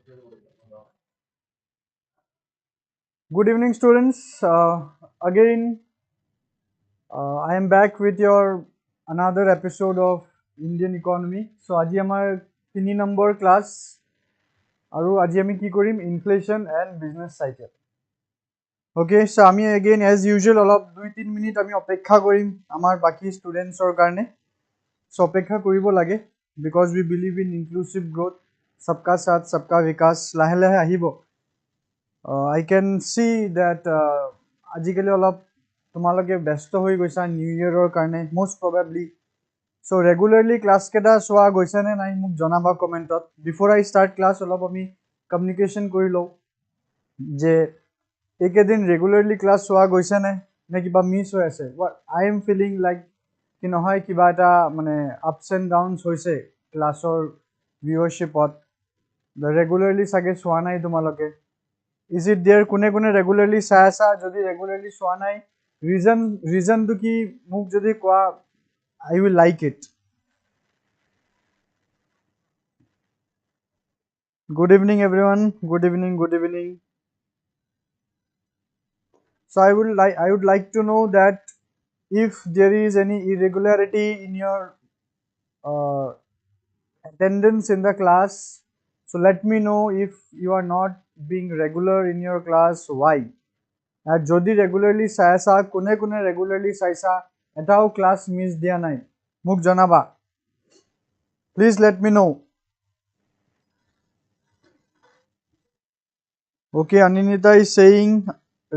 Good evening, students. Again, I am back with your another episode of Indian economy. So, আজি আমাৰ 3 number class আৰু আজি আমি কি কৰিম inflation and business cycle. Okay, so আমি again as usual অলপ 2-3 মিনিট আমি অপেক্ষা কৰিম আমাৰ বাকি ষ্টুডেণ্টছৰ কাৰণে। So, অপেক্ষা কৰিব লাগে because we believe in inclusive growth, सबका साथ सबका विकास লাহে লাহে আহিব। I can see that আজিকালি অলপ তোমালোকে ব্যস্ত হৈ গৈছা নিউ ইয়েৰৰ কাৰণে most probably. So regularly class কেইটা চোৱা গৈছে নে নাই মোক জনাবা কমেণ্টত। Before I start class অলপ আমি কমিউনিকেশ্যন কৰি লওঁ যে এইকেইদিন ৰেগুলাৰলি ক্লাছ চোৱা গৈছে নে কিবা মিছ হৈ আছে। I am feeling like কি নহয় কিবা এটা মানে ups and downs হৈছে ক্লাছৰ ভিউৱাৰশ্বিপত। ৰেগুলাৰলি চাগে চোৱা নাই তোমালোকে। Is it there কোনে কোনে ৰেগুলাৰলি চাই আছা যদি ৰেগুলাৰলি চোৱা নাই ৰিজনটো কি মোক যদি কোৱা I will like it. Good evening everyone. Good evening. So I would like to know that if there is any irregularity in your attendance in the class, so let me know if you are not being regular in your class, why. আর যদি regularly চাইছা কোনে কোনে regularly চাইছা এটাও class miss দিয়া নাই মোক জনাবা please let me no okay Anindita is saying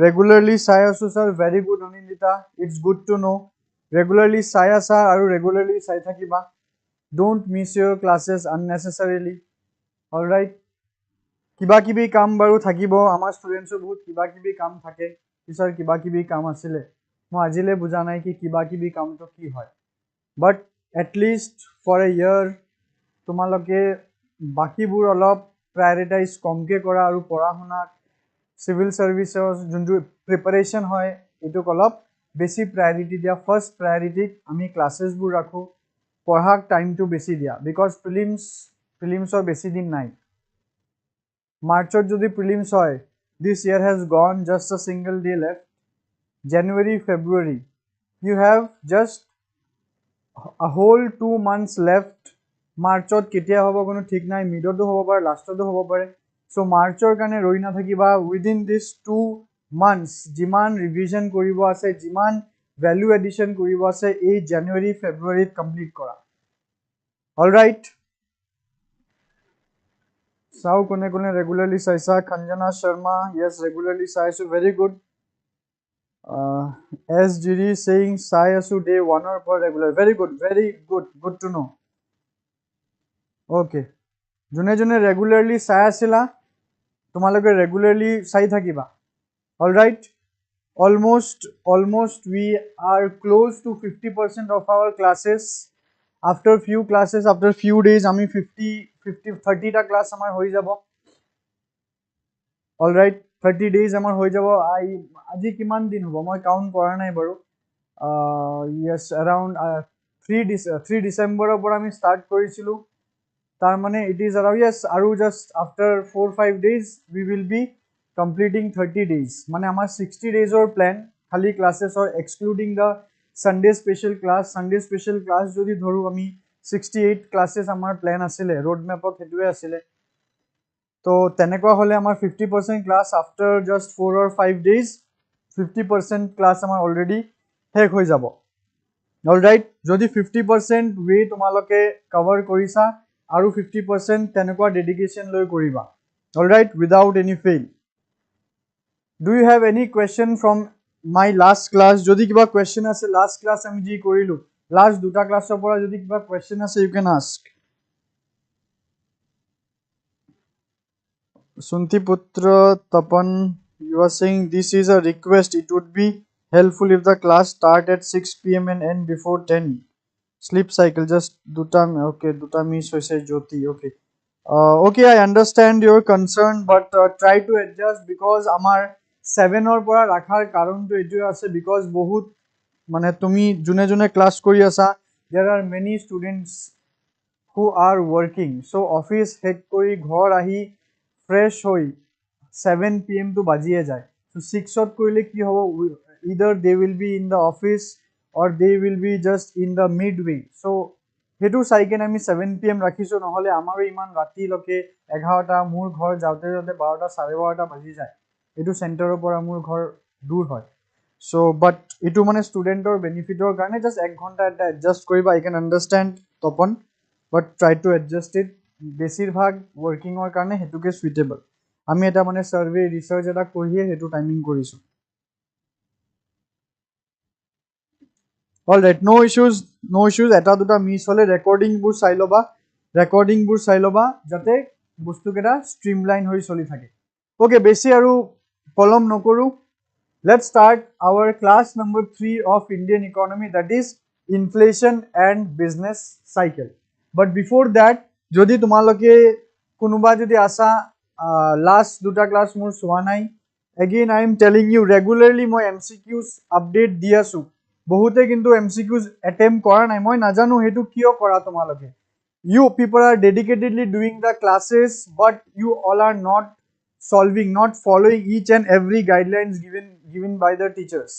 regularly চাই আছো sir very good Anindita it's good to know regularly চাই আছা আৰু ৰেগুলাৰলি চাই থাকিবা ডোন্ট মিস ইউৰ ক্লাसेस আননেসেসাৰিলি অলৰাইট কিবা কিবি কাম বাৰু থাকিব আমাৰ ষ্টুডেণ্টছৰ বহুত কিবা কিবি কাম থাকে টিচাৰ কিবা কিবি কাম আছিলে মই আজিলৈ বুজা নাই কি কিবা কিবি কামটো কি হয় বাট এটলিষ্ট ফৰ এ ইয়াৰ তোমালোকে বাকীবোৰ অলপ প্ৰায়ৰিটাইজ কমকৈ কৰা আৰু পঢ়া শুনাক চিভিল ছাৰ্ভিচৰ যোনটো প্ৰিপাৰেশ্যন হয় এইটোক অলপ বেছি প্ৰায়ৰিটি দিয়া ফাৰ্ষ্ট প্ৰায়ৰিটিক আমি ক্লাছেছবোৰ ৰাখোঁ পঢ়াক টাইমটো বেছি দিয়া বিকজ প্ৰিলিমছৰ বেছি দিন নাই মাৰ্চত যদি প্ৰিলিমছ হয় this year has gone just a single day left January February you have just a whole 2 months left মাৰ্চত কেতিয়া হ'ব কোনো ঠিক নাই মিডতো হ'ব পাৰে লাষ্টতো হ'ব পাৰে so মাৰ্চৰ কাৰণে ৰৈ নাথাকিবা within this 2 months যিমান ৰিভিজন কৰিব আছে যিমান ভ্যালু এডিশন কৰিব আছে এই জানুৱাৰী ফেব্ৰুৱাৰীত কমপ্লিট কৰা অলৰাইট চাও কোনে কোনে ৰেগুলাৰলি চাইছা খঞ্জনা শৰ্মা yes ৰেগুলাৰলি চাইছো very good as Giri saying চাই আছো day 1 ৰ পৰা regular very good to know okay যোনে যোনে ৰেগুলাৰলি চাই আছিলা তোমালোকে ৰেগুলাৰলি চাই থাকিবা alright almost we are close to 50% of our classes after few classes after few days আমি 30 টা ক্লাস আমাৰ হৈ যাব অলৰাইট 30 days আমাৰ হৈ যাব আজি কিমান দিন হ'ব মই কাউন্ট কৰা নাই বাৰু yes around 3 ডিসেম্বৰৰ পৰা আমি স্টাৰ্ট কৰিছিলো তাৰ মানে it is around yes আৰু just after 4-5 days we will be completing 30 days মানে আমাৰ 60 days or plan খালি classes or excluding the Sunday special class যদি ধৰো আমি 68 classes আমাৰ plan আছিলে road map ত হেতুৱে আছিলে তো তেনেকুৱা হলে আমাৰ 50% class after just 4 or 5 days 50% class আমাৰ already শেষ হৈ যাব অলৰাইট যদি 50% way তোমালোকে কভাৰ কৰিছা আৰু 50% তেনেকুৱা ডেডিকেশন লৈ কৰিবা alright without any fail do you have any question from my last class যদি কিবা question আছে last class আমি যি কৰিলো last দুটা ক্লাছৰ পৰা যদি কিবা question আছে you can ask Sunti Putra Tapan you are saying this is a request it would be helpful if the class start at 6 p.m. and end before 10 sleep cycle just duta miss hoise Jyoti okay I understand your concern but try to adjust because amar 7 or pora rakhar karon to etu ase because bahut mane tumi june class kori asa there are many students who are working so office head kori ghor ahi fresh হৈ 7 PM to বাজিয়ে যায় so 6ত কৰিলে কি হ'ব either they will be in the office or they will be just in the midway so হেতু চাই কেনে আমি 7 PM ৰাখিছো নহলে আমাৰো ইমান ৰাতিলৈকে 11টা মোৰ ঘৰ যাওঁতে যাওঁতে 12টা 12:30 বাজি যায় এটো চেণ্টাৰৰ পৰা মোৰ ঘৰ দূৰ হয় so but এটো মানে ষ্টুডেন্টৰ বেনিফিটৰ কাৰণে just 1 ঘণ্টা এটা এডজাস্ট কৰিবা I can understand Tapan but try to adjust it বেছিভাগ workingৰ কাৰণে হেতুকে suitable আমি এটা মানে সাৰ্ভে ৰিসাৰ্চ এটা কৰিয়ে হেতু টাইমিং কৰিছো all right no issues এটা দুটা মিস হলে ৰেকৰ্ডিং বুৰ চাই লবা যাতে বস্তু কেটা স্ট্ৰিমলাইন হৈ চলি থাকে ওকে বেছি আৰু পলম নকৰো let's start our class number 3 of Indian economy that is inflation and business cycle but before that যদি তোমালোকে কোনোবা যদি আসা last দুটা ক্লাস মোৰ সোৱা নাই again I am telling you regularly মই MCQs update দি আছো বহুতে কিন্তু MCQs attempt কৰা নাই মই নাজানো হেতু কিয় কৰা তোমালোকে you people are dedicatedly doing the classes but you all are not following each and every guidelines given by the teachers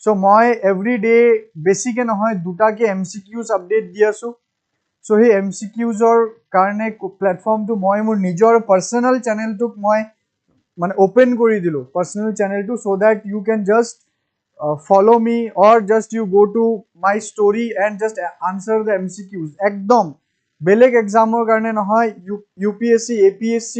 so মই every day basic নহয় দুটা কে MCQs update দি আছো so he MCQs or karne platform to moi mur nijor personal channel to moi mane open kori dilu personal channel to so that you can just follow me or just you go to my story and just answer the MCQs ekdom beleg exam or karne nohoy UPSC APSC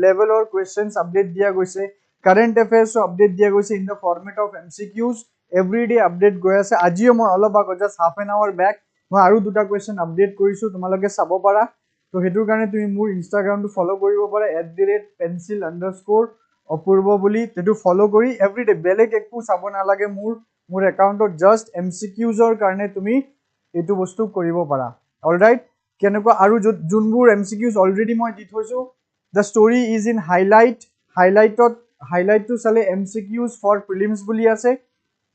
level or questions update dia goise current affairs update dia goise in the format of MCQs every day update goi ase ajio moi olob ago just half an hour back মই আৰু দুটা question update কৰিছো তোমালোকে চাব পাৰা তো হেতুৰ কাৰণে তুমি মোৰ ইনষ্টাগ্ৰাম টু ফলো কৰিব পাৰা @pencil_apurbo বুলি তেটো ফলো কৰি এভৰিডে বেলেগ একো চাব নালাগে মোৰ একাউণ্টত জাস্ট MCQs ৰ কাৰণে তুমি এটো বস্তু কৰিব পাৰা অলৰাইট কেনেকুৱা আৰু যোনবোৰ MCQs অলৰেডি মই দি থৈছো the story is in highlight to চালে MCQs for prelims বুলি আছে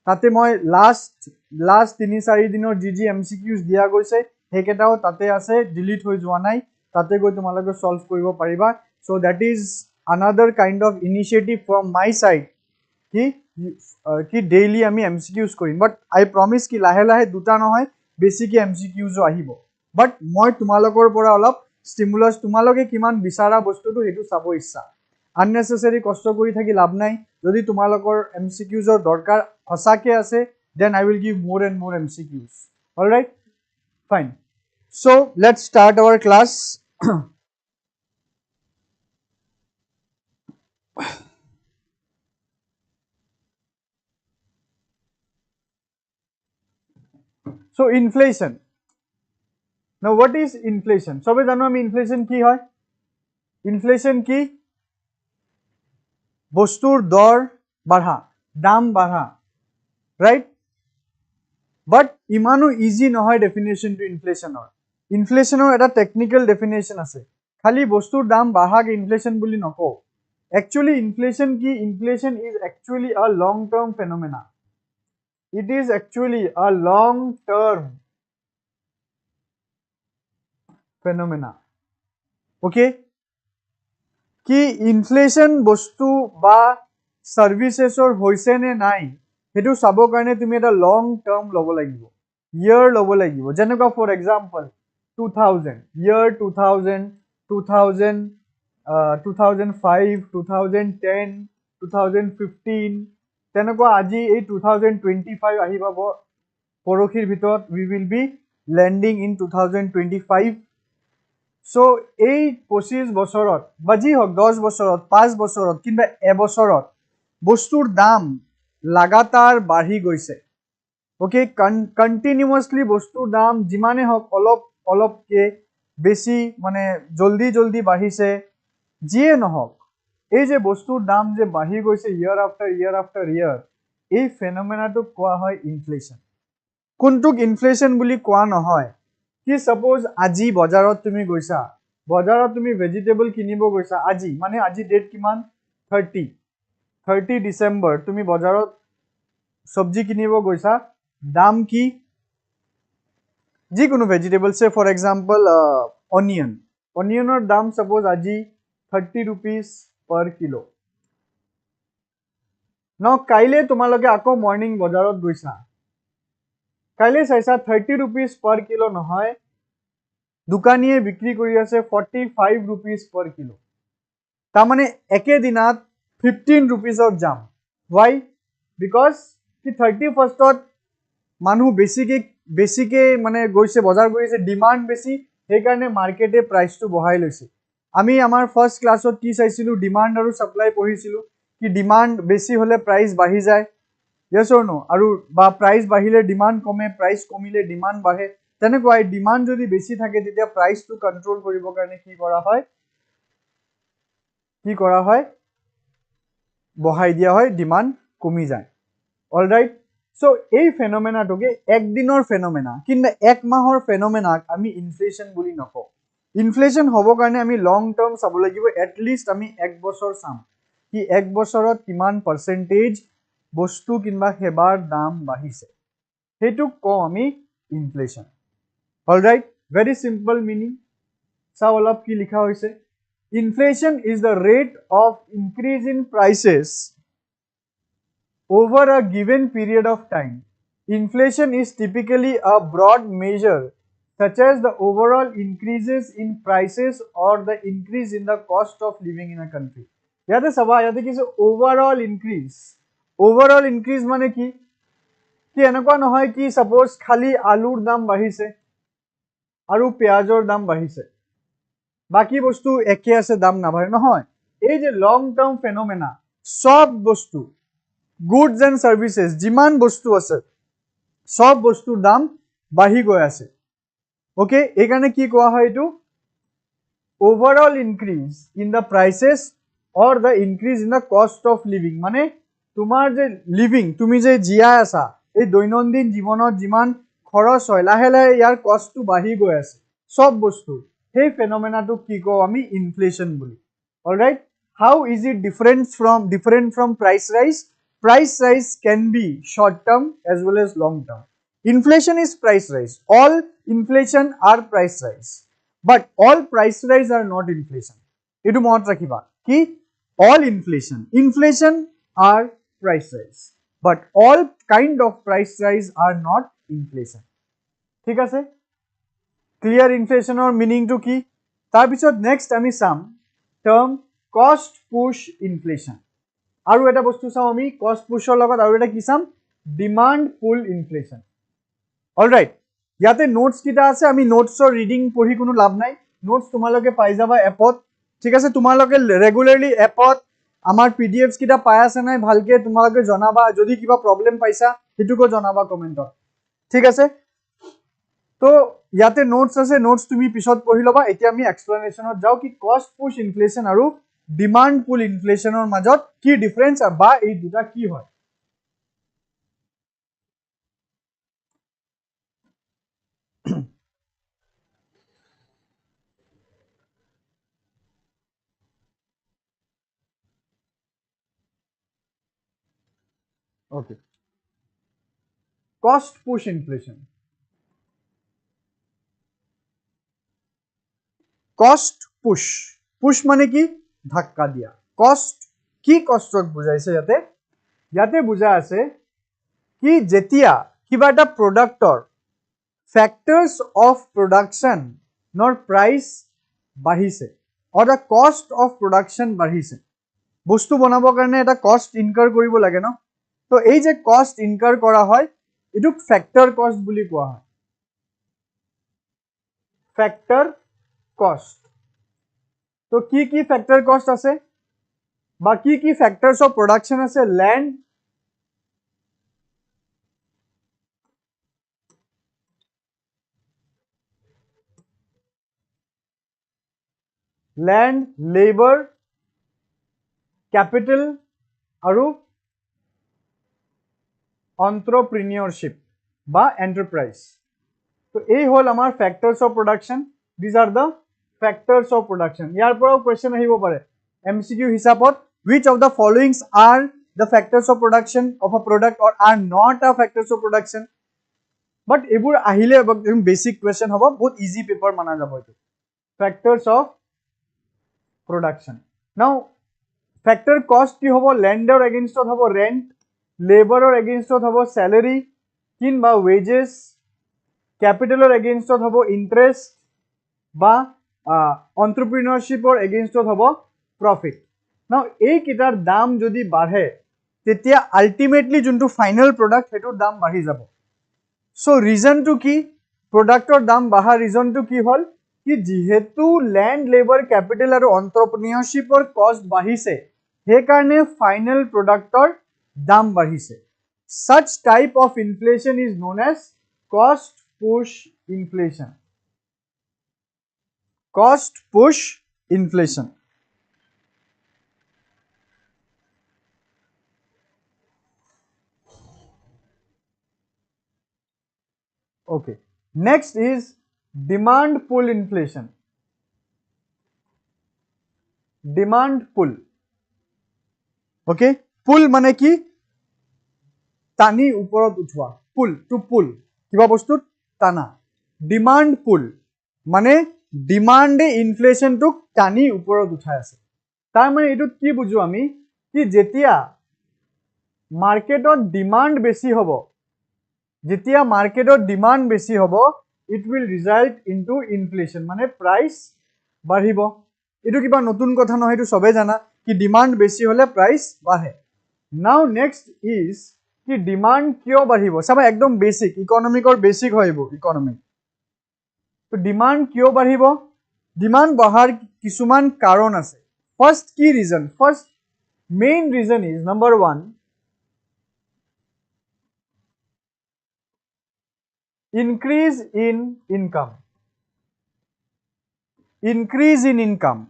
তাতে মই লাস্ট 3-4 দিনৰ জিজি MCQs দিয়া গৈছে হেকেটাও তাতে আছে ডিলিট হৈ যোৱা নাই তাতে গৈ তোমালোকে সলভ কৰিব পাৰিবা so that is another kind of initiative from my side কি ডেইলি আমি MCQs কৰিম but I promise কি লাহে লাহে দুটা নহয় বেছিকে MCQs আহিব but মই তোমালোকৰ পৰা অলপ stimulus তোমালোকে কিমান বিচাৰা বস্তুটো হেতু চাব ইচ্ছা unnecessary কষ্ট কৰি থাকি লাভ নাই যদি তোমালোকৰ MCQs ৰ দৰকাৰ হসাকে আছে then I will give more and more MCQs all right fine so let's start our class so inflation now what is inflation সবে জানো আমি inflation কি হয় inflation কি বস্তুৰ দৰ বাঢ়া দাম বাঢ়া right but imanu easy nohoy definition to inflation or eta technical definition ase khali bostur dam baha ke inflation boli noko actually inflation is actually a long term phenomena it is actually a long term phenomena okay ki inflation bostu ba services or hoise ne nai হেতু সাবৰ কাৰণে তুমি এটা লং term লব লাগিব ইয়াৰ লব লাগিব যেনেকুৱা for example 2000 ইয়াৰ 2000 2000 2005 2010 2015 তেনেকুৱা আজি এই 2025 আহি পাব পৰখিৰ ভিতৰত we will be landing in 2025 so এই 25 বছৰত বাজি হক 10 বছৰত 5 বছৰত কিবা এবছৰত বস্তুৰ দাম লাগাতাৰ বাঢ়ি গৈছে ওকে কন্টিনিউয়াসলি বস্তুৰ দাম জিমানে হক অলপ কে বেছি মানে জলদি বাঢ়িছে জিয়ে নহক এই যে বস্তুৰ দাম যে বাঢ়ি গৈছে ইয়াৰ আফটাৰ ইয়াৰ এই ফেনোমেনাটো কোৱা হয় ইনফ্লেশন কোনটোক ইনফ্লেশন বুলি কোৱা নহয় কি সাপোজ আজি বজাৰত তুমি গৈছা বজাৰত তুমি ভেজিটেবল কিনিব গৈছা আজি মানে আজি ডেট কিমান 30 ডিসেম্বৰ তুমি বজাৰত সবজি কিনিব গৈছা দাম কি যি কোনো ভেজিটেবল সে ফৰ এক্সাম্পল অনিয়নৰ দাম সাপোজ আজি 30 rupees per kilo. Now kaile tumalage ako morning bazaarot goisa. Kaile saisa 30 rupees per kilo nohoy. Dukaniye bikri kori ase 45 rupees per kilo. Tamane eke dinat 15 rupees or jam. Why? Because ki 31st ot manu basically mane goise bazar goise demand besi he karone market e price to bohai loise. Ami amar first class ot ki saisilu demand aru supply pohisilu ki demand besi hole price bahi jay. Yes or no? Aru ba price bahile demand kome, price komile demand bahe. Tenekoi demand jodi besi thake tetia price to control koribo karone ki kora hoy? Ki kora hoy? Bohai dia hoy, demand komi jay. All right. So এই ফেনোমেনাটোকে একদিনৰ phenomena কিন্তু এক মাহৰ ফেনোমেনাক আমি inflation বুলি নকওঁ inflation হ'ব কাৰণে আমি লং টাৰ্ম চাব লাগিব এট লিষ্ট আমি এক বছৰ চাম কি এক বছৰত কিমান পাৰ্সেন্টেজ বস্তু কিংবা সেৱাৰ দাম বাঢ়িছে হেতুক কওঁ আমি inflation all right very simple meaning চাও অলপ কি লিখা হৈছে inflation is the rate of increase in prices over a given period of time. Inflation is typically a broad measure such as the overall increases in prices or the increase in the cost of living in a country. Yate sabha yate kise overall increase. Overall increase mane ki enakwa nohoy ki suppose khali alur dam bahise aru pyajor dam bahise. Baki bostu eke ase dam na bhare nohoy. Ei je long term phenomena sob bostu goods and services jiman bostu ase sob bostur dam bahi goi ase okay ekane ki koa hoy etu overall increase in the prices or the increase in the cost of living mane tumar je living tumi je jia asa ei doinondin jibonot jiman khoros hoy lahe lahe yar cost tu bahi goi ase sob bostu hey phenomena to ki ko ami inflation boli all right how is it different from price rise Price rise can be short term as well as long term. Inflation is price rise. All inflation are price rise. But all price rise are not inflation. Etu mon rakhiba ki all inflation are price rise. But all kind of price rise are not inflation. Thik ase? Clear inflation or meaning to ki? Tar pisot next ami sam term cost push inflation. আৰু এটা বস্তু চাও আমি কষ্ট পুশৰ লগত আৰু এটা কি চাম ডিমান্ড পুল ইনফ্লেশন অলৰাইট ইয়াতে নোটস কিটা আছে আমি নোটসৰ ৰিডিং পঢ়ি কোনো লাভ নাই নোটস তোমালোকে পাই যাবা এপত ঠিক আছে তোমালোকে ৰেগুলাৰলি এপত আমাৰ পিডিএফস কিটা পাই আছে নাই ভালকে তোমালোকে জনাবা যদি কিবা প্ৰবলেম পাইছা হেতুকো জনাবা কমেন্টত ঠিক আছে তো ইয়াতে নোটস আছে নোটস তুমি পিছত পঢ়ি লবা এতিয়া আমি এক্সপ্লেনেশনত যাও কি কষ্ট পুশ ইনফ্লেশন আৰু demand pull inflation or majot ki difference ba ei duta ki hoy okay cost push inflation cost push mane ki ধাক্কা দিয়া কষ্ট কি কষ্টক বুজাইছে ইয়াতে বুজা আছে কি যেতিয়া কিবা এটা প্ৰডাক্টৰ ফ্যাক্টৰস অফ প্ৰডাকশন নৰ প্ৰাইস বাঢ়িছে অৰ দা কষ্ট অফ প্ৰডাকশন বাঢ়িছে বস্তু বনাবৰ কাৰণে এটা কষ্ট ইনকাৰ কৰিব লাগে ন তো এই যে কষ্ট ইনকাৰ কৰা হয় এটুক ফ্যাক্টৰ কষ্ট বুলি কোৱা হয় ফ্যাক্টর কষ্ট तो की फैक्टर कॉस्ट আছে বা की फैक्टर्स ऑफ प्रोडक्शन আছে लैंड लेबर कैपिटल আৰু एंटरप्रेन्योरशिप বা एंटरप्राइज तो এই হল আমাৰ factors of production these are the factors of production ইয়াৰ পৰাও question আহিব পাৰে MCQ হিচাপত which of the followings are the factors of production of a product or are not a factors of production but এবোৰ আহিলে একদম basic question হ'ব বহুত easy paper মানা যাব এটো factors of production. Now factor cost কি হব lender against হব rent, laborer against হব salary, কিংবা wages, capital against হব interest বা entrepreneurship against হব profit. Now এই কিটাৰ দাম যদি বাঢ়ে তেতিয়া ultimately যোনটো final product হেতুৰ দাম বাঢ়ি যাব. So reason to কি productor দাম বাঢ়া reason to কি হল কি যেহেতু land labor capital আৰু entrepreneurship cost বাঢ়িছে সেই কাৰণে final productor দাম বাঢ়িছে. Such type of inflation is known as cost push inflation. Cost push inflation. Okay. Next is demand pull inflation. Demand pull. Okay. Pull মানে কি টানি ওপৰত উঠোৱা. Pull to pull. কিবা বস্তু টানা. Demand pull মানে demand inflation টোক টানি ওপৰত উঠাই আছে. তাৰ মানে এইটো কি বুজো আমি কি যেতিয়া মাৰ্কেটত ডিমান্ড বেছি হ'ব যেতিয়া মাৰ্কেটত ডিমান্ড বেছি হ'ব it will result into inflation মানে price বাঢ়িব. এটো কিবা নতুন কথা নহয় এটো সবে জানা কি ডিমান্ড বেছি হলে price বাঢ়ে. Now next is কি ডিমান্ড কিয় বাঢ়িব সবা একদম বেসিক ইকোনমিকৰ বেসিক হইব ইকোনমি. তো ডিমান্ড কিয় বাঢ়িব ডিমান্ড বঢ়াৰ কিছুমান কাৰণ আছে. First key reason, first main reason is number 1 increase in income. Increase in income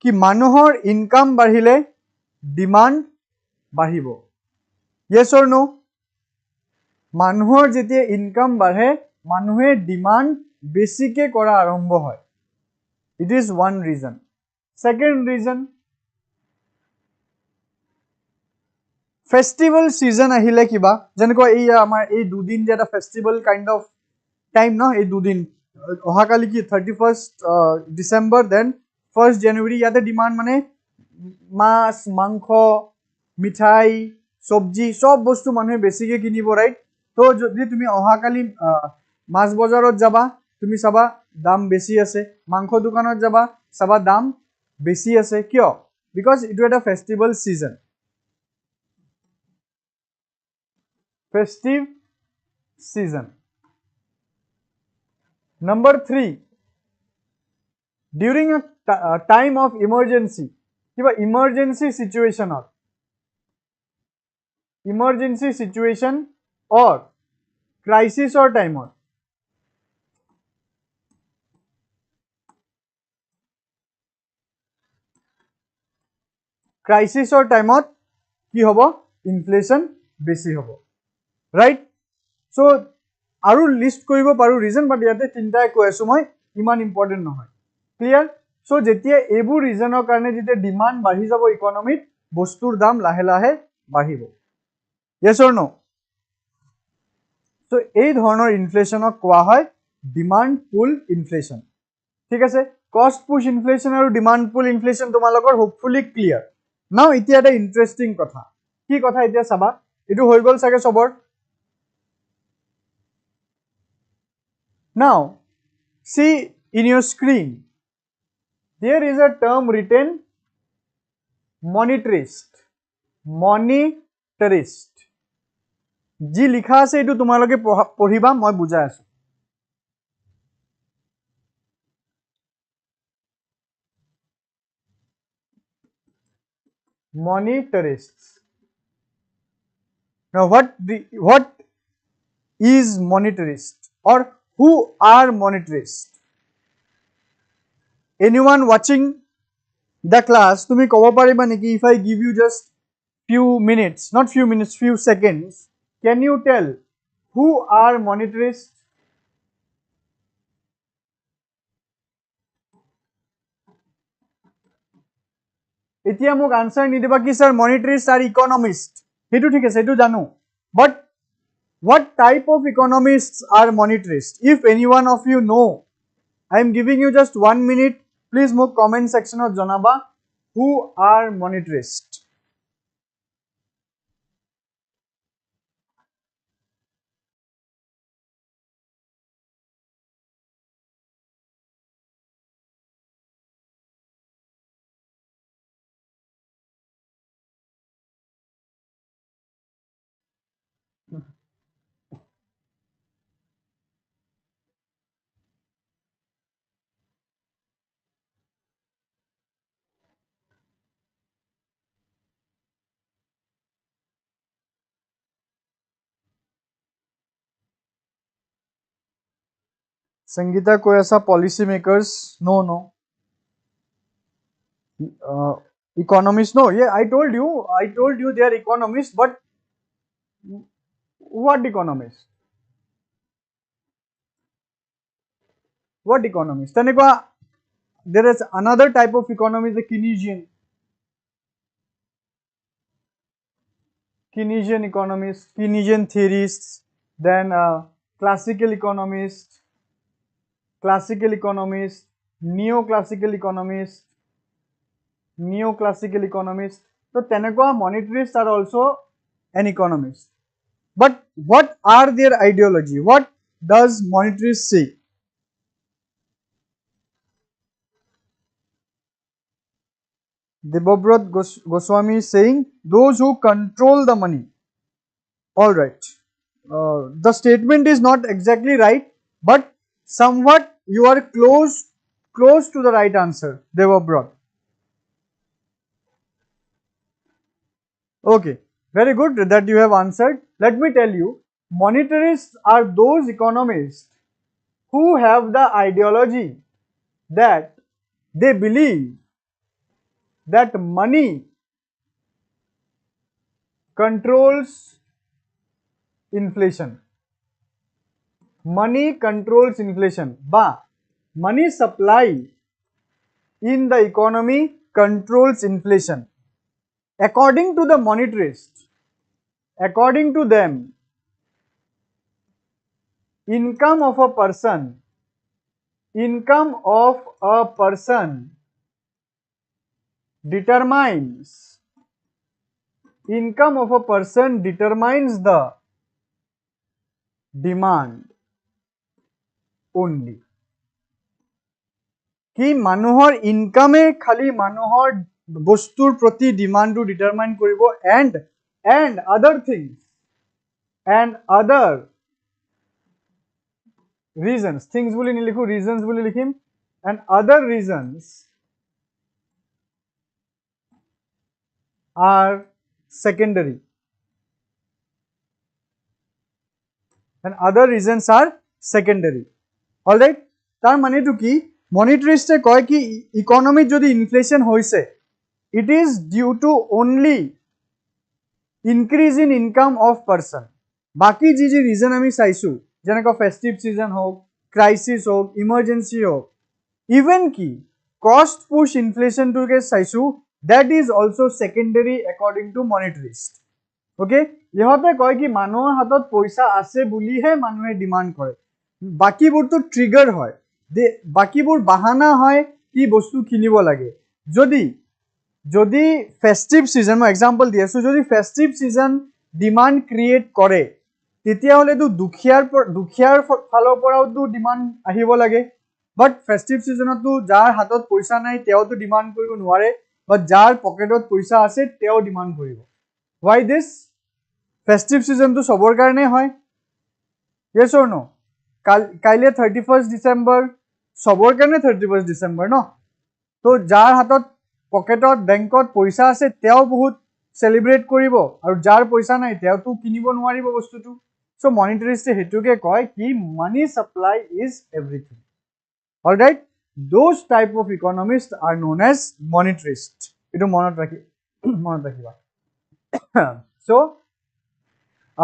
কি মানুহৰ ইনকাম বাঢ়িলে ডিমান্ড বাঢ়িব. Yes or no? মানুহৰ যেতিয়া ইনকাম বাঢ়ে মানুহে ডিমান্ড বেছিকে কৰা আৰম্ভ হয়. It is one reason. Second reason festival season আহিলে কিবা যেনেকৈ এই আমাৰ এই দুদিন যে এটা ফেষ্টিভেল কাইন্ড অফ টাইম ন এই দুদিন অহাকালি কি 31st ডিসেম্বৰ দেন 1st জানুৱাৰী ইয়াতে ডিমান্ড মানে মাছ মাংস মিঠাই সবজি সব বস্তু মানুহে বেছিকে কিনিব ৰাইট. তো যদি তুমি অহাকালি মাছ বজাৰত যাবা তুমি চাবা দাম বেছি আছে মাংস দোকানত যাবা চাবা দাম বেছি আছে কিয় বিকজ ইটো এটা ফেষ্টিভেল সিজন. Festive season. Number 3 during a time of emergency kiba emergency situation or crisis or time or crisis or time out ki hobo inflation বেছি hobo right. So আৰু লিস্ট কৰিব পাৰো ৰিজন বাট ইয়াতে তিনটাই কৈ আছো মই ইমান ইম্পৰ্টেন্ট নহয় ক্লিয়াৰ. সো যেতিয়া এইবোৰ ৰিজনৰ কাৰণে যেতিয়া ডিমান্ড বাঢ়ি যাব ইকোনমিত বস্তুৰ দাম লাহে লাহে বাঢ়িব. Yes or no? So এই ধৰণৰ ইনফ্লেশনক কোৱা হয় ডিমান্ড পুল ইনফ্লেশন. ঠিক আছে কষ্ট পুশ ইনফ্লেশন আৰু ডিমান্ড পুল ইনফ্লেশন তোমালোকৰ হোপফুলি ক্লিয়াৰ. নাও এতিয়া এটা ইন্টাৰেষ্টিং কথা কি কথা এতিয়া চাবা এটো হৈ গল সাগে সবৰ. Now, see in your screen, there is a term written monetarist. Monetarist. ji likha ase etu tumaloke poriba moi bujai asu. Monetarists. Now what is monetarist or who are monetarists? Anyone watching the class tumi kobo pariba neki if I give you just few minutes, not few minutes, few seconds, can you tell who are monetarists? এতিয়া মোক answer নিদিবা কি sir monetarists are economists হেতু ঠিক আছে হেতু জানো but what type of economists are monetarists? If any one of you know, I am giving you just 1 minute. Please move comment section of janaba who are monetarists? Sangeeta koi aisa policy makers? No, no. Economists? No. Yeah, I told you they are economists, but what economists? What economists? Tenekwa, there is another type of economy, the Keynesian economists, Keynesian theorists, then classical economists, neoclassical economists, neoclassical economists. So Tenekwa monetarists are also an economist. But what are their ideology? What does monetarists say? Debobrat Goswami is saying those who control the money. All right. The statement is not exactly right, but somewhat you are close to the right answer. Debobrat. Okay, very good that you have answered. Let me tell you, monetarists are those economists who have the ideology that they believe that money controls inflation. Money controls inflation. Money supply in the economy controls inflation. According to the monetarists, according to them, income of a person, income of a person determines, income of a person determines the demand only. কি মানুহৰ ইনকামে খালি মানুহৰ বস্তুৰ প্ৰতি ডিমান্ডটো determine কৰিব and other things and other reasons, things বুলি নিলিখো, reasons বুলি লিখিম, and other reasons are secondary, and other reasons are secondary. All right, তার মানেটো কি মনিটারিস্টে কয় কি ইকোনমিক যদি ইনফ্লেশন হইছে it is due to only increase in income of person. বাকি যি রিজন আমি চাইছো যেনেকা ফেস্টিভ সিজন হোক, ক্রাইসিস হোক, ইমার্জেন্সি হোক, ইভেন কি কস্ট পুশ ইনফ্লেশনটোকে চাইছো, that is also secondary according to monetarist. Okay, ইহঁতে কয় কি মানুহৰ হাতত পইচা আছে বুলিহে মানুহে ডিমান্ড কৰে, বাকিবোৰটো ট্ৰিগাৰ হয়, বাকিবোৰ বাহানা হয় কি বস্তু কিনিব লাগে। যদি ফেস্টিভ সিজন, মই এক্সাম্পল দি আছো, যদি ফেস্টিভ সিজন ডিমান্ড ক্ৰিয়েট কৰে তেতিয়াহ'লেতো দুখীয়াৰ ফালৰ পৰাওতো ডিমান্ড আহিব লাগে, বাট ফেস্টিভ সিজনতো যাৰ হাতত পইচা নাই তেওঁতো ডিমান্ড কৰিব নোৱাৰে, বাট যাৰ পকেটত পইচা আছে তেওঁ ডিমান্ড কৰিব। Why this? ফেস্টিভ সিজনটো সবৰ কাৰণে হয়, yes or no? কাইলে 31st ডিসেম্বৰ, সবৰ কাৰণে 31st ডিসেম্বৰ ন, তো যাৰ হাতত পকেটত বেংকত পইচা আছে তেওঁ বহুত সেলিব্ৰেট কৰিব, আৰু যাৰ পইচা নাই তেওঁতো কিনিব নোৱাৰিব বস্তুটো। সো মনিটারিস্টে হেতুকে কয় কি money supply is everything. All right, those type of economist are known as monetarist, এটো মনত ৰাখিবা। So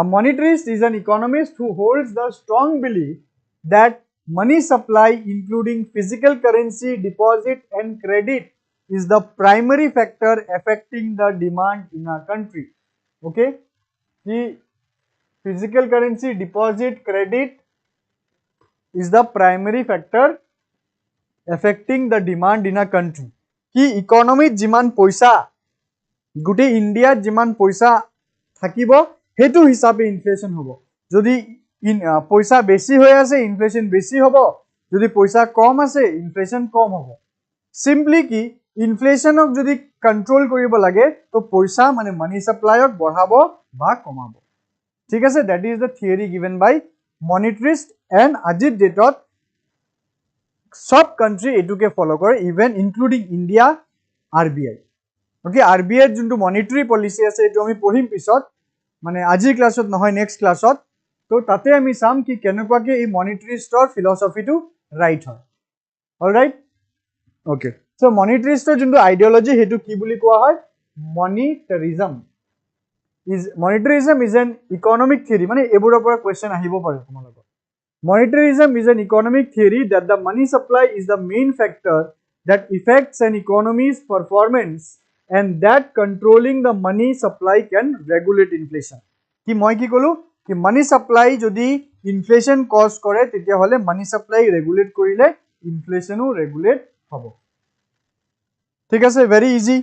a monetarist is an economist who holds the strong belief that money supply, including physical currency, deposit and credit, is the primary factor affecting the demand in a country. Okay, the physical currency, deposit, credit is the primary factor affecting the demand in a country. কি ইকনমিত যিমান পইচা গোটে ইন্ডিয়াত যিমান পইচা থাকিব হেতু হিসাবে inflation হব যদি পইচা বেশি হৈ আছে ইনফ্লেশন বেশি হব যদি পইচা কম আছে ইনফ্লেশন কম হব সিম্পলি কি ইনফ্লেশনক যদি কন্ট্রোল কৰিব লাগে তো পইচা মানে মানি সাপ্লাইক বঢ়াব বা কমাব ঠিক আছে that is the theory given by monetarist and আজিৰ ডেটত সব কান্ট্ৰি এটুকে ফলো কৰে even including India RBI okay RBI যোনটো মনিটৰি পলিসি আছে এটো আমি পঢ়িম পিছত মানে আজিৰ ক্লাছত নহয় নেক্সট ক্লাছত তো তাতে আমি চাম কি কেনেকুৱাকে এই মনিটৰিষ্টৰ ফিলসফিটো ৰাইট হয় অলৰাইট ওকে সো মনিটৰিষ্টৰ যোনটো আইডিয়োলজি হেতু কি বুলি কোৱা হয় মনিটৰিজম ইজ এন ইকনমিক থিওৰি মানে এবোৰৰ পৰা কোৱেশ্চন আহিব পাৰে তোমালোকৰ Monetarism is an economic theory that the money supply is the main factor that affects an economy's performance and that controlling the money supply can regulate inflation. Ki moi ki kolu ki money supply jodi inflation cause kore tetia hole money supply regulate korile inflation o regulate hobo. Thik ase very easy.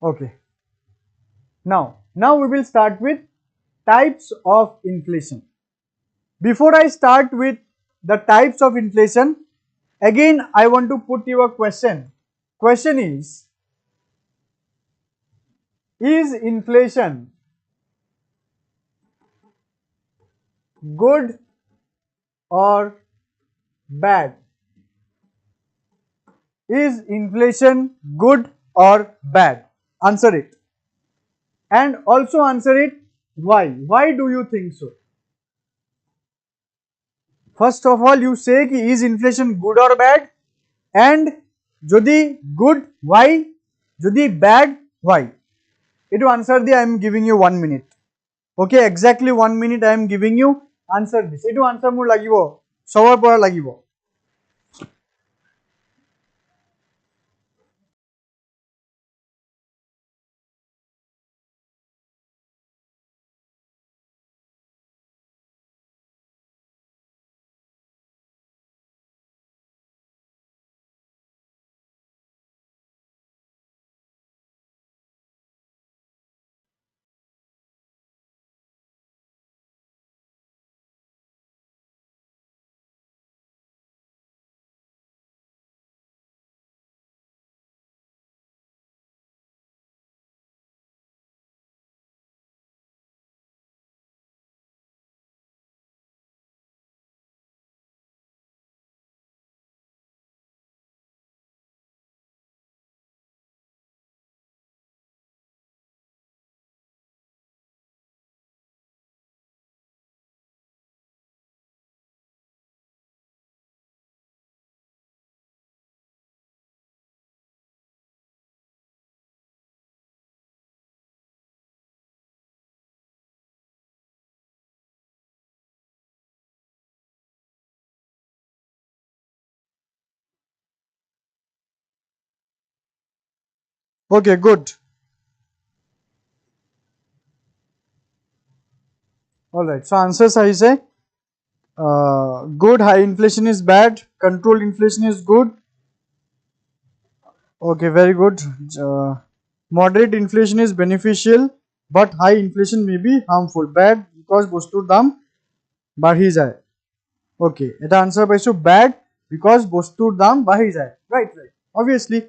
Okay. Now we will start with types of inflation. Before I start with the types of inflation, again I want to put you a question. Question is inflation good or bad? Is inflation good or bad? Answer it. And also answer it why. Why do you think so? First of all, you say ki is inflation good or bad? And jodi good, why? Jodi bad, why? It will answer the I am giving you 1 minute. Okay, exactly 1 minute I am giving you. Answer this. It will answer more lagibo. Sobar pora lagibo. Okay, good. Alright, so answers I say good, high inflation is bad, controlled inflation is good. Okay, very good. Moderate inflation is beneficial, but high inflation may be harmful. Bad because bostur dam বাঢ়ি যায়. Okay, এটা answer পাইছো bad because বস্তুৰ দাম বাঢ়ি যায়. Right. Obviously,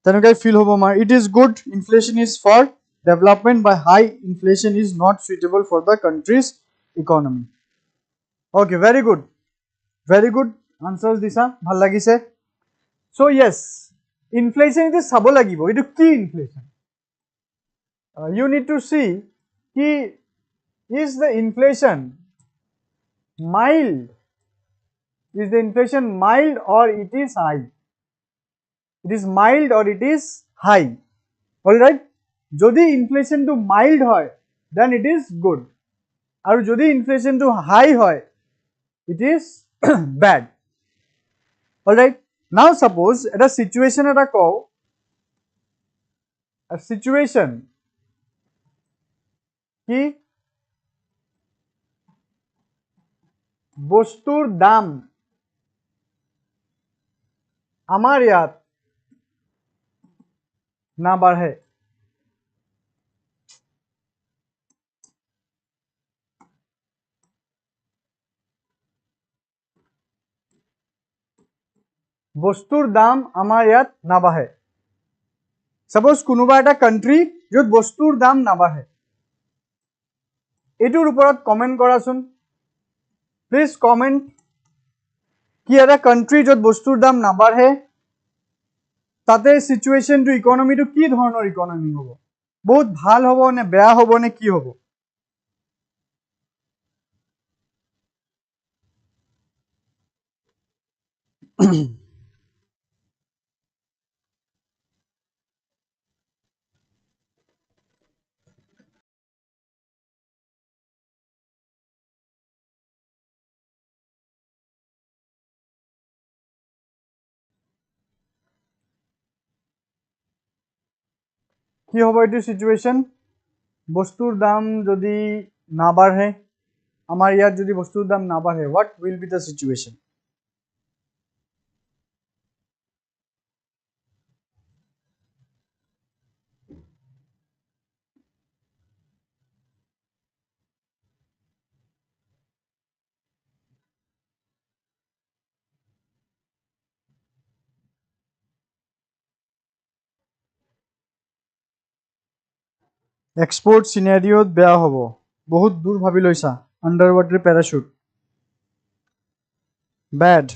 তেনেকৈ feel হ'ব আমাৰ. It is good. Inflation is for development, but high inflation is not suitable for the country's economy. Okay, very good. Very good answers দিছা. ভাল লাগিছে. So yes, inflation is চাব লাগিব. এইটো কি inflation? You need to see কি is the inflation mild? Is the inflation mild or it is high? It is mild or it is high. Alright? Jodi inflation to mild hoy, then it is good. Aru jodi inflation to high hoy, it is bad. Alright? Now suppose at a situation at a call, a situation ki বস্তুৰ দাম আমাৰ ইয়াত নাবাঢ়ে বস্তুৰ দাম আমাৰ ইয়াত নাবাঢ়ে সাপোজ কোনোবা এটা কান্ট্ৰি য'ত বস্তুৰ দাম নাবাঢ়ে এটোৰ ওপৰত কমেন্ট কৰাচোন প্লিজ কমেন্ট কি এটা কান্ট্ৰি য'ত বস্তুৰ দাম নাবাঢ়ে তাতে সিচুৱেশনটো ইকোনমিটো কি ধৰণৰ ইকোনমি হ'ব বহুত ভাল হ'ব নে বেয়া হ'ব নে কি হ'ব কি হ'ব এইটো সিচুৱেশন বস্তুৰ দাম যদি নাবাঢ়ে আমাৰ ইয়াত যদি বস্তুৰ দাম নাবাঢ়ে what will be the situation export সিনাৰিওত বেয়া হ'ব বহুত দূৰ ভাবি লৈছা under water parachute bad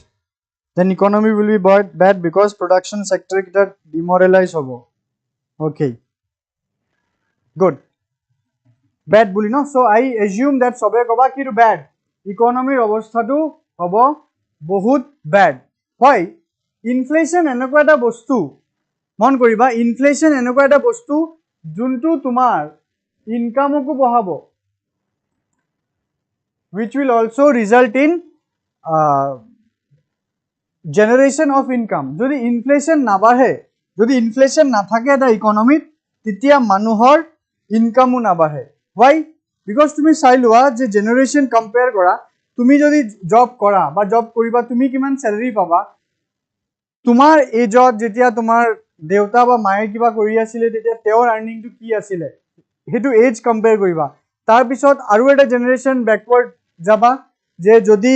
then economy will be bad because production sector kita demoralize hobo okay good bad buli no so I assume that sobe koba ki bad economy obostha tu hobo bahut bad hoy inflation enoko eta bostu mon koriba inflation enoko eta bostu juntu tumar income ko bahabo which will also result in generation of income যদি inflation নাবাঢ়ে যদি inflation নাথাকে এটা ইকোনমিত তেতিয়া মানুহৰ ইনকামও নাবাঢ়ে why because তুমি চাই লোৱা যে জেনাৰেশন কম্পেয়াৰ কৰা তুমি যদি জব কৰা বা জব কৰিবা তুমি কিমান স্যালাৰি পাবা তোমাৰ এজত যেতিয়া তোমাৰ দেউতা বা মায়ে কিবা কৰি আছিল তেতিয়া তেওঁৰ আৰ্নিংটো কি আছিল হেতু এজ কম্পেয়াৰ কৰিবা তাৰ পিছত আৰু এটা জেনাৰেশন ব্যাকওয়াৰ্ড যাবা যে যদি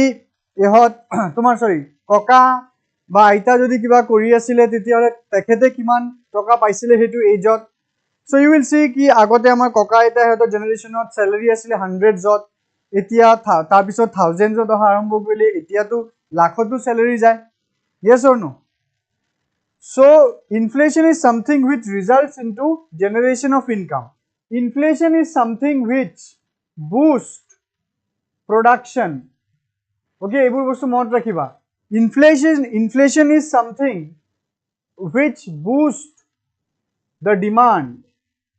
এহত তোমাৰ সৰি ককা বা আইতা যদি কিবা কৰি আছিল তেতিয়া তেখেতে কিমান টকা পাইছিল হেতু এজত সো ইউ উইল সি কি আগতে আমাৰ ককা আইতা হেতৰ জেনাৰেশনত স্যালাৰি আছিল 100 জত এতিয়া তাৰ পিছত 1000 জত আৰম্ভ কৰিলে এতিয়াতো লাখতো স্যালাৰি যায় yes or no so inflation is something which results into generation of income inflation is something which boost production okay ebur bostu mont rakhiba inflation is something which boost the demand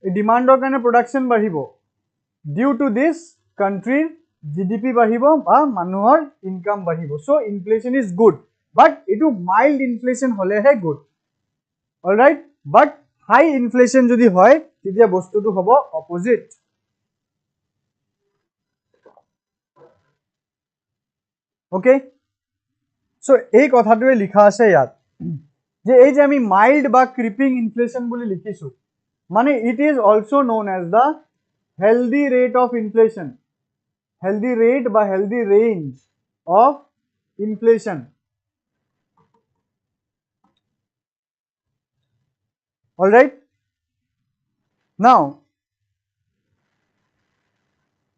a demand or karone production bahibo due to this country gdp bahibo ba manuhor income bahibo so inflation is good but etu mild inflation hole he good all right but high inflation jodi hoy titia bostu tu hobo opposite okay so এই কথাটোৱে লিখা আছে ইয়াত যে এই যে আমি mild বা ক্রিপিং ইনফ্লেশন বলি লিখিছো মানে it is also known as the healthy rate of inflation healthy rate বা healthy range of inflation all right now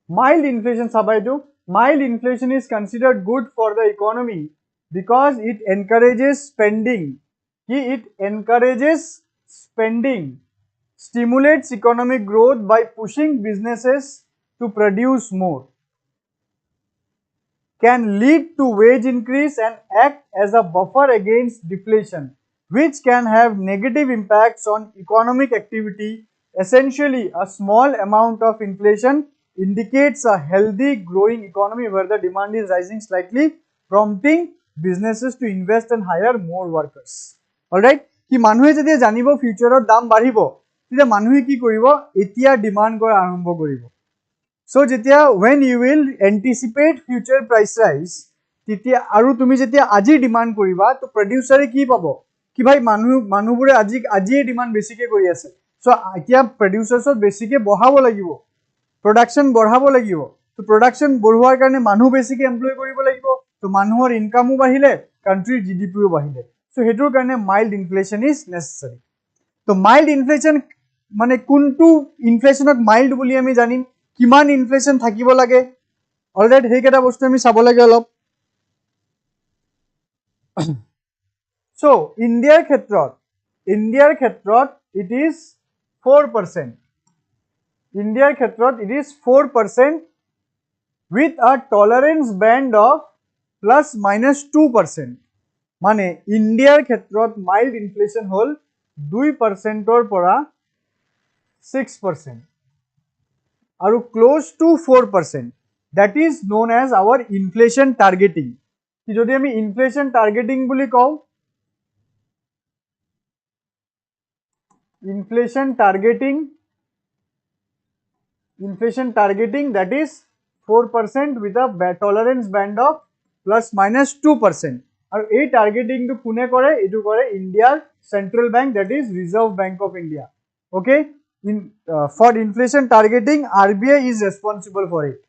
mild inflation sabaidu mild inflation is considered good for the economy because it encourages spending stimulates economic growth by pushing businesses to produce more can lead to wage increase and act as a buffer against deflation which can have negative impacts on economic activity essentially a small amount of inflation indicates a healthy growing economy where the demand is rising slightly prompting businesses to invest and hire more workers all right ki manuhe jodi janibo future or dam baribo tite manuhe ki koribo etia demand kora arambho koribo so jetia when you will anticipate future price rise তেতিয়া আৰু তুমি যেতিয়া আজি demand কৰিবা তো প্ৰডিউচাৰে কি পাব কি ভাই মানুহবোৰে আজিয়ে ডিমান্ড বেছিকে কৰি আছে সো এতিয়া প্ৰডিউচাৰ্ছত বেছিকে বঢ়াব লাগিব প্ৰডাকশন বঢ়াব লাগিব তো প্ৰডাকশন বঢ়োৱাৰ কাৰণে মানুহ বেছিকে এমপ্লয় কৰিব লাগিব তো মানুহৰ ইনকামো বাঢ়িলে কান্ট্ৰিৰ জিডিপিও বাঢ়িলে সো হেতুৰ কাৰণে মাইল্ড ইনফ্লেশন ইজ নেসেসারি তো মাইল্ড ইনফ্লেশন মানে কোনটো ইনফ্লেশনত মাইল্ড বুলি আমি জানিম কিমান ইনফ্লেশন থাকিব লাগে অলৰাইট হেইকেটা বস্তু আমি চাব লাগে অলপ সো ইণ্ডিয়াৰ ক্ষেত্ৰত it is 4% ইণ্ডিয়াৰ ক্ষেত্ৰত it is 4% with a tolerance band of plus minus 2% মানে ইণ্ডিয়াৰ ক্ষেত্ৰত মাইল্ড ইনফ্লেশন হল 2% ৰ পৰা 6% আৰু close to 4% that is known as our inflation targeting কি যদি আমি inflation targeting বুলি কও inflation targeting that is 4% with a tolerance band of plus minus 2% আৰু এই targeting to কোনে কৰে এটো কৰে ইণ্ডিয়াৰ central bank that is Reserve Bank of India okay for inflation targeting RBI is responsible for it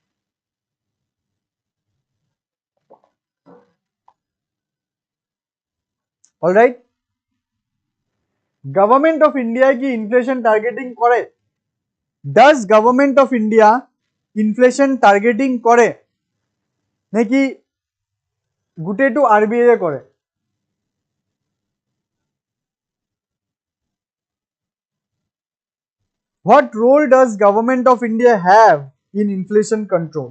all right Government of India ki inflation targeting kore does Government of India inflation targeting kore neki gute to RBI e kore What role does Government of India have in inflation control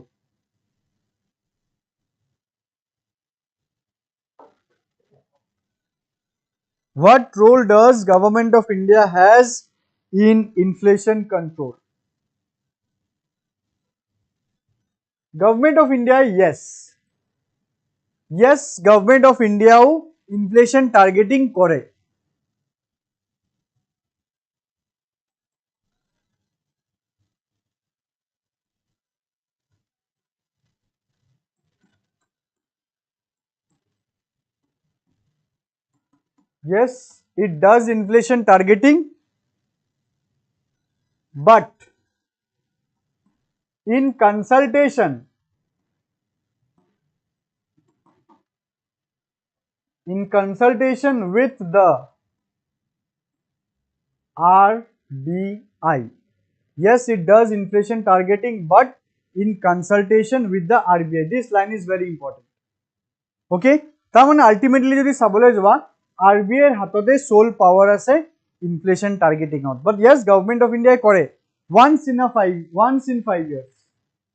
What role does Government of India has in inflation control? Government of India, yes. Yes, Government of India inflation targeting kore. Yes, it does inflation targeting, but in consultation with the RBI. Yes, it does inflation targeting, but in consultation with the RBI. This line is very important. Okay? তাৰ মানে ultimately যদি চাবলৈ যোৱা RBI এর হাততে sole power আছে inflation targeting out. But yes, Government of India করে once in 5 years.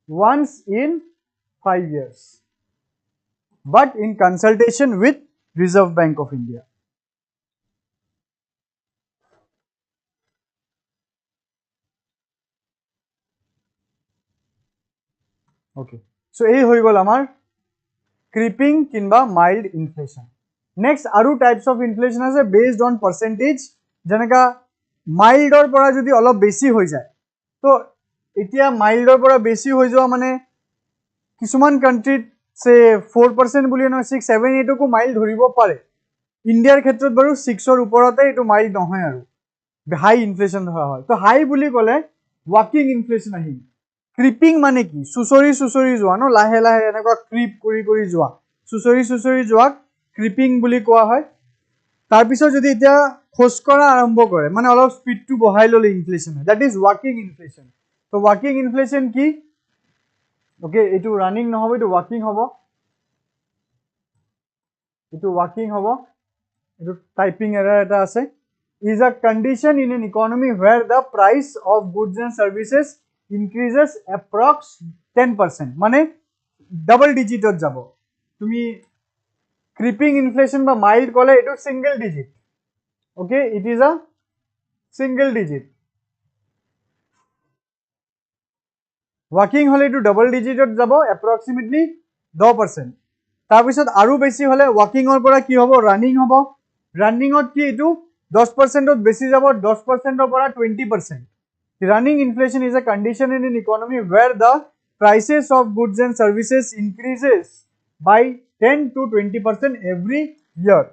Once in 5 years. But in consultation with Reserve Bank of India. Okay. So এই হৈ গল আমাৰ creeping কিংবা mild inflation. Next aru types of inflation আছে based on percentage যেনেকা mild or পৰা যদি অলপ বেছি হৈ যায় তো এতিয়া mild or পৰা বেছি হৈ যোৱা মানে কিছুমান কান্ট্ৰিত সে 4% বুলি নহয় 6 7 8 কো mild ধৰিব পাৰে ইণ্ডিয়াৰ ক্ষেত্ৰত বাৰু 6 ৰ ওপৰতে এটো mild নহয় আৰু হাই ইনফ্লেশন ধৰা হয় তো হাই বুলি ক'লে ওয়াকিং ইনফ্লেশন আহিল ক্ৰিপিং মানে কি সুসৰি যোৱা ন লাহে লাহে এনেকুৱা ক্ৰিপ কৰি যোৱা সুসৰি যোৱা ক্ৰিপিং বুলি কোৱা হয় তাৰ পিছত যদি এতিয়া খোজ কৰা আৰম্ভ কৰে মানে অলপ স্পিড টু বহাই ললে ইনফ্লেশন হয় দ্যাট ইজ ওয়াকিং ইনফ্লেশন তো ওয়াকিং ইনফ্লেশন কি ওকে এটো রানিং নহব এটো ওয়াকিং হ'ব এটো টাইপিং এরার এটা আছে is a condition in an economy where the price of goods and services increases approx 10% মানে ডাবল ডিজিটত যাব তুমি creeping inflation বা mild কলে এটো single digit okay it is a single digit working হলে এটো ডাবল ডিজিটত যাব approximately 10% তাৰ পিছত আৰু বেছি হলে working ৰ পৰা কি হ'ব running হ'ব running ত কি এটো 10% ত বেছি যাব 10% ৰ পৰা 20% running inflation is a condition in an economy where the prices of goods and services increases by 10 to 20% every year.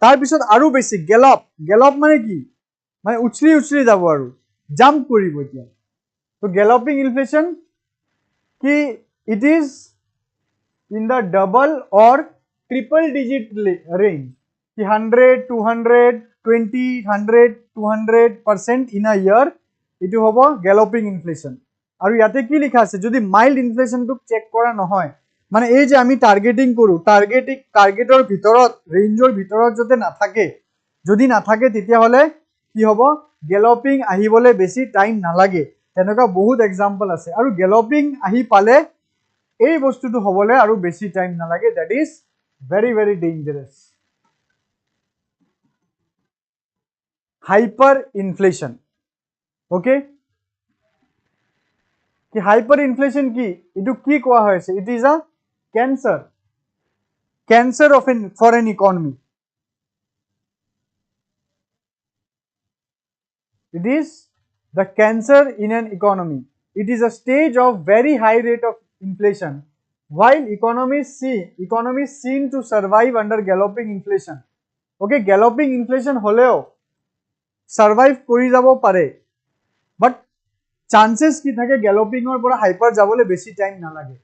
तार पिছত आरु बेसी गैलप माने की माने उछली जाबो आरु जंप करिबो এতিয়া तो गैलपिंग इन्फ्लेशन की it is in the double or triple digit range कि 100 200 20 100 200% in a year इटु होबो गैलपिंग इन्फ्लेशन आरु याते की लिखा আছে যদি মাইল্ড ইনফ্লেশন টু চেক কৰা নহয় মানে এই যে আমি টাৰ্গেটিং কৰো টাৰ্গেটৰ ভিতৰত ৰেঞ্জৰ ভিতৰত যদি নাথাকে তেতিয়া হলে কি হ'ব গেলপিং আহিবলে বেছি টাইম নালাগে তেনেকা বহুত एग्जांपल আছে আৰু গেলপিং আহি পালে এই বস্তুটো হবলে আৰু বেছি টাইম নালাগে that is very very dangerous hyperinflation okay कि hyperinflation की इटु की कोआ होइसे it is a cancer for an economy it is the cancer in an economy it is a stage of very high rate of inflation while economies seem to survive under galloping inflation okay galloping inflation holeo survive kori jabo pare but chances ki thake galloping or pura hyper jabole beshi time na lage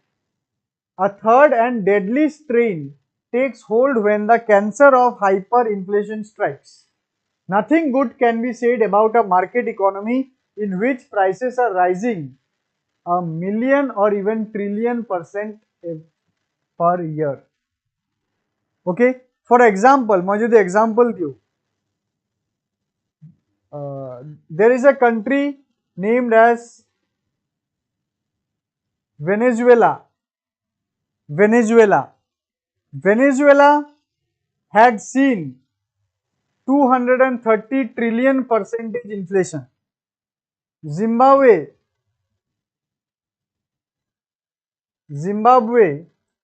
a third and deadly strain takes hold when the cancer of hyperinflation strikes. Nothing good can be said about a market economy in which prices are rising a million or even trillion% per year. Okay, for example, मैं जो example दूँ, there is a country named as Venezuela had seen 230 trillion% inflation. Zimbabwe,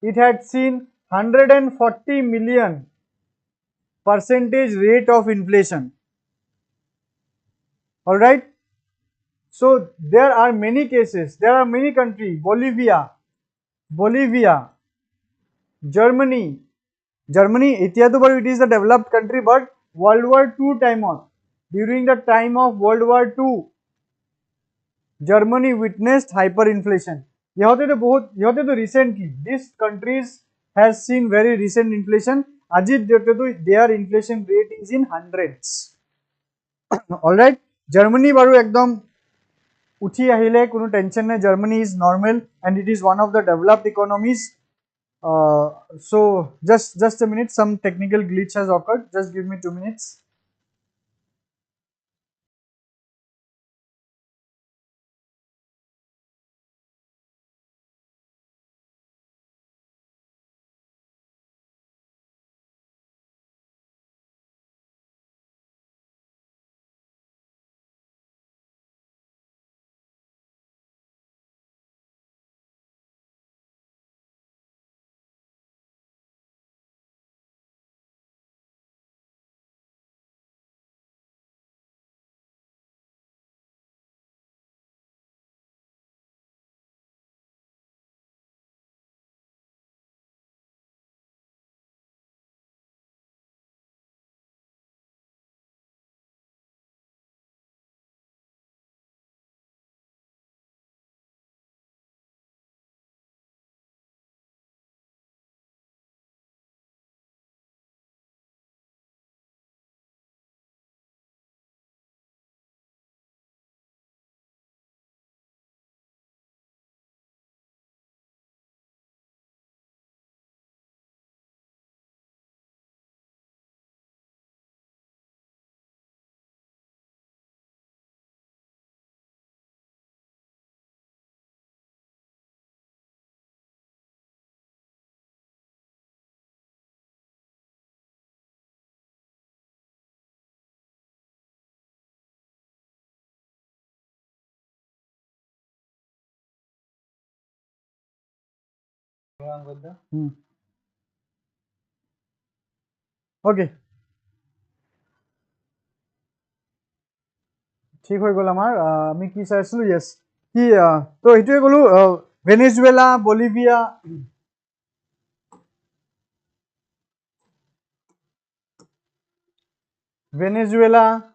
it had seen 140 million% rate of inflation. All right. So there are many cases. There are many countries. Bolivia, Germany. It is a developed country, but World War II time on. During the time of World War II, Germany witnessed hyperinflation. Recently, these countries has seen very recent inflation. Their inflation rate is in hundreds. All right. Germany baru ekdom uthi ahile kono tension nahi. Germany is normal and it is one of the developed economies. So just a minute, some technical glitch has occurred. Just give me 2 minutes. Okay. ঠিক হৈ গল আমাৰ আমি কি চাইছিলো yes কি তো এটোৱে গলো Venezuela Bolivia Venezuela,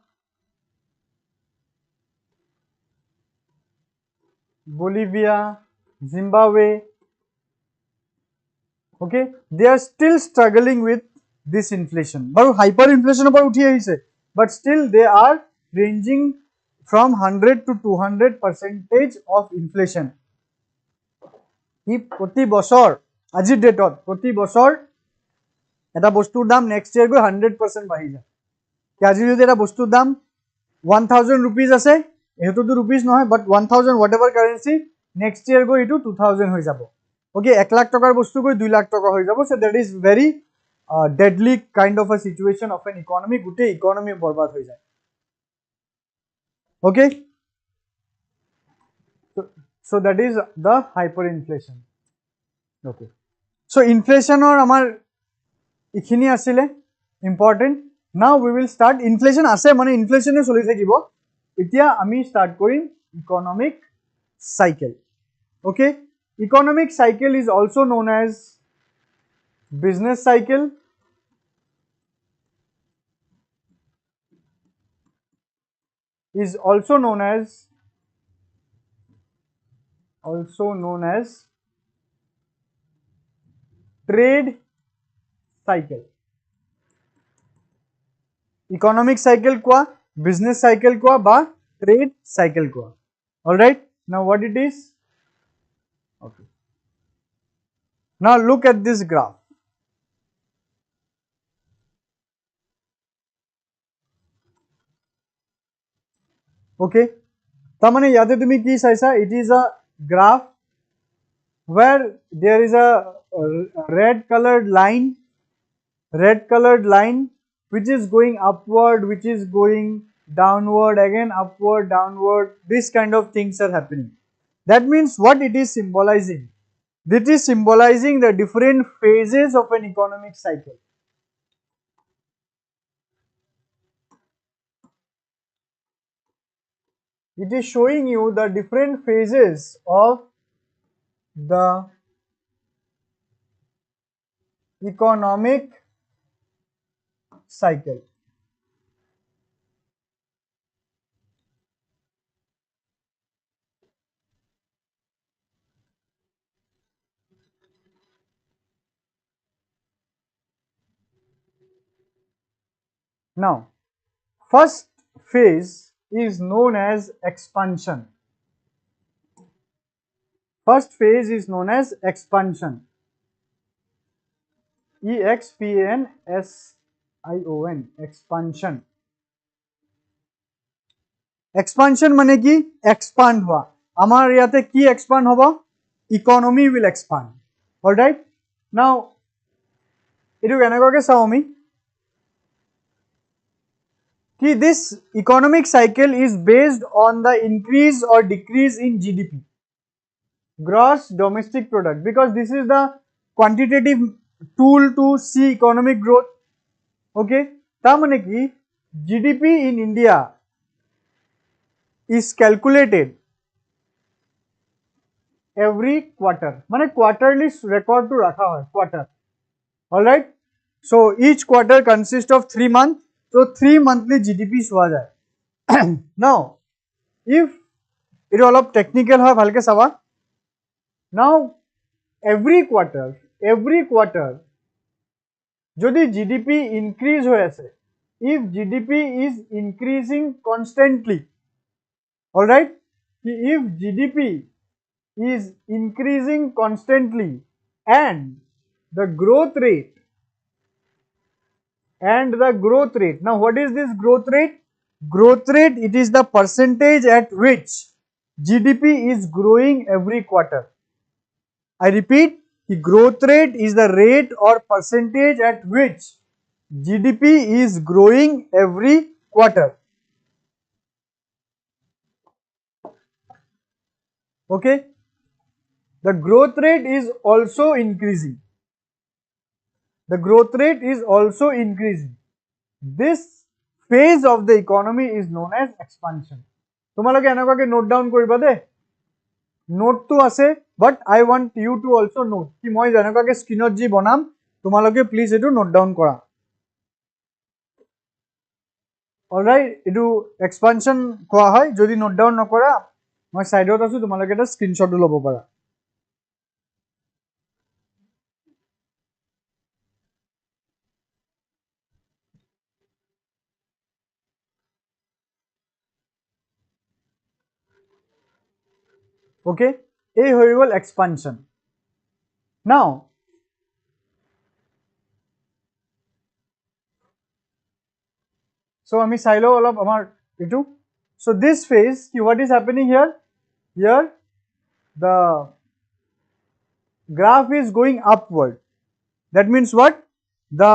Bolivia, Zimbabwe. Okay, they are still struggling with this inflation. But hyperinflation upor uthi aise, but still they are ranging from 100 to 200% of inflation. ই প্ৰতি বছৰ আজিৰ ডেটত প্ৰতি বছৰ এটা বস্তুৰ দাম নেক্সট ইয়াৰ গৈ 100% বাঢ়ি যায়। কি আজি যদি এটা বস্তুৰ দাম 1000 rupees আছে, এটোতো rupees নহয়, but 1000 whatever currency, next year গৈ এটো 2000 হৈ যাব। ওকে, 1 লাখ টকাৰ বস্তু গৈ 2 লাখ টকা হৈ যাব। So that is very deadly kind of a situation of an economy, গোটেই ইকোনমি বৰবাদ হৈ যায়। Okay, so that is the hyperinflation. Okay, so inflation or amar ikhini asile important. Now we will start inflation ase mane inflation e choli thakibo, etia ami start korim economic cycle. Okay, economic cycle is also known as business cycle, is also known as trade cycle. Economic cycle kwa, business cycle kwa ba trade cycle kwa. All right, now what it is? Okay, now look at this graph. Okay, tamane yate tumi ki saisa, it is a graph where there is a red colored line which is going upward, which is going downward, again upward, downward. This kind of things are happening. That means what it is symbolizing? It is symbolizing the different phases of an economic cycle. It is showing you the different phases of the economic cycle. Now, first phase is known as expansion. First phase is known as expansion. EXPANSION, expansion. Expansion mane ki expand hua. Amar yate ki expand hoba? Economy will expand. All right. Now, etu kenekoke sao ami ki this economic cycle is based on the increase or decrease in GDP, gross domestic product, because this is the quantitative tool to see economic growth. Okay, ta mane ki GDP in India is calculated every quarter, mane quarterly record to rakha hoy quarter. All right, so each quarter consists of 3 months, so 3 monthly GDP howa jay. Now if it all of technical hoy bhalke saba, now every quarter jodi GDP increase hoy ase, if GDP is increasing constantly, all right, if GDP is increasing constantly and the growth rate, now what is this growth rate? Growth rate, it is the percentage at which GDP is growing every quarter. I repeat, the growth rate is the rate or percentage at which GDP is growing every quarter. Okay, the growth rate is also increasing. This phase of the economy is known as expansion. Tumaloke enaka note down koriba de. Note to ase, but I want you to also note ki moi enaka ke screenot ji banam, tumaloke please etu note down kora. Alright, এইটো expansion কোৱা হয়। যদি note down নকৰা মই সাইডত আছো, তোমালোকে এটা স্ক্ৰীনশ্বটো ল'ব পাৰা। ওকে, এই হৈ গ'ল এক্সপানশ্যন। নাও so আমি চাই লওঁ অলপ আমাৰ এইটো। so this phase, what is happening here? Here the graph is going upward. That means what? The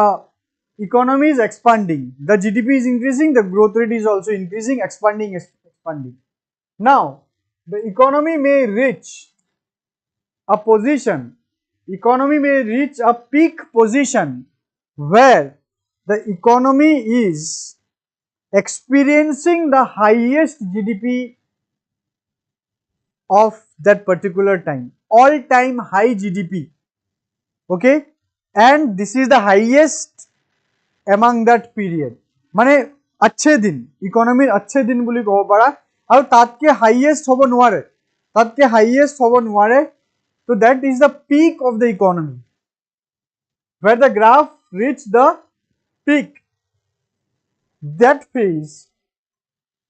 economy is expanding, the GDP is increasing, the growth rate is also increasing, expanding. Now the economy may reach a position, economy may reach a peak position where the economy is experiencing the highest GDP of that particular time, all time high GDP. Okay, and this is the highest among that period. মানে अच्छे दिन, economy अच्छे दिन বুলি ক'ব পাৰা, আৰু তাতকে highest হ'ব নোৱাৰে, তাতকে highest হ'ব নোৱাৰে. So that is the peak of the economy, where the graph reached the peak. That phase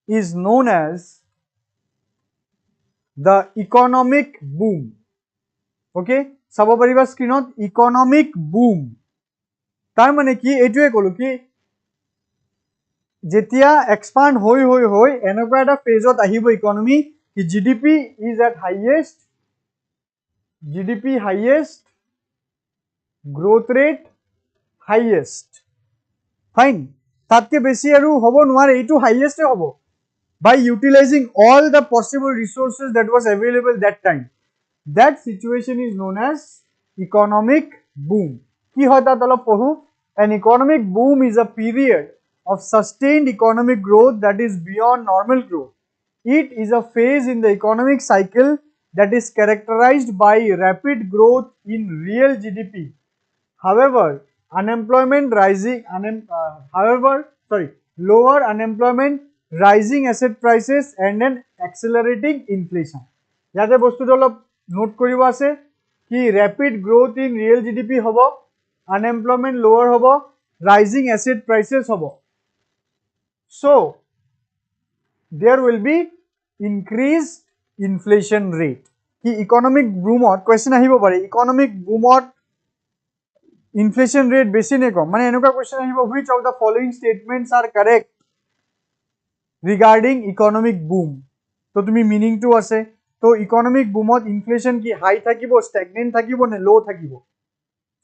is known as the economic boom. Okay, চাব পাৰিবা স্ক্ৰীনত, economic boom. তাৰ মানে কি, এইটোৱে ক'লো কি যেতিয়া এক্সপান্ড হৈ হৈ হৈ এনেকুৱা এটা ফেজত আহিব ইকনমি কি GDP is at highest, GDP highest, growth rate highest, fine, তাতকে বেছি আৰু হ'ব নোৱাৰে, এইটো হাইয়েষ্টে হ'ব by utilizing all the possible resources that was available that time. That situation is known as economic boom. কি হয় তাত অলপ পঢ়ো। An economic boom is a period of sustained economic growth that is beyond normal growth. It is a phase in the economic cycle that is characterized by rapid growth in real GDP. However, lower unemployment, rising asset prices and an accelerating inflation. ইয়াতে বস্তুটো অলপ note কৰিব আছে কি rapid growth in real GDP হ'ব, unemployment lower হ'ব, rising asset prices হ'ব. So there will be increased inflation rate. কি economic boomত question আহিব পাৰে, economic boomত inflation rate বেছি নে কম, মানে এনেকুৱা question আহিব, which of the following statements are correct regarding economic boom. তো তুমি meaning to আছে, তো economic boomত inflation কি high থাকিব, stagnant থাকিব নে low থাকিব?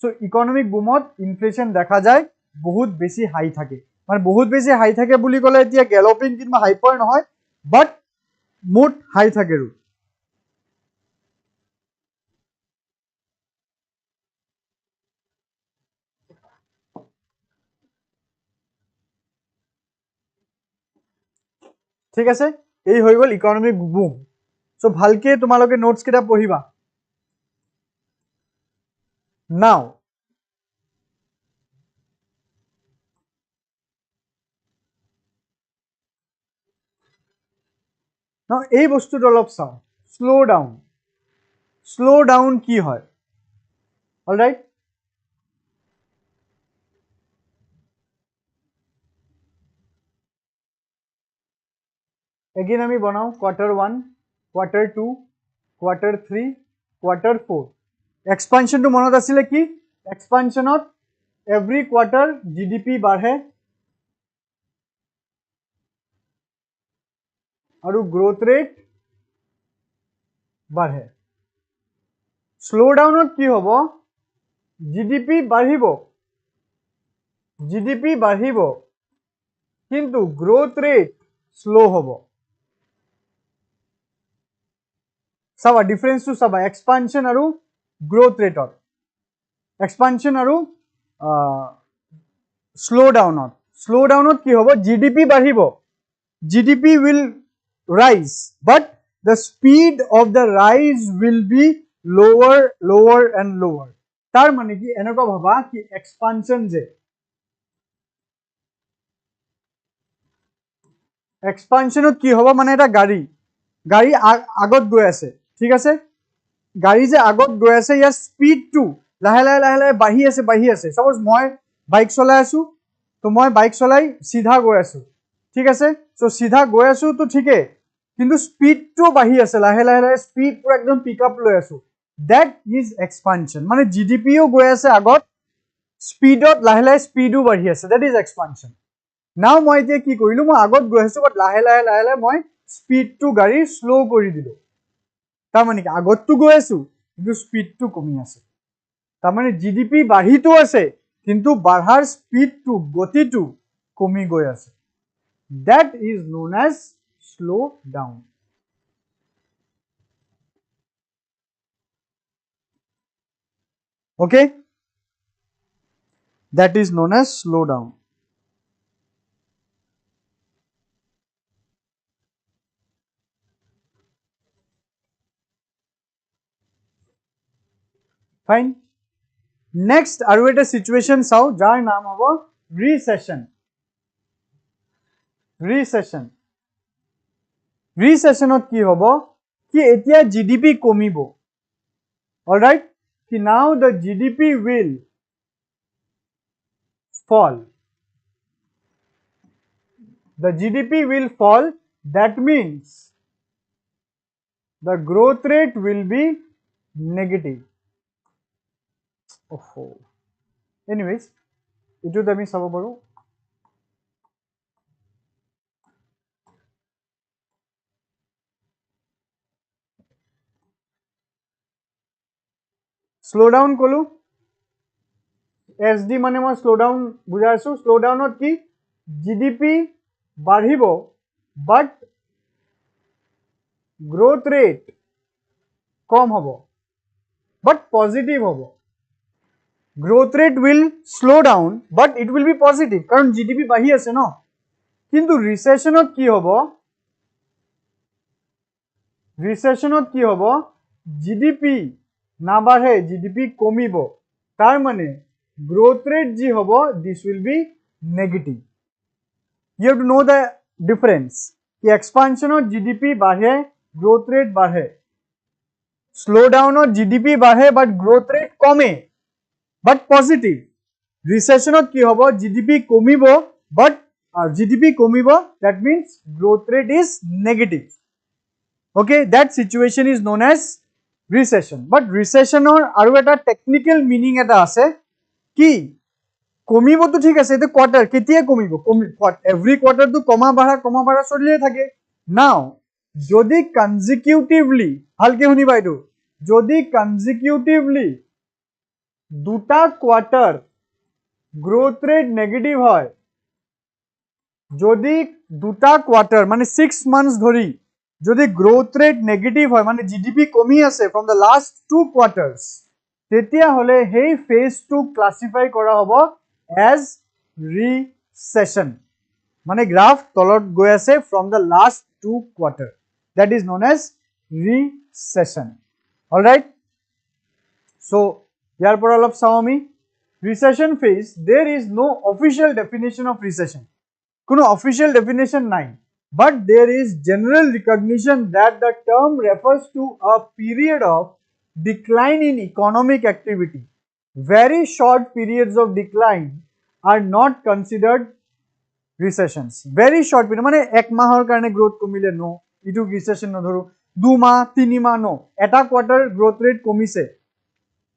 So economic boomত inflation দেখা যায় বহুত বেছি high থাকে, মানে বহুত বেছি high থাকে বুলি ক'লে এতিয়া galloping কিংবা hyper নহয়, but মুঠ high থাকে আৰু। ঠিক আছে, এই হৈ গ'ল ইকনমিক বুম। সো ভালকে তোমালোকে নোটস কেইটা পঢ়িবা। নাও এই বস্তুটো অলপ চাওঁ, শ্লো ডাউন। শ্লো ডাউন কি হয়? অলৰাইট, এগেইন আমি বনাওঁ Q1, Q2, Q3, Q4। এক্সপানশ্যনটো মনত আছিলে কি? এক্সপানশ্যনত এভৰি কোৱাৰ্টাৰ জিডিপি বাঢ়ে আৰু গ্ৰোথ ৰেট বাঢ়ে। শ্লো ডাউনত কি হ'ব? জিডিপি বাঢ়িব, জিডিপি বাঢ়িব কিন্তু গ্ৰোথ ৰেট শ্লো হ'ব। চাবা ডিফাৰেন্সটো চাবা, এক্সপানশ্যন আৰু গ্ৰোথ ৰেটত, এক্সপানশ্যন আৰু শ্লো ডাউনত। শ্লো ডাউনত কি হ'ব? জিডিপি বাঢ়িব, GDP will rise, but the speed of the rise will be lower, lower and lower. তাৰ মানে কি এনেকুৱা ভাবা কি এক্সপানশ্যন যে এক্সপানশনত কি হ'ব মানে এটা গাড়ী আগত গৈ আছে ঠিক আছে গাড়ী যে আগত গৈ আছে ইয়াৰ স্পীডটো লাহে লাহে বাঢ়ি আছে সাপোজ মই বাইক চলাই আছো তো মই বাইক চলাই সিধা গৈ আছো ঠিক আছে সো সিধা গৈ আছো তো ঠিকে কিন্তু স্পীডটো বাঢ়ি আছে লাহে লাহে স্পীড পুৰা একদম পিকআপ লৈ আছো দ্যাট ইজ এক্সপানশন মানে জিডিপিও গৈ আছে আগত স্পীডত লাহে লাহে স্পীডো বাঢ়ি আছে দ্যাট ইজ এক্সপানশন নাও মই এতিয়া কি কৰিলো মই আগত গৈ আছো বাট লাহে লাহে মই স্পীডটো গাড়ী স্লো কৰি দিলো তাৰ মানে কি আগতটো গৈ আছো কিন্তু স্পীডটো কমি আছে তাৰ মানে জিডিপি বাঢ়িটো আছে কিন্তু বাঢ়াৰ স্পীডটো গতিটো কমি গৈ আছে that is known as slow down okay that is known as slow down fine next আৰু এটা situation চাও যাৰ নাম হ'ব ৰিচেশ্যনত কি হ'ব কি এতিয়া জিডিপি কমিব অলৰাইট কি now the GDP will fall that means the growth rate will be negative anyways এটোত আমি চাব পাৰো স্লো ডাউন কলো এসডি মানে মই স্লো ডাউন বুজাইছো স্লো ডাউনত কি জিডিপি বাঢ়িব বাট গ্ৰোথ ৰেট কম হ'ব বাট পজিটিভ হ'ব growth rate will slow down but it will be positive কাৰণ জিডিপি বাঢ়ি আছে ন কিন্তু ৰিচেশ্যনত কি হ'ব জিডিপি নাবাঢ়ে জিডিপি কমিব তাৰ মানে growth rate ji hobo this will be negative you have to know the difference ki expansion or gdp badhe growth rate badhe slow down or gdp badhe but growth rate kome but positive recession or ki hobo gdp komibo but gdp komibo that means growth rate is negative okay that situation is known as recession but recession or aru eta technical meaning eta ase কি কমিব তো ঠিক আছে এটা quarter কেতিয়া কমিব every quarter তো কমা বাড়া চলিয়ে থাকে নাও যদি কনজিকিউটিভলি ভালকে শুনিবা এটো যদি কনজিকিউটিভলি দুটা কোয়ার্টার গ্রোথ রেট নেগেটিভ হয় যদি দুটা কোয়ার্টার মানে 6 মান্থস ধৰি যদি গ্রোথ রেট নেগেটিভ হয় মানে জিডিপি কমি আছে ফ্রম দ্য লাস্ট 2 কোয়ার্টার্স তেতিয়া হলে হেই ফেজ টু ক্লাসিফাই করা হবো as recession মানে গ্রাফ তলত গৈ আছে from the last 2 quarter that is known as recession all right so ইয়াৰ পৰা অলপ চাও আমি recession phase there is no official definition of recession কোনো official definition নাই but there is general recognition that the term refers to a period of decline in economic activity. Very short periods of decline are not considered recessions. Very short period. মানে এক মাহৰ কাৰণে growth কমিলে no. ইটো recession নধৰো 2 মাহ 3 মাহ no. এটা quarter growth rate কমিছে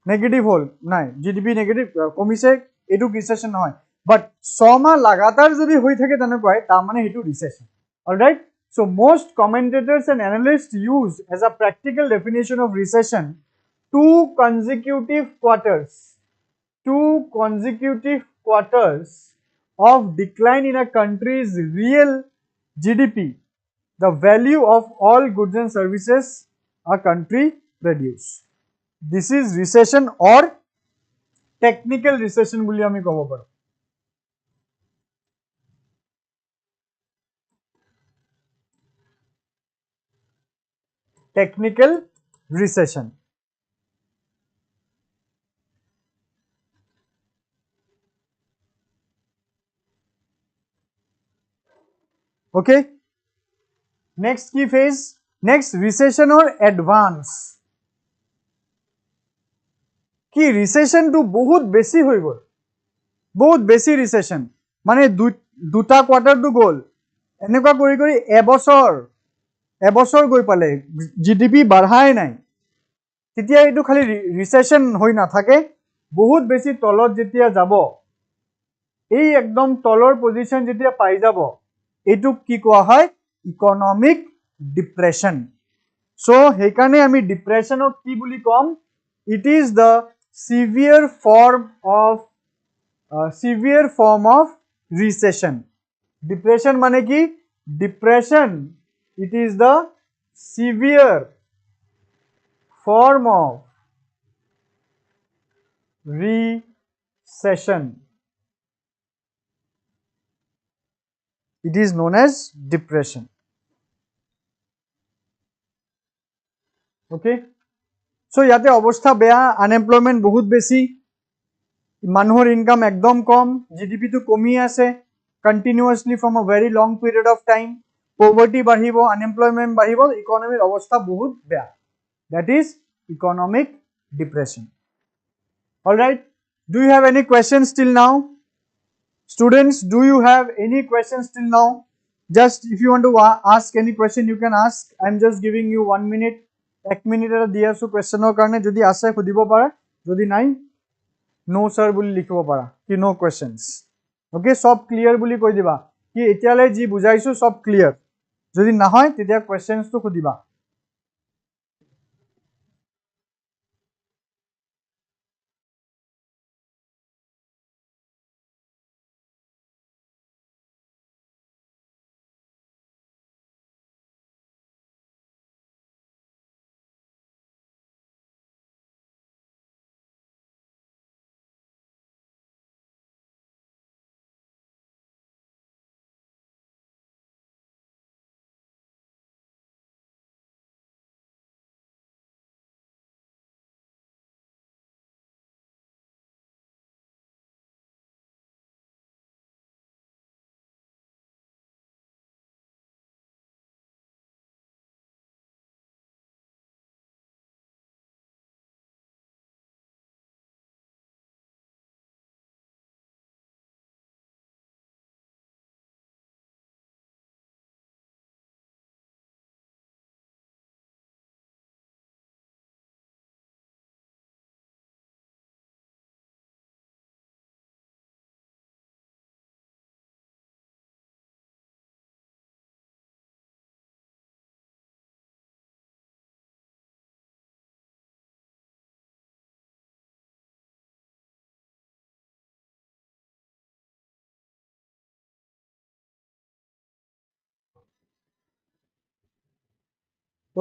নেগেটিভ হল নাই জিডিপি নেগেটিভ কমিছে এটো recession নহয় but 6 মাহ লাগাতাৰ যদি হৈ থাকে তেনেকৈ তাৰ মানে এটো recession. All right. So most commentators and analysts use as a practical definition of recession two consecutive quarters of decline in a country's real GDP, the value of all goods and services a country produce. This is recession or technical recession বুলি আমি কব পাৰো technical recession okay Next key phase, next recession or advance. কি recession two বহুত বেছি হৈ গল, বহুত বেছি রিসেশন, মানে দুটা কোয়ার্টারটো গল, এনেকুৱা কৰি কৰি এবছৰ গৈ পালে জিডিপি বাঢ়াই নাই, তেতিয়া এইটো খালি ৰিসেশন হৈ নাথাকে, বহুত বেছি তলত যেতিয়া যাব, এই একদম তলৰ পজিশন যেতিয়া পাই যাব, এইটো কি কোৱা হয়, ইকোনমিক ডিপ্ৰেশন। সো সেইকাৰণে আমি ডিপ্রেশনক কি বুলি কম, it is the severe form of recession. Depression মানে কি, depression, it is the severe form of recession. It is known as depression. Okay, so ইয়াতে অৱস্থা বেয়া, আনএমপ্লয়মেন্ট বহুত বেছি, মানুহৰ ইনকাম একদম কম, জিডিপি টো কমি আছে continuously from a very long period of time, poverty বাঢ়িব, আনএমপ্লয়মেন্ট বাঢ়িব, ইকোনমিৰ অৱস্থা বহুত বেয়া, that is economic depression. All right, do you have any questions till now? Students, do you have any questions till now? Just if you want to ask any question, you can ask. I'm just giving you 1 minute. 1 minute এটা দি আছো কোৱেশ্চনৰ কাৰণে, যদি আছে সুধিব পাৰা, যদি নাই নো sir বুলি লিখিব পাৰা, কি নো কোৱেশ্চনস। ওকে, সব ক্লিয়াৰ বুলি কৈ দিবা, কি এতিয়ালৈ যি বুজাইছো সব ক্লিয়াৰ, যদি নহয় তেতিয়া কোৱেশ্চনসটো সুধিবা।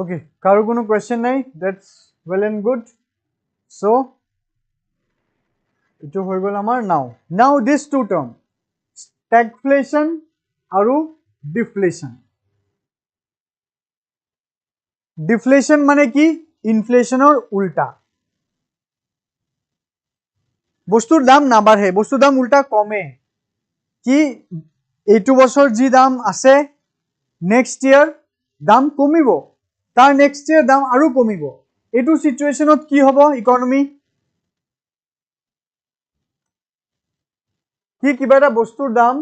Okay, কাৰো কোনো কোৱেশ্চন নাই, that's well and good. So এটো হৈ গল আমাৰ now this two term, stagflation আৰু deflation. Deflation মানে কি, ইনফ্লেশনৰ উল্টা, বস্তুৰ দাম নাবাঢ়ে, বস্তুৰ দাম উল্টা কমে, কি এইটো বছৰ যি দাম আছে নেক্সট ইয়াৰ দাম কমিব, তাৰ নেক্সট ইয়াৰ দাম আৰু কমিব, এইটো সিচুৱেশনত কি হ'ব ইকোনমি, কি কিবা এটা বস্তুৰ দাম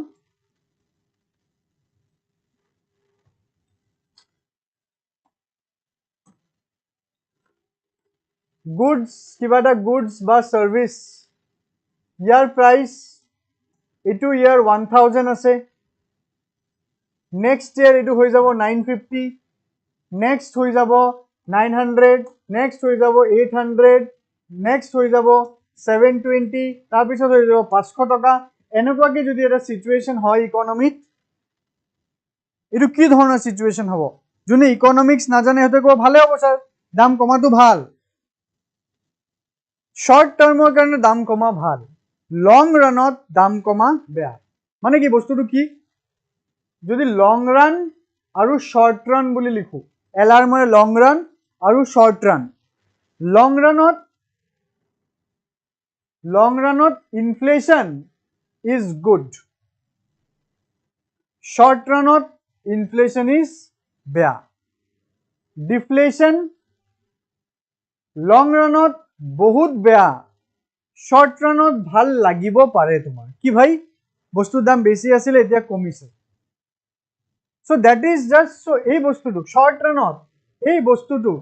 গুডস, কিবা এটা গুডস বা সাৰ্ভিস, ইয়াৰ প্ৰাইস এইটো ইয়াৰ 1000 আছে, নেক্সট ইয়াৰ এইটো হৈ যাব 950, নেক্সট হৈ যাব 900, নেক্সট হৈ যাব 800, নেক্সট হৈ যাব 720, তাৰপিছত হৈ যাব 500 টকা, এনেকুৱাকে যদি এটা সিচুৱেশন হয় ইকোনমিত, এইটো কি ধৰণৰ সিচুৱেশন হ'ব, যোনে ইকোনমিক্স নাজানে হেতে কো ভালে হ'ব স্যার, দাম কমাটো ভাল, শর্ট টাৰ্মৰ কাৰণে দাম কমা ভাল, লং রানত দাম কমা বেয়া, মানে কি বস্তুটো কি, যদি লং রান আৰু শৰ্ট ৰান বুলি লিখো, এলআৰ মানে লং ৰান আৰু শর্ট রান, লং রানত inflation is good, short run inflation is বেয়া ডিফ্লেশন লং রানত বহুত বেয়া শর্ট রানত ভাল লাগিব পাৰে তোমাৰ কি ভাই বস্তুৰ দাম বেছি আছিল এতিয়া কমিছে so that is just so এই বস্তুটো শর্ট রানত এই বস্তুটো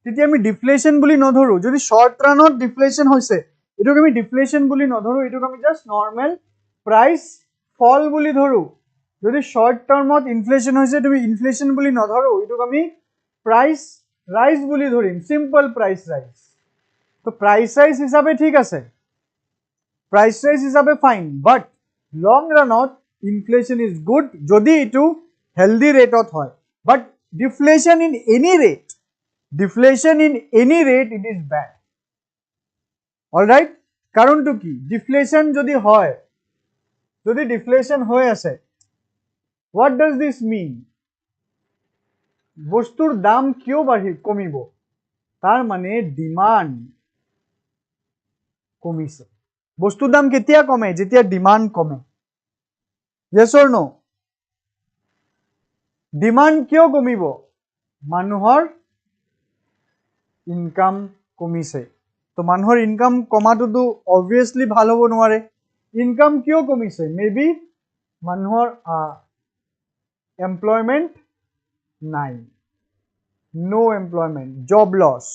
তেতিয়া আমি ডিফ্লেশন বুলি নধৰো যদি শৰ্ট ৰানত ডিফ্লেশন হৈছে এটোক আমি ডিফ্লেশন বুলি নধৰো এটোক আমি জাস্ট নৰমাল প্ৰাইস ফল বুলি ধৰো যদি শৰ্ট টাৰ্মত ইনফ্লেশন হৈছে তুমি ইনফ্লেশন বুলি নধৰো এটোক আমি প্ৰাইস ৰাইজ বুলি ধৰিম সিম্পল প্রাইস রাইজ তো প্রাইস রাইজ হিসাবে ঠিক আছে প্রাইস রাইজ হিসাবে ফাইন বাট লং রানত ইনফ্লেশন ইজ গুড যদি এটো হেলদি রেটত হয় but deflation in any rate it is bad all right কারণটো কি ডিফ্লেশন যদি হয় যদি ডিফ্লেশন হৈ আছে what does this mean বস্তুৰ দাম কিয় কমিব তাৰ মানে ডিমান্ড কমিছে বস্তুৰ দাম কেতিয়া কমে যেতিয়া ডিমান্ড কমে yes or no ডিমান্ড কিয় কমিব মানুহৰ ইনকাম কমিছে তো মানুহৰ ইনকাম কমাটোতো obviously ভাল হ'ব নোৱাৰে ইনকাম কিয় কমিছে মেবি মানুহৰ এমপ্লয়মেন্ট নাই no employment job loss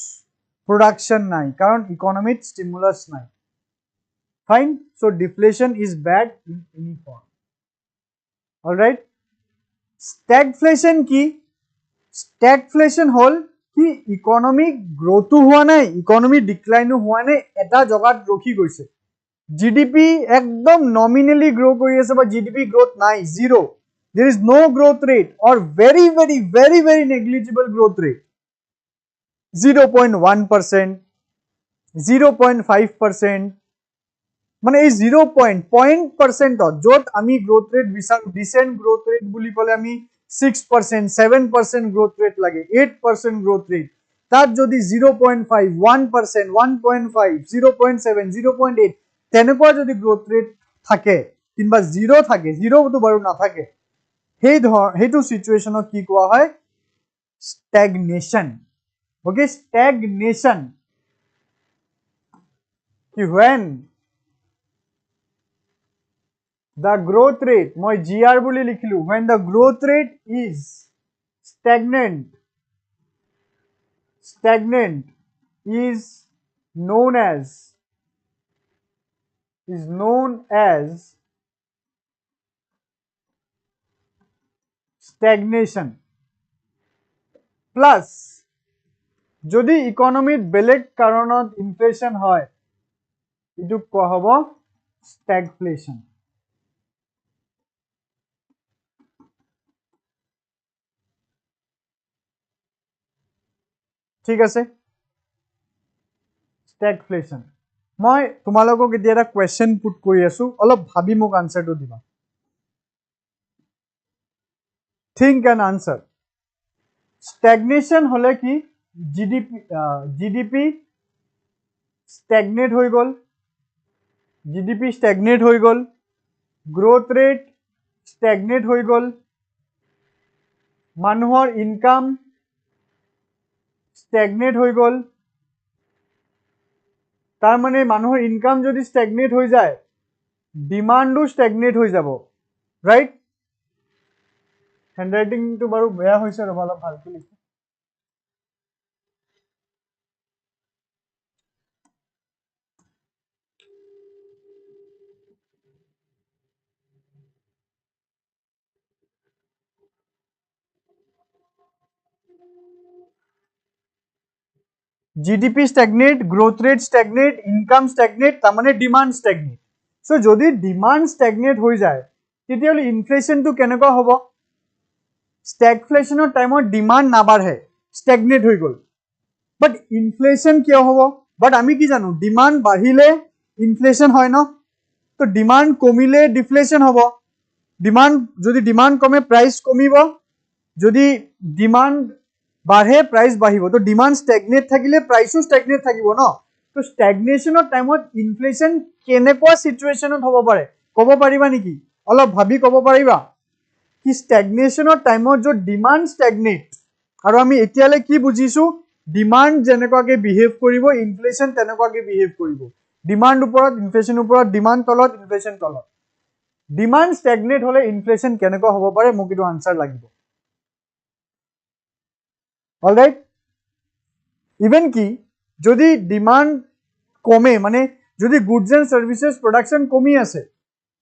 production নাই কারণ ইকোনমিক স্টিমুলাস নাই fine so deflation is bad in any form alright stagflation কি স্ট্যাগফ্লেশন হল কি ইকোনমিক গ্রোথ হোৱা নাই ইকোনমিক ডিক্লাইন হোৱা নাই এটা জগাত ৰখি গৈছে জিডিপি একদম নমিনালি গ্ৰো কৰি আছে বা জিডিপি গ্রোথ নাই zero there is no growth rate or very negligible growth rate 0.1% 0.5% মানে এই 0.0% যত আমি গ্রোথ রেট বিচাৰো ডিসেন্ট গ্রোথ রেট বুলি কলে আমি 6% 7% গ্রোথ রেট লাগে 8% গ্রোথ রেট তাত যদি 0.5 1% 1.5 0.7 0.8 তেনেকুৱা যদি গ্ৰোথ ৰেট থাকে কিংবা জিৰো থাকে জিৰোটো বাৰু নাথাকে হেইটো সিচুয়েশনত কি কোৱা হয় stagnation okay stagnation ki when the growth rate moi gr boli likhilu when the growth rate is stagnant is known as stagnation plus যদি ইকোনমিত বেলেগ কাৰণত ইনফ্লেশন হয় এটো কোৱা হ'ব স্ট্যাগফ্লেশন ঠিক আছে স্ট্যাগফ্লেশন মই তোমালোকক এতিয়া এটা কোৱেশ্চন পুট কৰি আছো অলপ ভাবি মোক আনসাৰটো দিবা think and answer stagnation হলে কি জিডিপি স্ট্যাগনেট হৈ গল গ্রোথ রেট স্ট্যাগনেট হৈ গল মানুহৰ ইনকাম স্ট্যাগনেট হৈ গল তাৰ মানে মানুহৰ ইনকাম যদি স্ট্যাগনেট হৈ যায় ডিমান্ডও স্ট্যাগনেট হৈ যাব ৰাইট হ্যান্ডৰাইটিং তো বাৰু বেয়া হৈছে ৰবা অলপ ভালকৈ লিখি জিডিপি স্ট্যাগনেট গ্রোথ রেট স্ট্যাগনেট ইনকাম স্ট্যাগনেট তার মানে ডিমান্ড স্ট্যাগনেট সো যদি ডিমান্ড স্ট্যাগনেট হৈ যায় তেতিয়াহলে ইনফ্লেশনটো কেনেকুৱা হ'ব স্ট্যাগফ্লেশনৰ টাইমত ডিমান্ড নাবাঢ়ে স্ট্যাগনেট হৈ গল বাট ইনফ্লেশন কিয় হ'ব বাট আমি কি জানো ডিমান্ড বাঢ়িলে ইনফ্লেশন হয় ন তো ডিমান্ড কমিলে ডিফ্লেশন হ'ব ডিমান্ড যদি ডিমান্ড কমে প্রাইস কমিব যদি ডিমান্ড বাঢ়ে প্রাইস বাঢ়িব তো ডিমান্ড স্ট্যাগনেট থাকিলে প্রাইসও স্ট্যাগনেট থাকিব ন তো স্ট্যাগনেশনৰ টাইমত ইনফ্লেশন কেনেকুৱা সিচুয়েশনত হ'ব পাৰে ক'ব পাৰিবা নেকি অলপ ভাবি ক'ব পাৰিবা कि स्टैग्नेशन टाइम जो डिमांड स्टैग्नेट আৰু আমি এতিয়ালে কি বুজিছো ডিমান্ড যেনেকুৱাকে বিহেভ কৰিব ইনফ্লেশন তেনেকুৱাকে বিহেভ কৰিব ডিমান্ড ওপৰত ইনফ্লেশন ওপৰত ডিমান্ড তলত ইনফ্লেশন তলত ডিমান্ড ষ্টেগনেট হলে ইনফ্লেশন কেনেকুৱা হ'ব পাৰে মোক এটো আনসাৰ লাগিব অলৰাইট ইভেন কি যদি ডিমান্ড কমে মানে যদি গুডস এন্ড সাৰ্ভিসেস প্ৰোডাকশন কমি আছে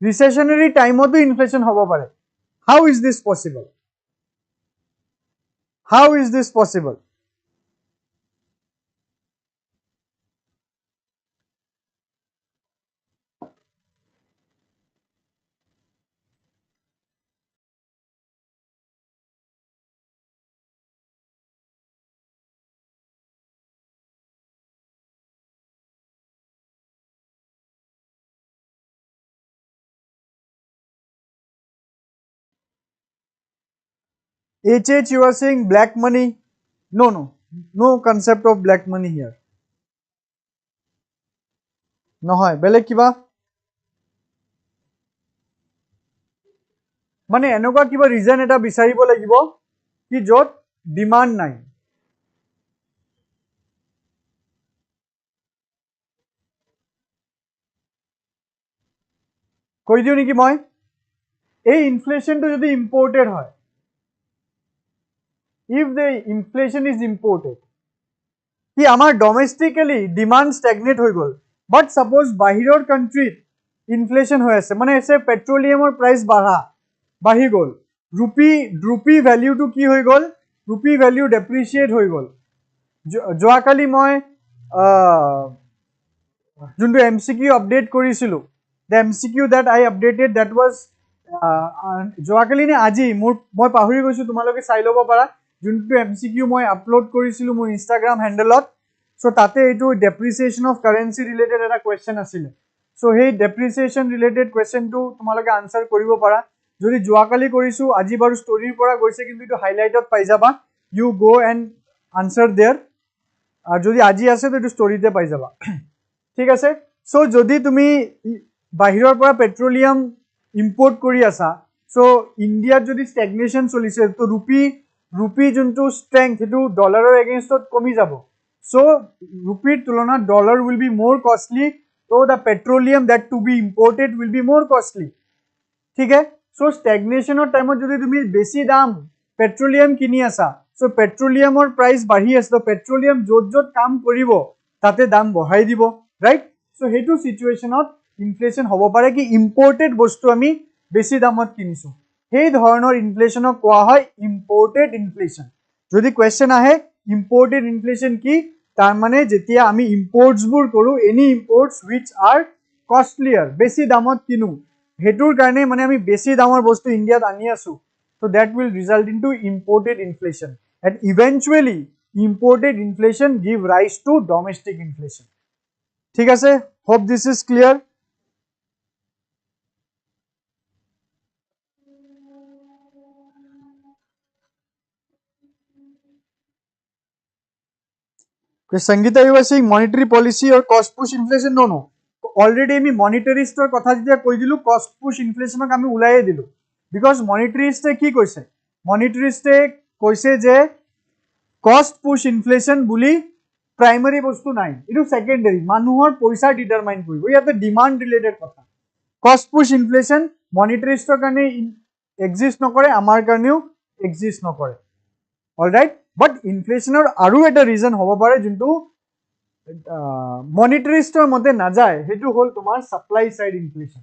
ৰিসেশনাৰি টাইমতো ইনফ্লেশন হ'ব পাৰে how is this possible How is this possible? HH, you are saying black money? No, no, no concept of black money here. নহয় বেলেগ কিবা মানে এনেকুৱা কিবা ৰিজন এটা বিচাৰিব লাগিব কি যত ডিমান্ড নাই কৈ দিও নেকি মই এই ইনফ্লেশনটো যদি ইম্পোর্টেড হয় if the inflation is imported কি আমাৰ ডমেস্টিক্যালি ডিমান্ড স্ট্যাগনেট হৈ গল বাট সাপোজ বাহিৰৰ কান্ট্ৰিত ইনফ্লেশন হৈ আছে মানে এসে পেট্ৰোলিয়ামৰ প্ৰাইস বাঢ়ি গল ৰুপি ভ্যালুটো কি হৈ গল ৰুপি ভ্যালু ডেপ্ৰিসিয়েট হৈ গল যোৱাকালি মই যোনটো এমসিকিউ আপডেট কৰিছিলো the MCQ that I updated that was যোৱাকালি নে আজি মই পাহৰি গৈছো তোমালোকে চাই লব পাৰা যোনটো MCQ মই আপলোড কৰিছিলো মোৰ ইনষ্টাগ্ৰাম হ্যান্ডেলত সো তাতে এইটো ডেপ্ৰিসিয়েশন অফ কাৰেন্সি ৰিলেটেড এটা কোৱেশ্চন আছিল সো সেই ডেপ্ৰিসিয়েশন ৰিলেটেড কোৱেশ্চনটো তোমালোকে আনসাৰ কৰিব পাৰা যদি যোৱাকালি কৰিছো আজি বাৰু ষ্টৰীৰ পৰা গৈছে কিন্তু এইটো হাইলাইটত পাই যাবা you go and answer there আৰু যদি আজি আছে তো এইটো ষ্টৰীতে পাই যাবা ঠিক আছে সো যদি তুমি বাহিৰৰ পৰা পেট্ৰোলিয়াম ইম্পোৰ্ট কৰি আছা সো ইন্ডিয়াত যদি স্ট্যাগনেশন চলিছে তো ৰুপি যোনটো স্ট্ৰেংথ হেতু ডলাৰৰ এগেইনষ্টত কমি যাব সো ৰুপিৰ তুলনাত dollar will be more costly so the petroleum that to be imported will be more costly ঠিক আছে সো স্ট্যাগনেশনৰ টাইমত যদি তুমি বেছি দাম পেট্ৰোলিয়াম কিনি আছা সো পেট্ৰোলিয়ামৰ প্ৰাইস বাঢ়ি আছে তো পেট্ৰোলিয়াম যত কাম কৰিব তাতে দাম বঢ়াই দিব ৰাইট সো হেতু সিচুৱেশনত ইনফ্লেশন হ'ব পাৰে কি ইম্পোৰ্টেড বস্তু আমি বেছি দামত কিনিছো সেই ধৰণৰ ইনফ্লেশনক কোৱা হয় ইম্পোৰ্টেড ইনফ্লেশন যদি কোৱেশ্চন আহে ইম্পোৰ্টেড ইনফ্লেশন কি তাৰ মানে যেতিয়া আমি ইম্পোৰ্টস বোৰ কৰো এনি ইম্পোৰ্টস which are costlier বেছি দামত কিনো হেতুৰ কাৰণে মানে আমি বেছি দামৰ বস্তু ইন্ডিয়াত আনি আছো so that will result into imported inflation and eventually imported inflation give rise to domestic inflation ঠিক আছে hope this is clear Sangeeta, you were saying monetary policy or cost push inflation? No, no. Already আমি মনিটাৰিষ্টৰ কথা যেতিয়া কৈ দিলো কষ্ট push ইনফ্লেশনক আমি উলাইয়ে দিলো বিকজ মনিটারিষ্টে কি কৈছে মনিটারিষ্টে কৈছে যে কষ্ট পুশ ইনফ্লেশন বুলি প্ৰাইমাৰী বস্তু নাই এটো সেকেন্ডাৰী মানুহৰ পইচা ডিটাৰমাইন কৰিব ইয়াতে ডিমান্ড ৰিলেটেড কথা কষ্ট পুশ ইনফ্লেশন মনিটাৰিষ্টৰ কাৰণে এক্সিষ্ট নকৰে আমাৰ কাৰণেও এক্সিষ্ট নকৰে অলৰাইট বাট ইনফ্লেশনৰ আৰু এটা ৰিজন হ'ব পাৰে যোনটো মনিটাৰিষ্টৰ মতে না যায় হেতু হল তোমাৰ supply side inflation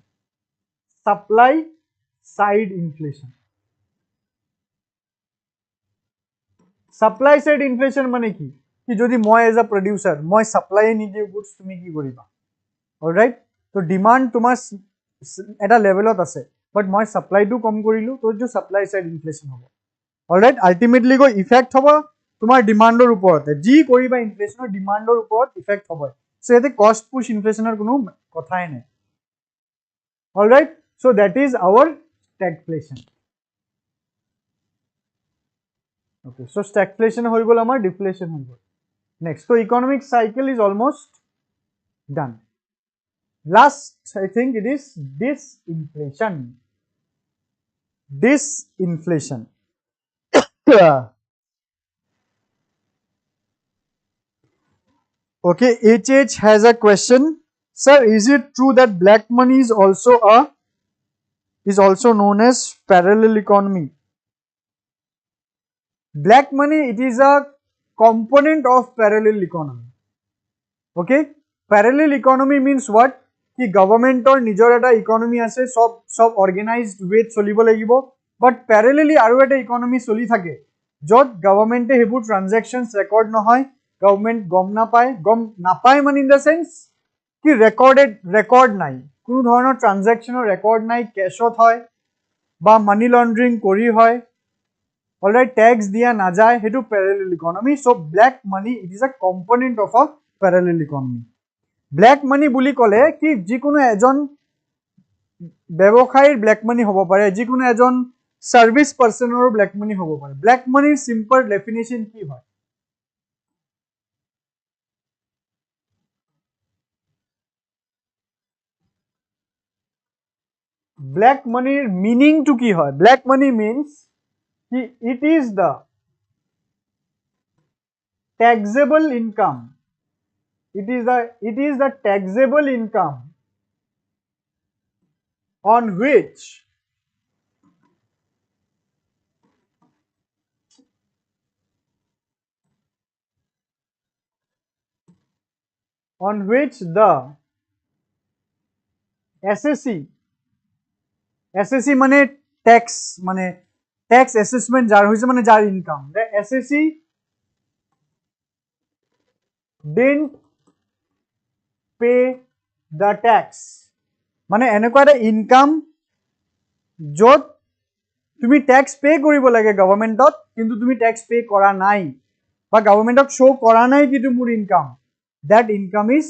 supply side inflation মানে কি কি যদি মই এজ আ প্ৰডিউসাৰ মই সাপ্লাই নিদিও গুডস তুমি কি কৰিবা অলৰাইট তো ডিমান্ড তোমাৰ এটা লেভেলত আছে বাট মই সাপ্লাইটো কম কৰিলো তো যে সাপ্লাই সাইড ইনফ্লেশন হ'ব অলৰাইট আলটিমেটলি গৈ ইফেক্ট হ'ব তোমাৰ ডিমান্ডৰ ওপৰতে যি কৰিবা ইনফ্লেশনৰ ডিমান্ডৰ ওপৰত ইফেক্ট হ'ব সো এতে কষ্ট পুশ ইনফ্লেশনৰ কোনো কথাই নাই alright so that is our stagflation okay so stagflation হৈ গল আমাৰ ডিফ্লেশন হৈ গল next so economic cycle is almost done last I think it is disinflation Okay, HH has a question. Sir, is it true that black money is also known as parallel economy? Black money, it is a component of parallel economy. Okay, parallel economy means what? Ki government or nijor eta economy ase sob organized way cholibo lagibo, but parallelly aru eta economy choli thake jot government e hebur transactions record nohoy, government gom napai man in the sense ki record nai, কোনো ধৰণৰ ট্ৰানজেকশনৰ record নাই, কেশত হয় বা মানি লন্ডাৰিং কৰি হয়, alright tax দিয়া না যায়, হেতু parallel economy. So black money it is a component of a parallel economy. Black money বুলি কলে কি যিকোনো এজন ব্যৱসায়ীৰ ব্ল্যাক মানি হ'ব পাৰে, যিকোনো এজন সাৰ্ভিস পাৰ্সনৰ ব্ল্যাক মানি হ'ব পাৰে. ব্ল্যাক মানিৰ সিম্পল ডেফিনেশন কি হয়? ব্ল্যাক মানিৰ মিনিং টু কি হয়? ব্ল্যাক মানি মিন্স কি it is the taxable income. It is the taxable income on which the SSC মানে tax assessment jar hoise মানে jar income, the SSC didn't pay the tax মানে এনেকুৱা এটা income যত তুমি ট্যাক্স পে কৰিব লাগে গভৰ্নমেন্টত, কিন্তু তুমি ট্যাক্স পে কৰা নাই বা গভৰ্নমেন্টক শো কৰা নাই কিটো মোৰ income, that income is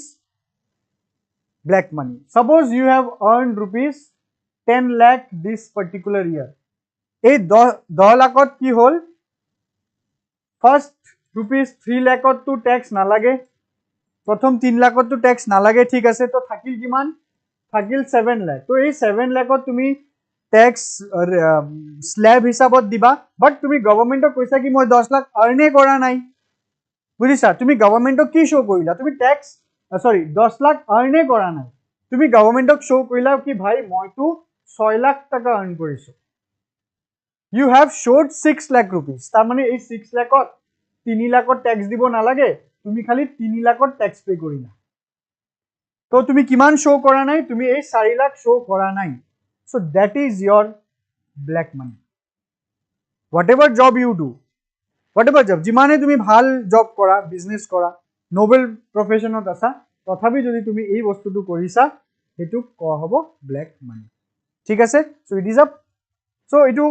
black money. Suppose you have earned rupees 10 lakh this particular year. এই 10 লাখত কি হল? ফার্স্ট rupees 3 লাখত তো ট্যাক্স না লাগে, প্রথম 3 লাখত তো ট্যাক্স না লাগে, ঠিক আছে, তো থাকিল কিমান? থাকিল 7 লাখ. তো এই 7 লাখত তুমি ট্যাক্স স্ল্যাব হিসাবত দিবা, বাট তুমি গভর্নমেন্টক কৈছা কি মই 10 লাখ আর্নে কৰা নাই, বুজিছা? তুমি গভৰ্নমেন্টক কি শো কৰিলা? তুমি ট্যাক্স 10 লাখ আৰ্নে কৰা নাই, তুমি গভৰ্নমেন্টক শো কৰিলা কি ভাই মইতো 6 লাখ টাকা আৰ্ন কৰিছো. You have showed 6 lakh rupees. তার মানে এই 6 লাখত 3 লাখত ট্যাক্স দিব না লাগে, তুমি খালি 3 লাখত ট্যাক্স পে করি না. তো তুমি কিমান শো কৰা নাই? তুমি এই 4 লাখ শো কৰা নাই. So that is your black money. Whatever job you do, whatever job, যিমানে তুমি ভাল জব কৰা, বিজনেস কৰা, নোবেল প্ৰফেশনত আছা, তথাপি যদি তুমি এই বস্তুটো কৰিছা, হেতু কোৱা হ'ব ব্ল্যাক মানি. ঠিক আছে? সো ইট ইজ আ এটো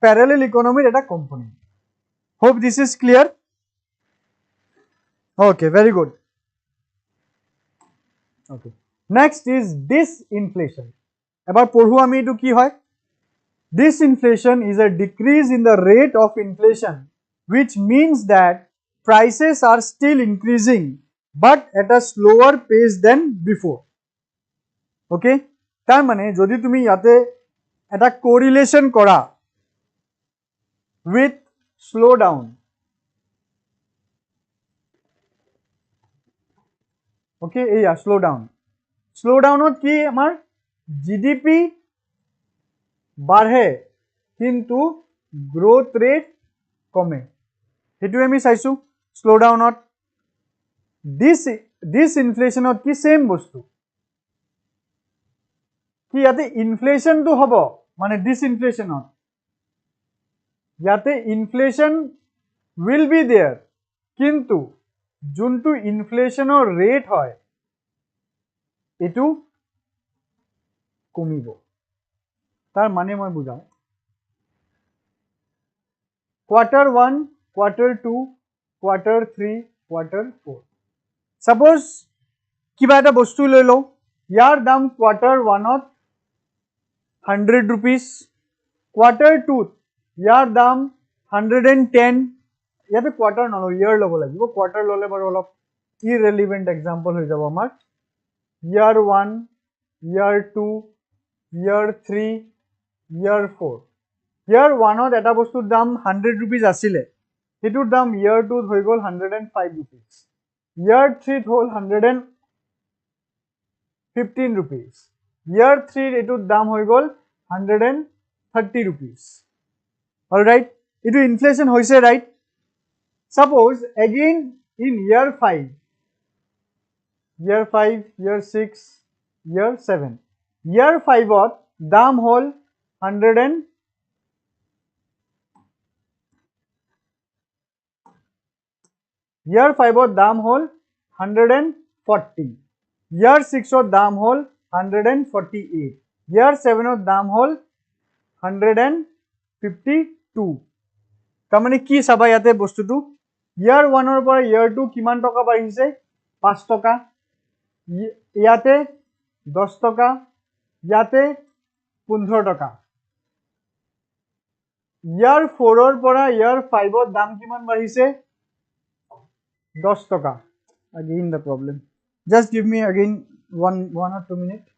parallel economy এটা component. Hope this is clear. Okay, very good. Okay, next is disinflation. এবার পড়ো আমি এটো কি হয়? Disinflation is a decrease in the rate of inflation, which means that prices are still increasing but at a slower pace than before. Okay, তার মানে যদি তুমি ইয়াতে এটা correlation করা with slowdown, okay, yeah, slowdown কি আমার জিডিপি বাড়ে কিন্তু গ্রোথ রেট কমে, হেতু আমি চাইছো স্লোডাউনত. ডিসইনফ্লেশনত কি সেম বস্তু, কি ইয়াতে ইনফ্লেশন তো হব, মানে ডিসইনফ্লেশনত ইয়াতে ইনফ্লেশন উইল বি দেয়ার, কিন্তু যোনটো ইনফ্লেশনৰ রেট হয় এটো কমিব. তার মানে মই বুঝাও, Q1, Q2, Q3, Q4. Suppose কিবা এটা বস্তু লৈ লও, ইয়াৰ দাম Q1 ত 100 rupees, Q2 ইয়াৰ দাম 110. ইয়াতে কোয়াৰ্টাৰ নলো, ইয়াৰ লব লাগিব, কোয়াৰ্টাৰ ললে বাৰু অলপ ইৰৰিলেভেন্ট এক্সাম্পল হৈ যাব আমাৰ. year 1, year 2, year 3, year 4. year 1 ত এটা বস্তুৰ দাম 100 rupees আছিলে, হেতুৰ দাম year 2 হৈ গল 105 rupees. year 3 হল 115 rupees, year 3 এটুৰ দাম হৈ গল 130 rupees. All right, এটু inflation হৈছে, right? Suppose again in year 5, year 6, year 7, year 5 ত দাম হল 100 year 5 ত দাম হল 140, year 6 ত দাম হল 148, year 7 ত দাম হল 152. তাৰমানে কি চাবা ইয়াতে বস্তুটো, year 1 ৰ পৰা year 2 কিমান টকা বাঢ়িছে? 5 টকা, ইয়াতে 10 টকা, ইয়াতে 15 টকা. year 4 ৰ পৰা year 5 ৰ দাম কিমান বাঢ়িছে? 10 টকা. Again the problem. Just give me again one or 2 minutes.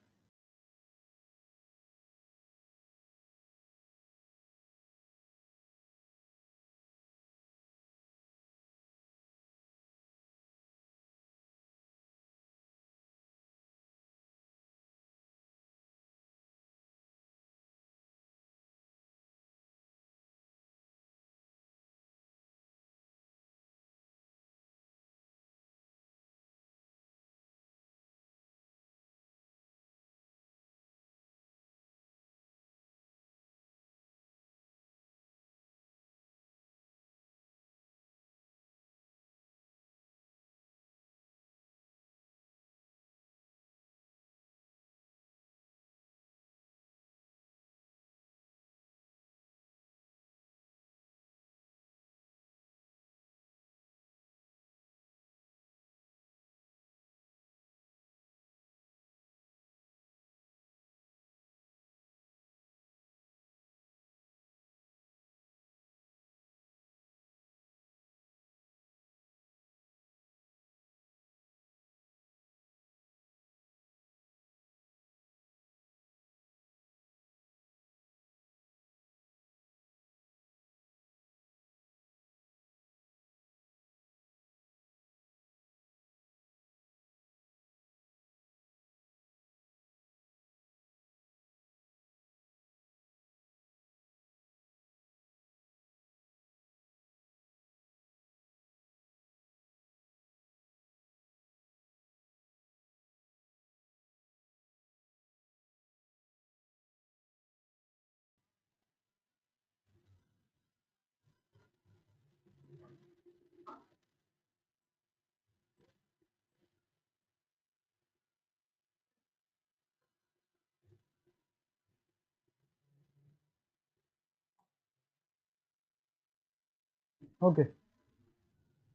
Okay.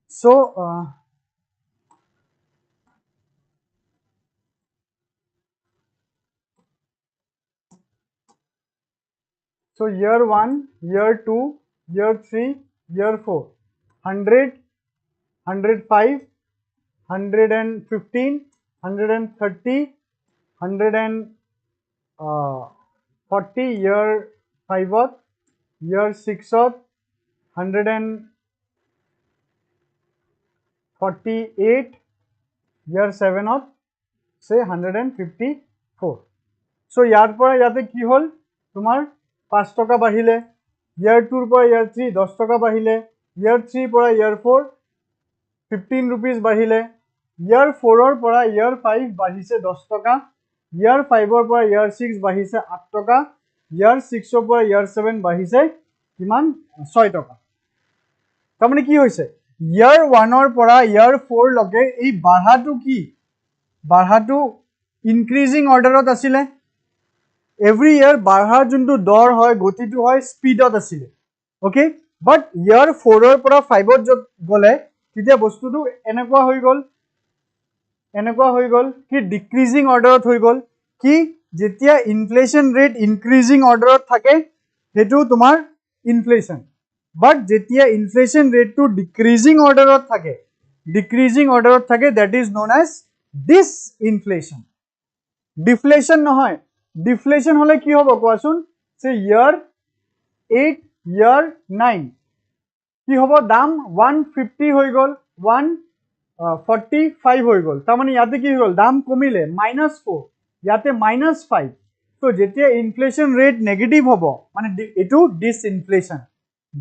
So, year 1, year 2, year 3, year 4, 100, 105, 115, 130, 140, year 5 to, year 6 to 148, year 7 to say 154. So ইয়াৰ পৰা ইয়াতে কি হল তোমাৰ 5 টকা বাঢ়িলে, year 2 ৰ পৰা year 3 10 টকা বাঢ়িলে, year 3 পৰা year 4 15 rupees বাঢ়িলে, year 4 ৰ পৰা year 5 বাঢ়িছে 10 টকা, year 5 ৰ পৰা year 6 বাঢ়িছে 8 টকা, year 6 ৰ পৰা year 7 বাঢ়িছে কিমান 6 টকা. তাৰমানে কি হৈছে, year 1 ৰ পৰা year 4 লকে এই বাঢ়াটো কি, বাঢ়াটো ইনক্ৰিজিং অৰ্ডাৰত আছিলে. এভৰি ইয়াৰ বাঢ়াৰ যোনটো দৰ হয় গতিটো হয় স্পীডত আছিলে. ওকে, বাট ইয়াৰ 4 ৰ পৰা 5 ত গলে তেতিয়া বস্তুটো এনেকুৱা হৈ গল কি ডিক্ৰিজিং অৰ্ডাৰত হৈ গল, কি যেতিয়া ইনফ্লেশ্যন ৰেট ইনক্ৰিজিং অৰ্ডাৰত থাকে সেইটো তোমাৰ ইনফ্লেশ্যন, বাট যেতিয়া ইনফ্লেশ্যন ৰেটটো ডিক্ৰিজিং অৰ্ডাৰত থাকে দ্যাট ইজ নন এজ ডিসইনফ্লেশ্যন. ডিফ্লেশ্যন নহয়, ডিফ্লেশ্যন হলে কি হ'ব কোৱাচোন, সে ইয়াৰ 8 ইয়াৰ 9 কি হ'ব, দাম 150 হৈ গল, 45 হৈ গ'ল তাৰমানে ইয়াতে কি হৈ গ'ল দাম কমিলে -4 ইয়াতে -5 তো যেতিয়া ইনফ্লেশ্যন ৰেট নেগেটিভ হ'ব মানে এটো ডিসইনফ্লেশ্যন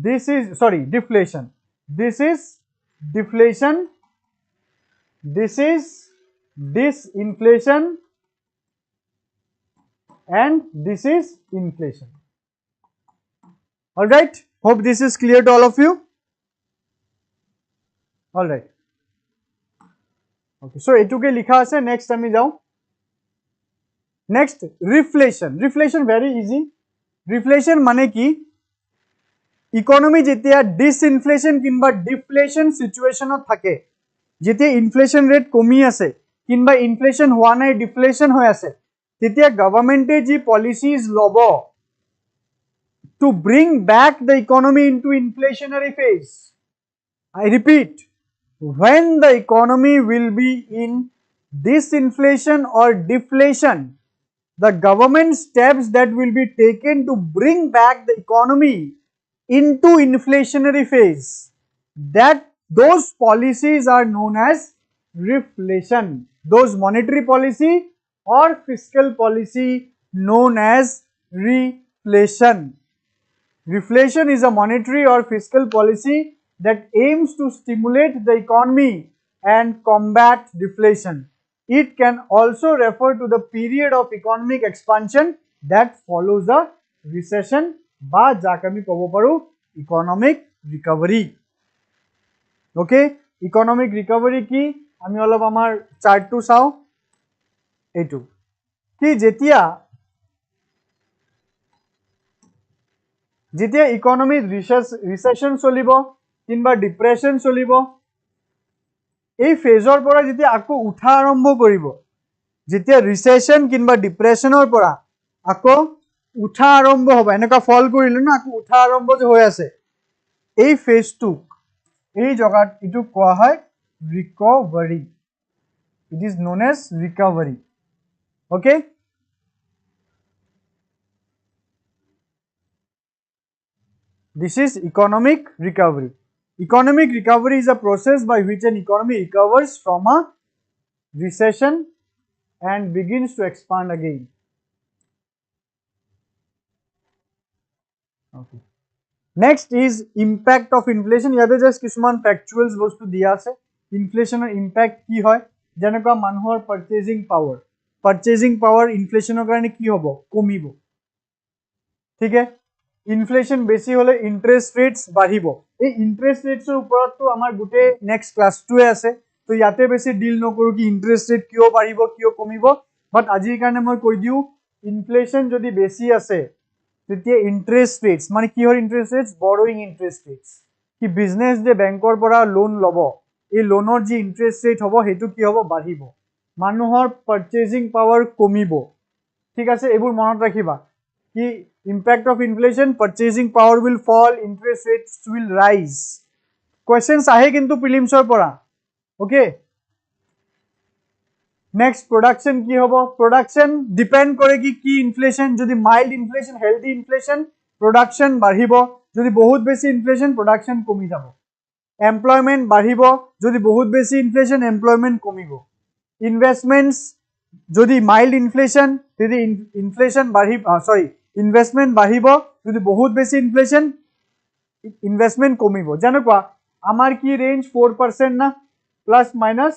this is sorry deflation this is deflation this is disinflation and this is inflation. All right, hope this is clear to all of you. All right, okay, so etuke likha ase. Next ami jao. Next, reflation. Reflation very easy. Reflation mane ki economy jetia disinflation kinba deflation situation ot thake, jetia inflation rate komi ase kinba inflation howa nai deflation hoy ase, tetia government e ji policies lobo to bring back the economy into inflationary phase. I repeat, when the economy will be in disinflation or deflation, the government steps that will be taken to bring back the economy into inflationary phase, that those policies are known as reflation. Those monetary policy or fiscal policy known as reflation. Reflation is a monetary or fiscal policy that aims to stimulate the economy and combat deflation. It can also refer to the period of economic expansion that follows a recession বা যাক আমি কব পাৰো economic recovery. Okay, economic recovery কি আমি অলপ আমাৰ চাৰ্টটো চাও. এইটো কি যেতিয়া যেতিয়া ইকোনমি ৰিসেশন চলিব কিংবা ডিপ্ৰেশন চলিব, এই ফেজৰ পৰা যেতিয়া আকৌ উঠা আৰম্ভ কৰিব, যেতিয়া ৰিসেশন কিংবা ডিপ্ৰেশনৰ পৰা আকৌ উঠা আৰম্ভ হ'ব, এনেকা ফল কৰিলে না আকৌ উঠা আৰম্ভ যে হৈ আছে, এই ফেজটোক এই জগাত ইটো কোৱা হয় recovery. It is known as recovery. Okay, this is economic recovery. Economic recovery is a process by which an economy recovers from a recession and begins to expand again. Okay. Next is impact of inflation. Yate just kisuman factuals bostu dia ase. Inflation or impact ki hoy, janeka manuhor purchasing power. Purchasing power inflation or karone ki hobo, komibo. ठीक है, inflation বেশি হলে interest rates বাঢ়িব. এই interest ৰেটসৰ ওপৰতো আমাৰ গোটে next ক্লাছটোৱে আছে, তো ইয়াতে বেছি ডিল নকৰো কি ইন্টাৰেস্ট ৰেট কিয় বাঢ়িব কিয় কমিব, বাট আজিৰ কাৰণে মই কৈ দিও ইনফ্লেশন যদি বেছি আছে তেতিয়া ইন্টাৰেস্ট ৰেটস মানে কি হয়, ইন্টাৰেস্ট ৰেটস বৰোইং ইন্টাৰেস্ট ৰেটস কি বিজনেস যে বেংকৰ পৰা লোন লব, এই লোনৰ যি ইন্টাৰেস্ট ৰেট হ'ব হেতু কি হ'ব বাঢ়িব, মানুহৰ পাৰচেজিং পাৱাৰ কমিব. ঠিক আছে, এইবোৰ মনত ৰাখিবা কি impact of inflation, purchasing power will fall, interest rates will rise. Questions ahe kintu prelims or pora. Okay, next production ki hobo, production depend kore ki inflation, jodi mild inflation healthy inflation production badhibo, jodi bahut beshi inflation production komi jabo. Employment badhibo, jodi bahut beshi inflation employment komibo. Investments jodi mild inflation jodi inflation badhi sorry investment বাঢ়িব, যদি বহুত বেছি inflation investment কমিব. যেনেকুৱা আমাৰ কি range 4% না plus minus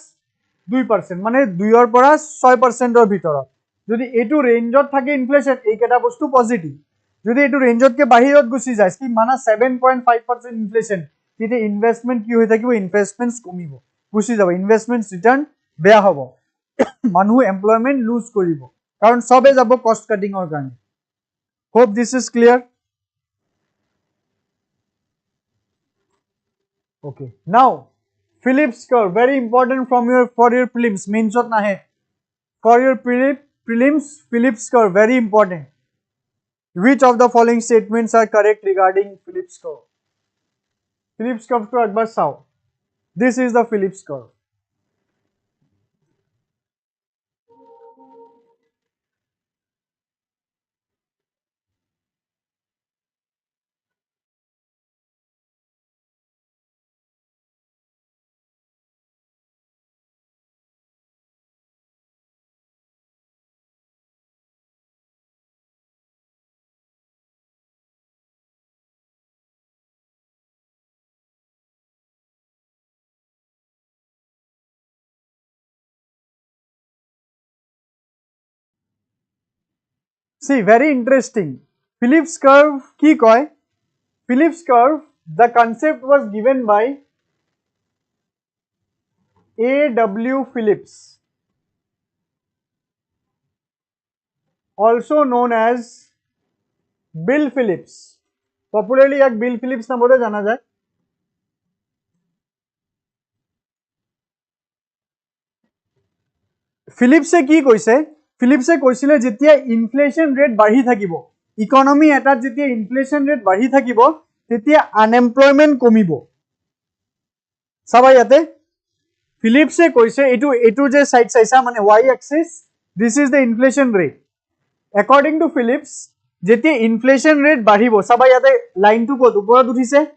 2%, মানে 2 ৰ পৰা 6% ৰ ভিতৰত. যদি এইটো ৰেঞ্জত থাকে ইনফ্লেশন, এইকেইটা বস্তু পজিটিভ. যদি এইটো ৰেঞ্জতকে বাহিৰত গুচি যায় কি মানে 7.5% ইনফ্লেশন, তেতিয়া ইনভেস্টমেন্ট কি হৈ থাকিব, ইনভেস্টমেন্টস কমিব, গুচি যাব, ইনভেস্টমেন্টস ৰিটাৰ্ণ বেয়া হ'ব, মানুহ এমপ্লয়মেন্ট লুজ কৰিব, কাৰণ সবে যাব কষ্ট কাটিংৰ কাৰণে. Hope this is clear. Okay, now Phillips curve very important for your prelims, mains ot nahe, for your prelims Phillips curve very important. Which of the following statements are correct regarding Phillips curve? Phillips curve to ekbar sao. This is the Phillips curve. See, very interesting. Phillips curve ki koy? Phillips curve, the concept was given by A.W. Phillips, also known as Bill Phillips. Popularly yak Bill Phillips namore jana jay. Phillipse ki koise? Phillipse koisile jetia inflation rate badhi thakibo, economy etat jetia inflation rate badhi thakibo, tetia unemployment komibo. Saba yate Phillipse koise etu je side saisa mane y axis, this is the inflation rate. According to Phillips, jetia inflation rate badhibo, saba yate line tu kot uporat uthise,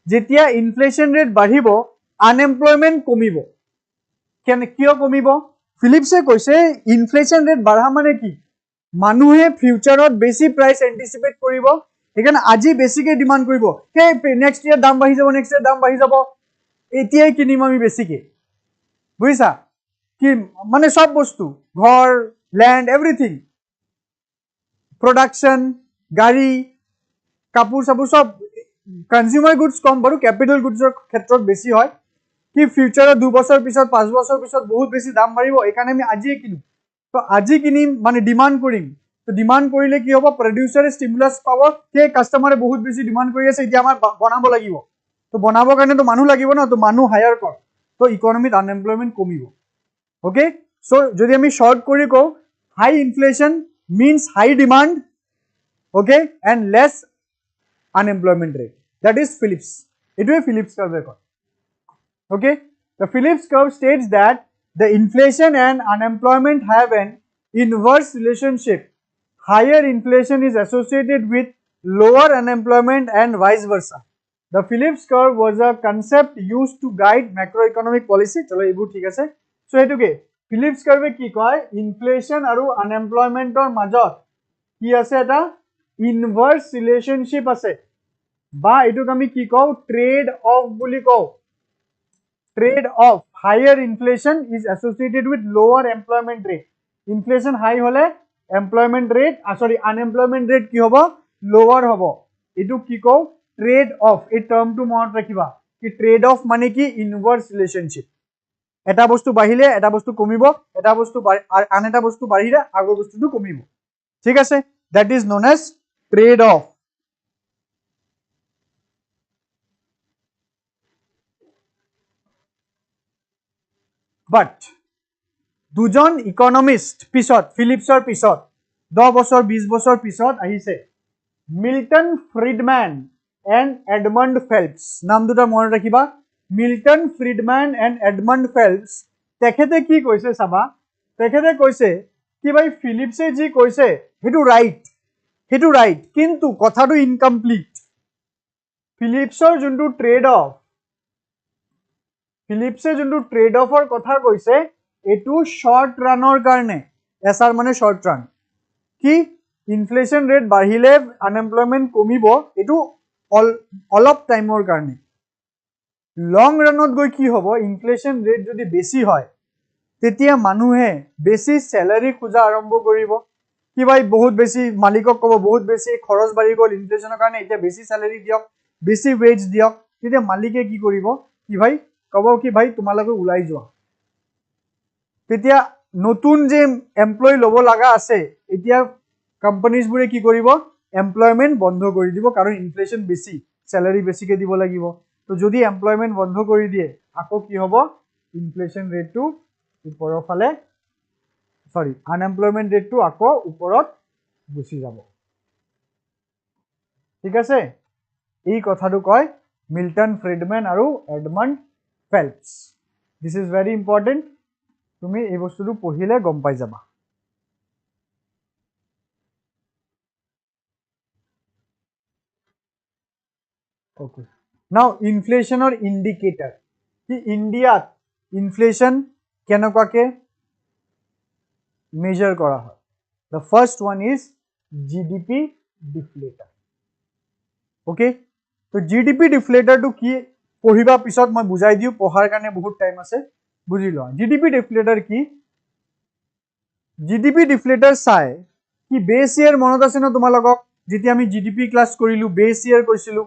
jetia inflation rate badhibo, unemployment komibo. কিয় কমিব? ফিলিপছে কৈছে inflation rate বাঢ়া মানে কি, মানুহে ফিউচারত বেশি price anticipate কৰিব, সেইকাৰণে আজি বেছিকে ডিমান্ড কৰিব, হে নেক্সট ইয়ার দাম বাঢ়ি যাব, নেক্সট ইয়ার দাম বাঢ়ি যাব, এতিয়াই কিনিম আমি বেছিকে, বুঝিছা? কি মানে সব বস্তু, ঘর, ল্যান্ড, এভরিথিং, প্রোডাকশন, গাড়ী, কাপোৰ চাপোৰ সব, কনজিউমাৰ গুডস কম বাৰু, ক্যাপিটাল গুডসৰ ক্ষেত্ৰত বেছি হয়। कि फ्यूचर 2 বছৰ পিছত 5 বছৰ পিছত বহুত বেছি দাম বাঢ়িব, এইকাৰণে আমি আজিয়ে কিনিম, তো আজি কিনিম মানে ডিমান্ড কৰিম, তো ডিমান্ড কৰিলে কি হ'ব, প্ৰডিউচাৰে ষ্টিমুলাছ পাব, সেই কাস্টমাৰে বহুত বেছি ডিমান্ড কৰি আছে, এতিয়া আমাৰ বনাব লাগিব, তো বনাবৰ কাৰণে তো মানুহ লাগিব ন, তো মানুহ হায়াৰ কৰ, তো ইকনমিত আনএমপ্লয়মেন্ট কমিব। ওকে, সো যদি আমি শৰ্ট কৰি কওঁ, high inflation means high demand, okay, and less unemployment rate, that is Phillips, এটোৱে ফিলিপস কাৰ্ভে কয়। Okay, the Phillips curve states that the inflation and unemployment have an inverse relationship. Higher inflation is associated with lower unemployment and vice versa. The Phillips curve was a concept used to guide macroeconomic policy. Chalo ebu thik ase. So etuke Phillips curve ki koy, inflation aru unemployment or majot ki ase eta inverse relationship ase, ba etuk ami ki kau trade off buli kau. Trade off, higher inflation is associated with lower employment rate. Inflation high hole employment rate, unemployment rate ki hobo, lower hobo. Etu ki ko trade off, ei term tu monot rakhiba ki trade off mane ki inverse relationship, eta bostu bahile eta bostu komibo, eta bostu an eta bostu bahile agor bostu tu komibo, thik ase, that is known as trade off. But দুজন economist পিছত, ফিলিপছৰ পিছত 10 বছৰ 20 বছৰ পিছত আহিছে, Milton Friedman and Edmund Phelps, নাম দুটা মনত ৰাখিবা, Milton Friedman and Edmund Phelps. তেখেতে কি কৈছে চাবা, তেখেতে কৈছে কি ভাই ফিলিপছে যি কৈছে হেতু ৰাইট, কিন্তু কথাটো ইনকমপ্লিট। ফিলিপছৰ যোনটো ট্ৰেড অফ, ফিলিপছে যোনটো ট্ৰেড অফৰ কথা কৈছে, এটু শৰ্ট ৰানৰ কাৰণে, এসআৰ মানে শৰ্ট ৰান, কি ইনফ্লেশন ৰেট বাঢ়িলে আনএমপ্লয়মেন্ট কমিব, এটু অলপ টাইমৰ কাৰণে। লং ৰানত গৈ কি হব, ইনফ্লেশন ৰেট যদি বেশি হয়, তেতিয়া মানুহে বেশি স্যালাৰি খোঁজা আৰম্ভ কৰিব, কি ভাই বহুত বেশি, মালিকক কব বহুত বেশি খৰচ বাঢ়ি গল ইনফ্লেশনৰ কাৰণে, এতিয়া বেশি স্যালাৰি দিয়ক, বেশি ওয়েজ দিয়ক, তেতিয়া মালিকে কি কৰিব, কি ভাই কব কি ভাই তোমালোকে ওলাই যোৱা, তেতিয়া নতুন যে এমপ্লয় লব লাগা আছে, এতিয়া কোম্পানিজ বুৰে কি কৰিব, এমপ্লয়মেন্ট বন্ধ কৰি দিব, কাৰণ ইনফ্লেশন বেশি, স্যালাৰি বেছিকে দিব লাগিব। তো যদি এমপ্লয়মেন্ট বন্ধ কৰি দিয়ে, আকৌ কি হ'ব, ইনফ্লেশন ৰেটটো ওপৰৰ ফালে, আনএমপ্লয়মেন্ট ৰেটটো আকৌ ওপৰত গুচি যাব, ঠিক আছে? এই কথাটো কয় মিল্টন ফ্ৰিডম্যান আৰু Edmund Phelps. This is very important, তুমি এই বস্তুটো পঢ়িলে গম পাই যাবা। ওকে, নাও ইনফ্লেশনৰ ইন্ডিকেটৰ, কি ইন্ডিয়াত ইনফ্লেশন কেনেকুৱাকে মেজাৰ কৰা হয়। The first one is GDP deflator. Okay, তো GDP deflator to কি পঢ়িবা পিছত মই বুজাই দিও, পঢ়াৰ কাৰণে বহুত টাইম আছে, বুজি লোৱা। GDP deflator কি, GDP deflator চাই কি বেস ইয়াৰ মনত আছে ন তোমালোকক যেতিয়া আমি জিডিপি ক্লাস কৰিলো বেস ইয়াৰ কৈছিলো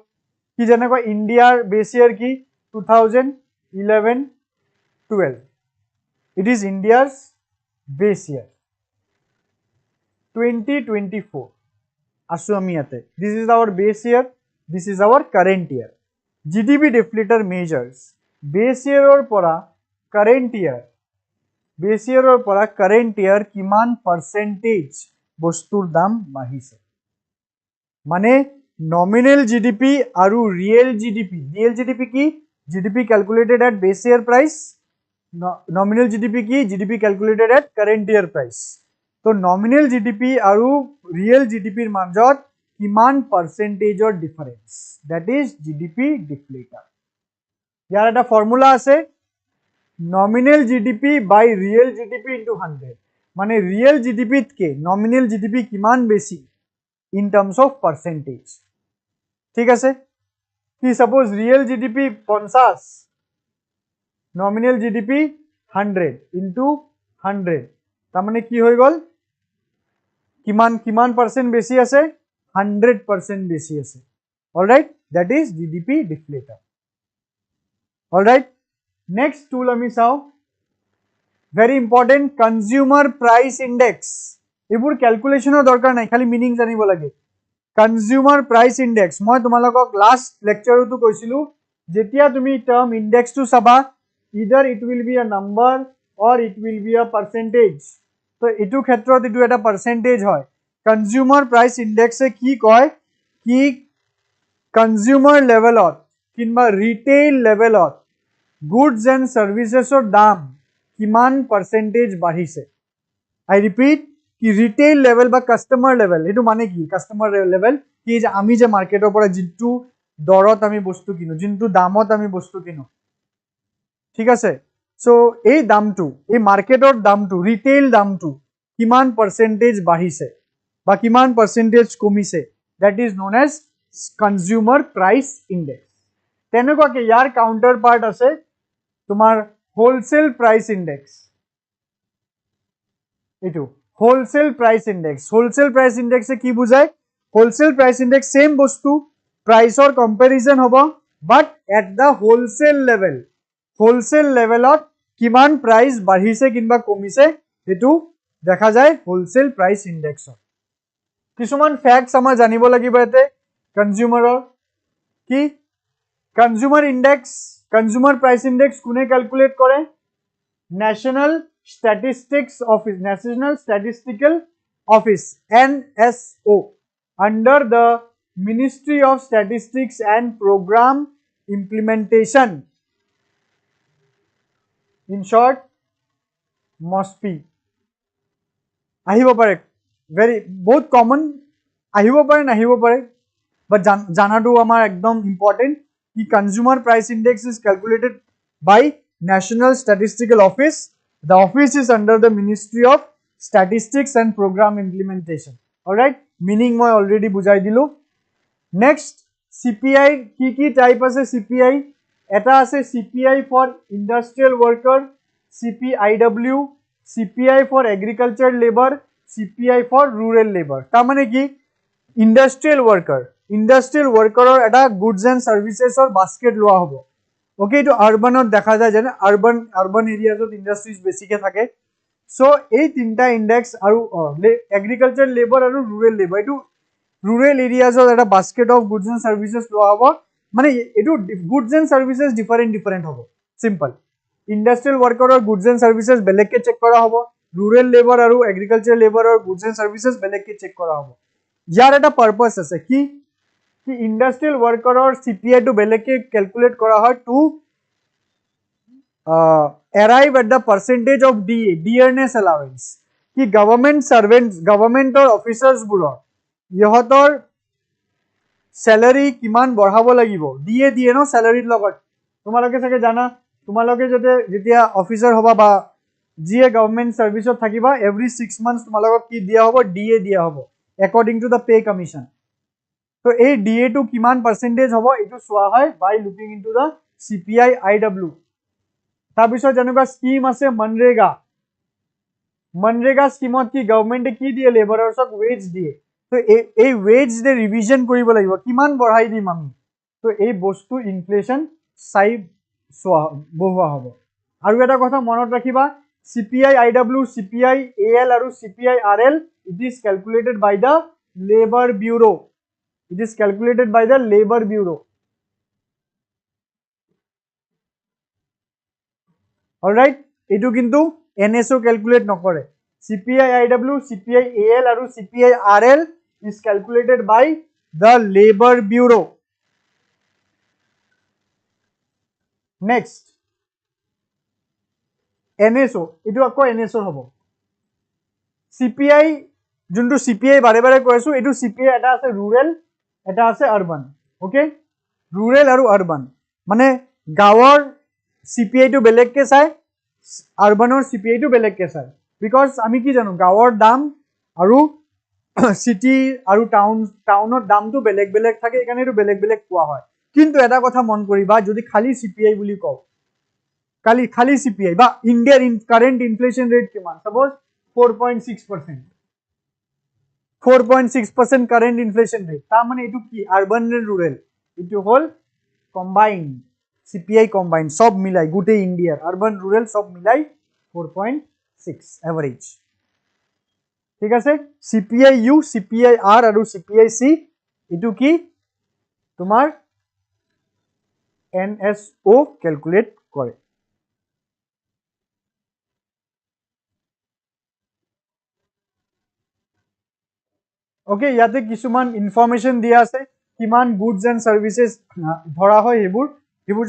কি যেনেকৈ ইন্ডিয়াৰ বেস ইয়াৰ কি 2011-12 it is India's base year 2024 asu ami ate this is our base year this is our current year GDP deflator measures base year or pora current year base year or pora current year kiman percentage bostur dam bahise mane nominal GDP aru real GDP ki GDP calculated at base year price nominal GDP ki GDP calculated at current year price so nominal GDP aru real GDP er majot kiman percentage or difference that is GDP deflator yar eta formula ase nominal GDP by real GDP into 100 mane real GDP ke nominal GDP kiman beshi in terms of percentage ঠিক আছে কি suppose real GDP 50 nominal GDP 100 into 100 তা মানে কি হৈ গল কিমান percent বেশি আছে 100% বেশি আছে all right that is GDP deflator all right next tool ami sao very important consumer price index ebur calculation or dorkar nai khali meaning janibo lage consumer price index moi tumalokok last lecture tu koisilu jetia tumi term index tu saba either it will be a number or it will be a percentage so etu khetrot etu eta percentage hoy consumer price index e ki koy ki consumer level or kinba retail level or goods and services or dam kiman percentage bahise I repeat ki retail level ba customer level etu mane ki customer level ki je ami je market or pora jintu dorot ami bostu kinu jintu damot ami bostu kinu ঠিক আছে so এই দামটো এই মাৰ্কেটৰ দামটো retail দামটো কিমান percentage বাঢ়িছে বা কিমান পাৰ্সেন্টেজ কমিছে that is known as consumer price index তেনেকুৱাকে ইয়াৰ কাউন্টাৰ পাৰ্ট আছে তোমাৰ হোলসেল প্ৰাইস ইন্ডেক্স এটো হোলসেল প্ৰাইস ইন্ডেক্সে কি বুজায় হোলসেল প্ৰাইস ইন্ডেক্স সেম বস্তু প্ৰাইসৰ কম্পাৰিজন হ'ব বাট এট দা হোলসেল লেভেলত কিমান প্ৰাইস বাঢ়িছে কিংবা কমিছে এটো দেখা যায় হোলসেল প্ৰাইস ইন্ডেক্সত কিছুমান ফ্যাক্টস আমাৰ জানিব লাগিব এতে কনজিউমাৰৰ কি কনজিউমাৰ প্ৰাইস ইন্ডেক্স কোনে ক্যালকুলেট কৰে national statistical office NSO under the Ministry of Statistics and Program Implementation in short MOSPI ahibo pare very both common ahibo pare nahibo pare but janato amar ekdom important ki consumer price index is calculated by National Statistical Office the office is under the Ministry of Statistics and Program Implementation all right meaning moi already bujai dilu next CPI ki type ase CPI eta ase CPI for industrial worker CPIW CPI for agriculture labor CPI for rural labor ta mane ki industrial worker or eta goods and services or basket loa hobo okay to urban or dekha jay jane urban areas of industries basically thake so ei tinta index aru agriculture labor aru rural labor etu rural areas or eta basket of goods and services loa hobo মানে এটো goods and services different হবো simple industrial worker আর goods and services বেলেগকে check করা হবো rural labour আর agriculture labour আর goods and services বেলেগকে চেক করা হবো ইয়ার এটা পারপাস আছে কি ইন্ডাস্ট্রিয়াল ওয়ার্কার আর সিপিআই টু বেলেগকে ক্যালকুলেট করা হয় to arrive at the percentage of DA dearness allowance কি গভর্নমেন্ট or অফিসার্স বুৰৰ ইহতৰ salary কিমান বঢ়াব লাগিব দিয়ে ন স্যালাৰিৰ লগত তোমালোকে চাগে জানা তোমালোকে যেতিয়া অফিসাৰ হবা বা জিয়ে গভর্নমেন্ট সার্ভিসত থাকিবা এভরি 6 মান্থস তোমালোকক কি দিয়া হ'ব ডিএ দিয়া হ'ব according to the pay commission তো এই ডিএ টু কিমান পার্সেন্টেজ হ'ব এটো সোয়া হয় by looking into the CPI IW তাৰ পিছত যেনেকুৱা স্কিম আছে মনৰেগা मनरेगा स्कीमत की गवर्नमेंटे की दिए लेबरार्सक वेज दिए तो এই वेज दे रिविजन কৰিব লাগিব কিমান বঢ়াই দিম আমি তো এই বস্তু ইনফ্লেশন চাই বহুৱা হ'ব আৰু এটা কথা মনত ৰাখিবা CPI IW CPI AL আৰু CPI RL it is calculated by the labor bureau alright এটো কিন্তু NSO calculate নকৰে CPI IW CPI AL আৰু CPI RL is calculated by the labor bureau next NSO এটো আকৌ NSO হ'ব CPI যোনটো CPI বাৰে বাৰে কৈ আছো এটো CPI এটা আছে rural এটা আছে urban ওকে rural আৰু urban মানে গাঁৱৰ CPI টো বেলেগকে চাই urbanৰ CPI টো বেলেগকে চাই because আমি কি জানো গাঁৱৰ দাম আৰু সিটি আৰু টাউনৰ দামটো বেলেগ বেলেগ থাকে এখানে এটো বেলেগ বেলেগ কোৱা হয় কিন্তু এটা কথা মন কৰিবা যদি খালি CPI বুলি কও খালি CPI বা ইন্ডিয়াৰ কারেন্ট ইনফ্লেশন রেট কিমান suppose 4.6% 4.6% কারেন্ট ইনফ্লেশন রেট তা মানে এটো কি আরবান এন্ড রুরাল এটো হল কম্বাইন্ড CPI কম্বাইন্ড সব মিলাই গুটে ইন্ডিয়ার আরবান রুরাল সব মিলাই 4.6 এভারেজ ঠিক আছে CPI U CPI R আৰু CPI C এটো কি তোমার NSO ক্যালকুলেট করে ওকে ইয়াতে কিছুমান ইনফরমেশন দিয়া আছে কিমান গুডস এন্ড সার্ভিসেস ধরা হয় হেবুর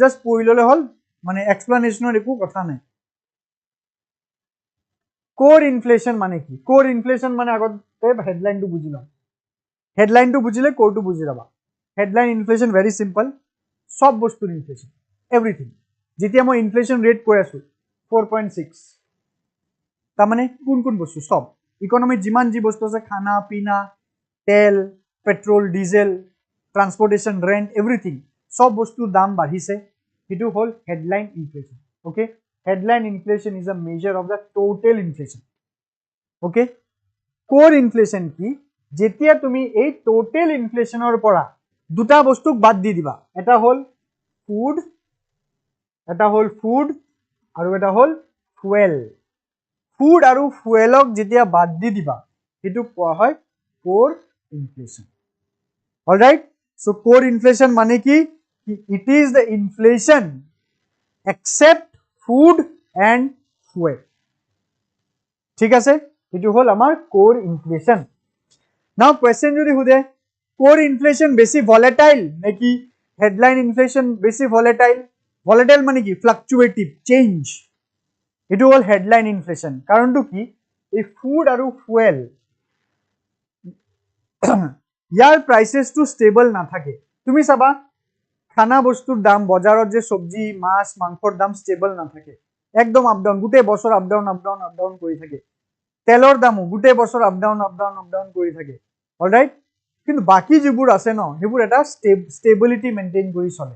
জাস্ট পঢ়ি ললে হল মানে এক্সপ্লেনেশনৰ একো কথা নাই কোর ইনফ্লেশন মানে কি কোর ইনফ্লেশন মানে আগতে হেডলাইনটো বুঝি লম হেডলাইনটো বুঝিলে কোরটো বুঝি যাবা হেডলাইন ইনফ্লেশন ভেরি সিম্পল সব বস্তুৰ ইনফ্লেশন এভরিথিং যেতিয়া মই ইনফ্লেশন রেট কৈ আছো 4.6 তা মানে কোন কোন বস্তু সব ইকোনমিত যিমান যি বস্তু আছে খানা পিনা তেল petrol diesel transportation rent everything সব বস্তুৰ দাম বাঢ়িছে এটো হল headline inflation okay headline inflation is a measure of the total inflation okay core inflation ki jetia tumi ei total inflation or pora duta bostuk bad di diba eta hol food aru eta hol fuel aru fuelok jetia bad di diba etu koa hoy core inflation all right so core inflation mane ki it is the inflation except food and fuel ঠিক আছে এটো হল আমার core inflation now question যদি হুদে core inflation বেশি volatile নাকি headline inflation বেশি volatile মানে কি ফ্লাকচুয়েটিভ চেঞ্জ এটো হল হেডলাইন ইনফ্লেশন কারণটো কি এই ফুড আৰু ফুয়েল ইয়াৰ প্ৰাইসেস টু স্টেবল না থাকে তুমি চাবা খানা বস্তুৰ দাম বজাৰত যে সবজি মাছ মাংসৰ দাম স্টেবল না থাকে একদম আপ ডাউন গুটে বছৰ আপ ডাউন কৰি থাকে তেলৰ দামও গুটে বছৰ আপ ডাউন কৰি থাকে অলৰাইট কিন্তু বাকি যিবোৰ আছে ন হেবোৰ এটা ষ্টেবিলিটি মেইনটেইন কৰি চলে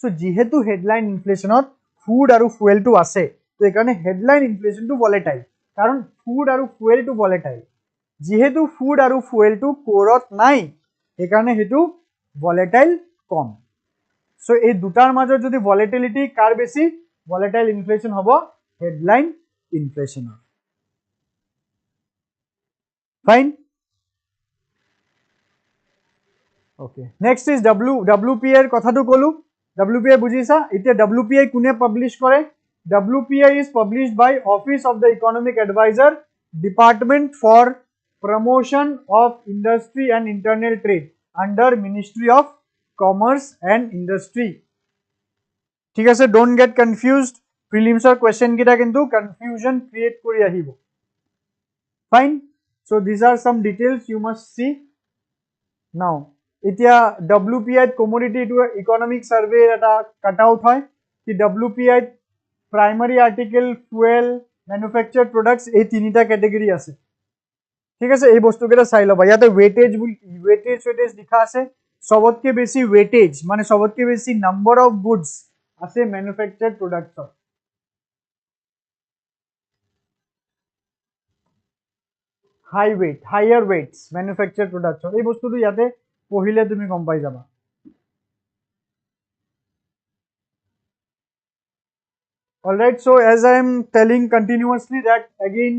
সো যেহেতু হেডলাইন ইনফ্লেশনত ফুড আৰু ফুয়েলটো আছে তো একাৰণে হেডলাইন ইনফ্লেশনটো ভলাটাইল কাৰণ ফুড আৰু ফুয়েলটো ভলাটাইল যেহেতু ফুড আৰু ফুয়েলটো কোৰত নাই একাৰণে হেতু ভলাটাইল কম So এই দুটাৰ মাজত যদি ভলাটিলিটি কাৰ বেছি ভলাটাইল ইনফ্লেশন হ'ব headline inflation fine okay next is WPI এর কথাটো কলো WPI বুজিছা এতিয়া WPI কোনে পাবলিশ কৰে WPI is published by Office of the Economic Advisor Department for Promotion of Industry and Internal Trade under Ministry of Commerce and Industry ঠিক আছে don't get confused prelims or question kita kintu confusion create kori ahibo fine so these are some details you must see now etia WPI commodity to economic survey eta cut out hoy ki WPI primary article fuel manufactured products ei tinita category ase ঠিক আছে এই বস্তু কেটা চাই লবা ইয়াতে weightage লিখা আছে সবতকে বেশি ওয়েটেজ মানে সবতকে বেশি নাম্বার অফ গুডস আছে manufactured products higher weights manufactured production এই বস্তুটো ইয়াতে পঢ়িলে তুমি গম পাই যাবা all right so as I am telling continuously that again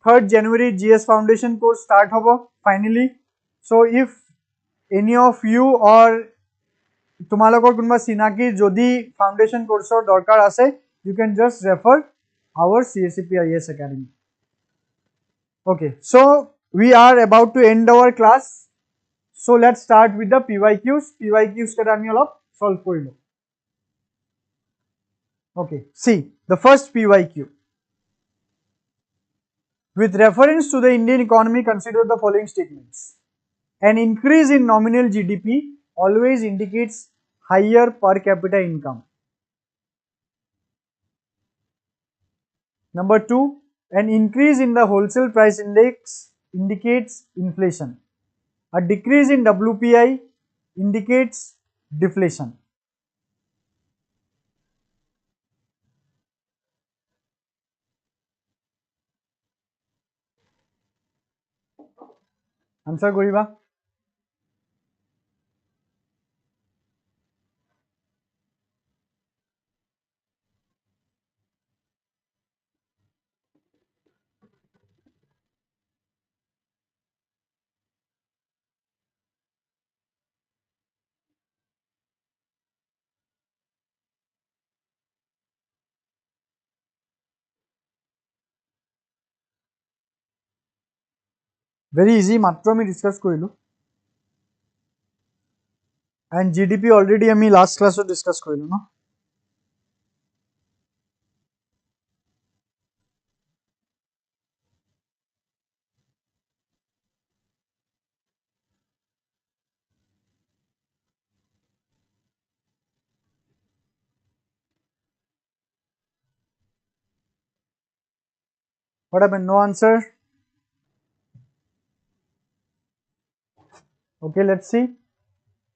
3rd January GS foundation course start hobo finally so if any of you or তোমালোকৰ কোনবা চিনাকি যদি ফাউন্ডেশন কোৰ্সৰ দৰকাৰ আছে you can just refer our CSCP IAS Academy. Okay, so we are about to end our class. So let's start with the PYQs. PYQs কেটা আমি অলপ solve কৰি লওঁ. Okay, see the first PYQ. With reference to the Indian economy, consider the following statements. An increase in nominal GDP always indicates higher per capita income. Number 2, an increase in the wholesale price index indicates inflation. A decrease in WPI indicates deflation. Answer koriba. Very easy, matro ami discuss korilu. And GDP already ami last class o discuss korilu, no? What happened? No answer? Okay, let's see.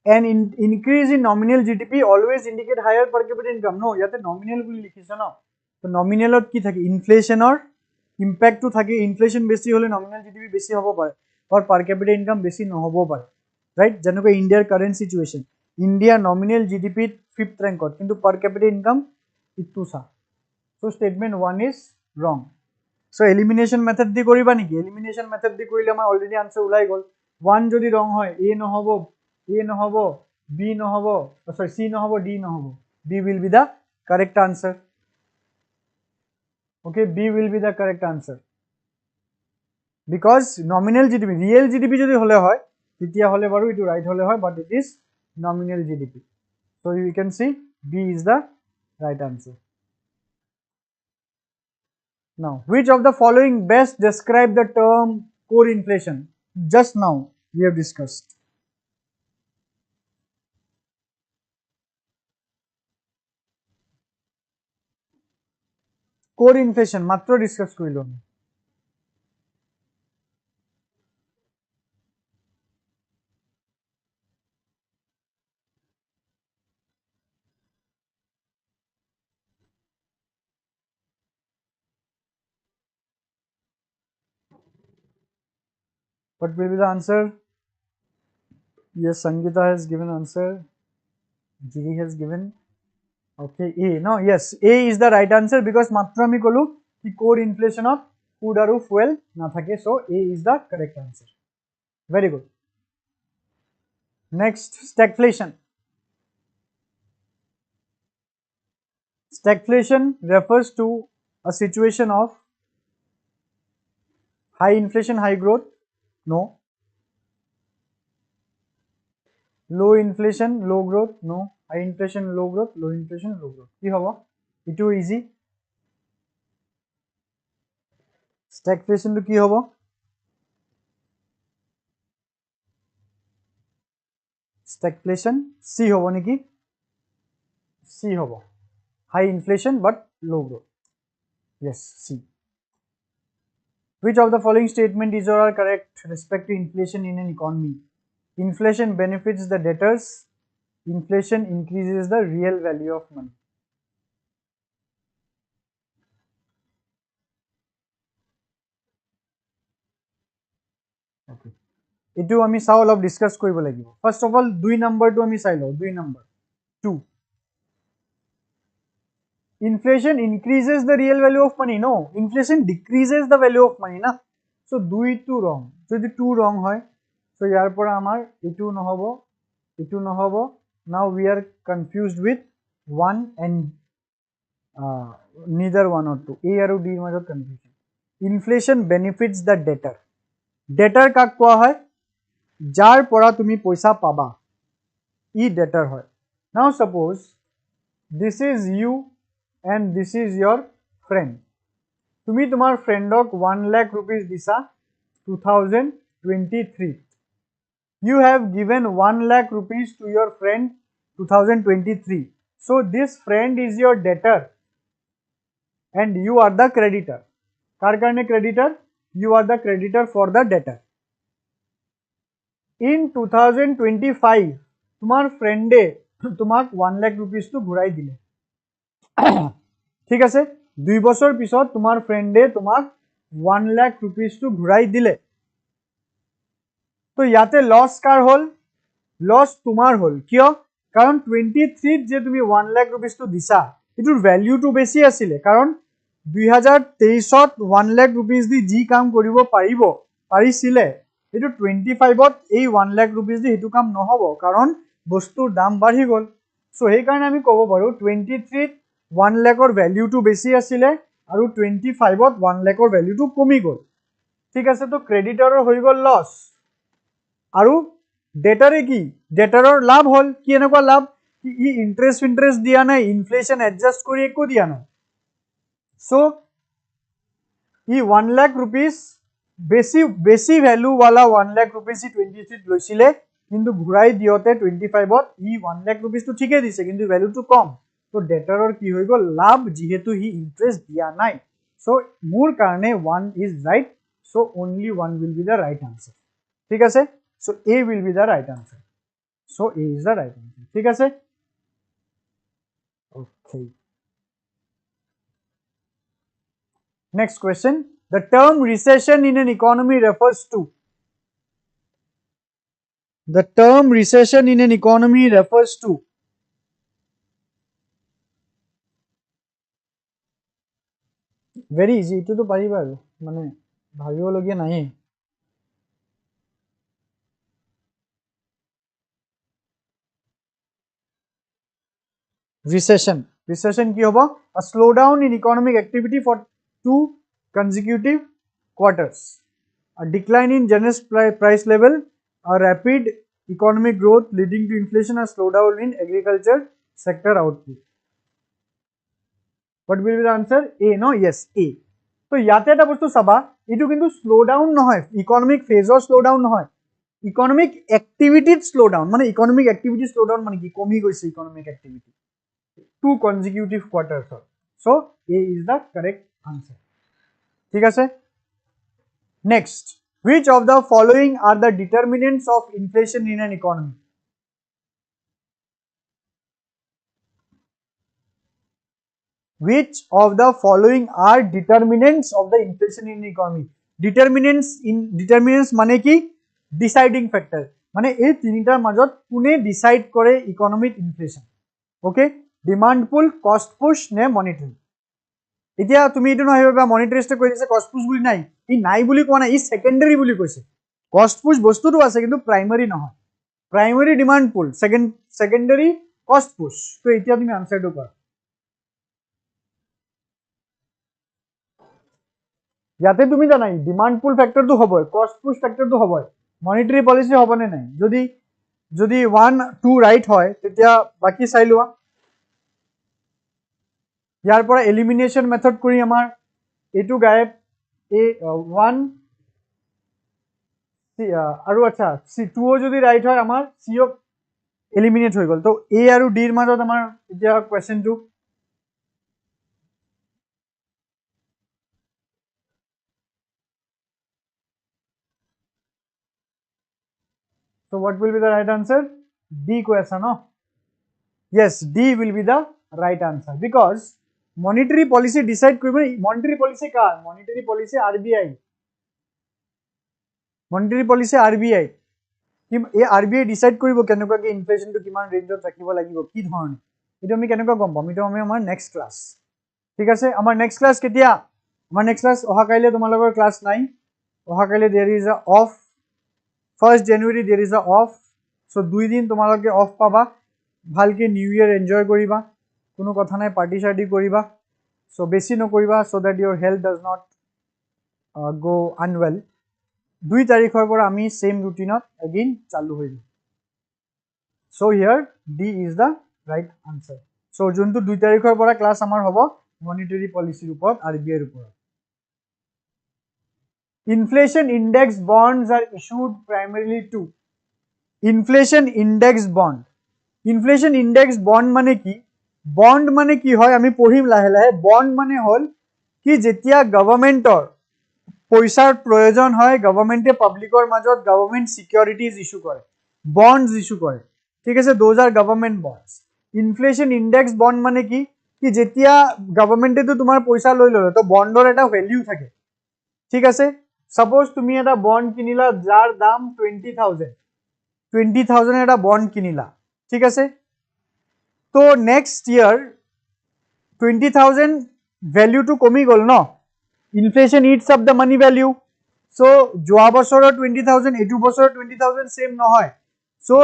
An increase in nominal GDP always indicate higher per capita income. No, yate nominal boli likhise na. So nominal ot ki thake inflation or impact to thake inflation besi hole nominal GDP besi hobo pare or per capita income besi no hobo pare. Right? Janoko India current situation. India nominal GDP 5th rank ot kintu per capita income ittu sa. So statement 1 is wrong. So elimination method di koriba niki? Elimination method di korile amar already answer ulai gol. 1 jodi wrong hoy, A no hobo, A no hobo, B no hobo, sorry, C no hobo, D no hobo. B will be the correct answer. Okay, B will be the correct answer. Because nominal GDP, real GDP jodi hole hoy, titiya hole baru itu right hole hoy, but it is nominal GDP. So you can see B is the right answer. Now, which of the following best describe the term core inflation? Just now we have discussed. Core inflation matro discuss korilo. What will be the answer? Yes, Sangeeta has given answer. Giri has given. Okay, A. No, yes, A is the right answer because matro ami kolu ki core inflation of food aru fuel na thake. So A is the correct answer. Very good. Next, stagflation. Stagflation refers to a situation of high inflation, high growth. No. Low inflation, low growth. No. High inflation, low growth. Low inflation, low growth. Ki hobo? Itu easy. Stagflation to ki hobo? Stagflation C hobo niki? C hobo. High inflation but low growth. Yes, C. Which of the following statement is or are correct respect to inflation in an economy? Inflation benefits the debtors. Inflation increases the real value of money. এইটো আমি চাও অলপ discuss কৰিব লাগিব first of all 2 নম্বৰটো আমি চাই লও 2 number 2 inflation increases the real value of money no inflation decreases the value of money na so 2 to wrong যদি 2 wrong হয় so ইয়াৰ পৰা আমাৰ এটো নহব now we are confused with 1 and neither 1 or 2 a আৰু d ৰ মাজত confusion inflation benefits the debtor কাক কোৱা হয় যাৰ পৰা তুমি পইচা পাবা ই debtor হয় now suppose this is you and this is your friend তুমি তোমাৰ ফ্ৰেণ্ডক 1 lakh rupees দিছা 2023 you have given 1 lakh rupees to your friend 2023 so this friend is your debtor and you are the creditor কাৰ কাৰণে creditor you are the creditor for the debtor in 2025 তোমাৰ ফ্ৰেণ্ডে তোমাক 1 lakh rupees টো ঘূৰাই দিলে ঠিক আছে 2 বছৰ পিছত তোমাৰ ফ্ৰেণ্ডে তোমাক 1 lakh rupees টো ঘূৰাই দিলে তো ইয়াতে লস কাৰ হল লস তোমাৰ হল কিয় কাৰণ 23 যে তুমি 1 lakh rupees টো দিছা এটোৰ ভ্যালু টো বেছি আছিল কাৰণ 2023 ত 1 lakh rupees দি জি কাম কৰিব পাৰিছিলে এটো 25 ত এই 1 lakh rupees দি হেতু কাম নহব কাৰণ বস্তুৰ দাম বাঢ়ি গল সো সেই কাৰণে আমি ক'ব পাৰো 23 ত 1 lakh or value to বেছি আছিলে আৰু 25 ত 1 lakh or value to কমি গল ঠিক আছে তো ক্ৰেডিটৰৰ হৈ গল লস আৰু ডেটাৰে কি ডেটাৰৰ লাভ হল কি এনেকুৱা লাভ ই ইন্টাৰেস্ট দিয়া নাই ইনফ্লেশন এডজাস্ট কৰি একো দিয়া নাই সো ই 1 lakh rupees বেছি ভ্যালু वाला 1 lakh rupees 23 ত লৈছিলে কিন্তু ঘুৰাই দিওতে 25 ত ই 1 lakh rupees তো ঠিকে দিছে কিন্তু ভ্যালু তো কম তো ডেটাৰৰ কি হৈ গল লাভ যেহেতু হি ইন্টাৰেস্ট দিয়া নাই সো মোৰ কাৰণে 1 is right so only 1 will be the right answer ঠিক আছে so a will be the right answer so a is the right answer ঠিক আছে okay next question the term recession in an economy refers to the term recession in an economy refers to very easy এটো তো পাৰিবা আৰু মানে ভাবিব লগিয়া নাই recession কি হ'ব a slowdown in economic activity for 2 consecutive quarters a decline in general price level a rapid economic growth leading to inflation a slowdown in agriculture sector output what will be the answer a no yes a তো ইয়াতে এটা বস্তু চাবা এটো কিন্তু slow down নহয় economic ফেজৰ slow down নহয় economic অ্যাক্টিভিটিত slow down মানে ইকোনমিক অ্যাক্টিভিটি স্লো ডাউন মানে কি কমি গৈছে economic activity 2 consecutive quarters so a is the correct answer ঠিক আছে next which of the following are the determinants of inflation in an economy which of the following are determinants of the inflation in economy determinants মানে কি deciding factor মানে এই তিনিটাৰ মাজত কোনে decide কৰে ইকোনমিক ইনফ্লেশন ওকে ডিমান্ড পুল কস্ট push নে মনিটৰি এতিয়া তুমি এটো নহয় মনিটৰিষ্টে কৈ দিছে কস্ট পুশ বুলি নাই ই নাই বুলি কোৱা নাই ই সেকেন্ডাৰী বুলি কৈছে কস্ট পুশ বস্তুটো আছে কিন্তু প্ৰাইমাৰী নহয় প্ৰাইমাৰী ডিমান্ড পুল সেকেন্ডাৰী কস্ট পুশ তো এতিয়া তুমি আনসাৰটো কৰা ইয়াতে তুমি জানাই ডিমান্ড পুল ফ্যাক্টৰটো হ'বই কস্ট পুশ ফ্যাক্টৰটো হ'বই মনিটৰি পলিসি হ'বনে নাই যদি 1 2 ৰাইট হয় তেতিয়া বাকি চাই লোৱা ইয়াৰ পৰা এলিমিনেশন মেথড কৰি আমাৰ এটো গায়ব a 1 আৰু আচ্ছা c2 যদি ৰাইট হয় আমাৰ c এলিমিনেট হৈ গল তো a আৰু d ৰ মাজত আমাৰ এতিয়া কোৱেশ্চনটো so what will be the right answer d question no yes d will be the right answer because monetary policy decide koribo monetary policy car monetary policy RBI monetary policy RBI এই RBI decide কৰিব কেনেকুৱা কি ইনফ্লেশনটো কিমান ৰেঞ্জত ৰাখিব লাগিব কি ধৰণে এটা আমি কেনেকুৱা গম পাম এটা আমি আমাৰ নেক্সট ক্লাস ঠিক আছে আমাৰ নেক্সট ক্লাস কেতিয়া আমাৰ নেক্সট ক্লাস অহা কাইলে তোমালোকৰ ক্লাস নাই অহা কাইলে there is a off 1st January there is a off so 2 দিন তোমালোকে অফ পাবা ভালকে নিউ ইয়ার এনজয় কৰিবা কোনো কথা নাই পাৰ্টি শাৰ্টি কৰিবা সো বেছি নকৰিবা so that your health does not go unwell 2 তাৰিখৰ পৰা আমি সেম ৰুটিনত again চালু হৈ যাম so here D is the right answer so যোনটো 2 তাৰিখৰ পৰা ক্লাস আমাৰ হ'ব মনিটাৰী পলিচিৰ ওপৰত RBI ৰ ওপৰত inflation index bonds are issued primarily to inflation index bond মানে কি bond মানে কি হয় আমি পঢ়িম লাহে লাহে bond মানে হল কি যেতিয়া গভৰ্নমেন্টৰ পইচাৰ প্ৰয়োজন হয় গভৰ্নমেন্টে পাব্লিকৰ মাজত গভৰ্নমেন্ট সিকিউৰিটিজ ইস্যু কৰে bonds ইস্যু কৰে ঠিক আছে those are government bonds inflation index bond মানে কি যেতিয়া গভৰ্নমেন্টে তো তোমাৰ পইচা লৈ ললে তো বন্ডৰ এটা ভ্যালু থাকে ঠিক আছে সাপোজ তুমি এটা বন্ড কিনিলা যাৰ দাম 20000 এটা বন্ড কিনিলা ঠিক আছে তো নেক্সট ইয়ার 20000 ভ্যালু টু কমি গল ন inflation eats up the money value so যোৱা বছৰৰ 20000 এটু বছৰৰ 20000 সেম নহয় সো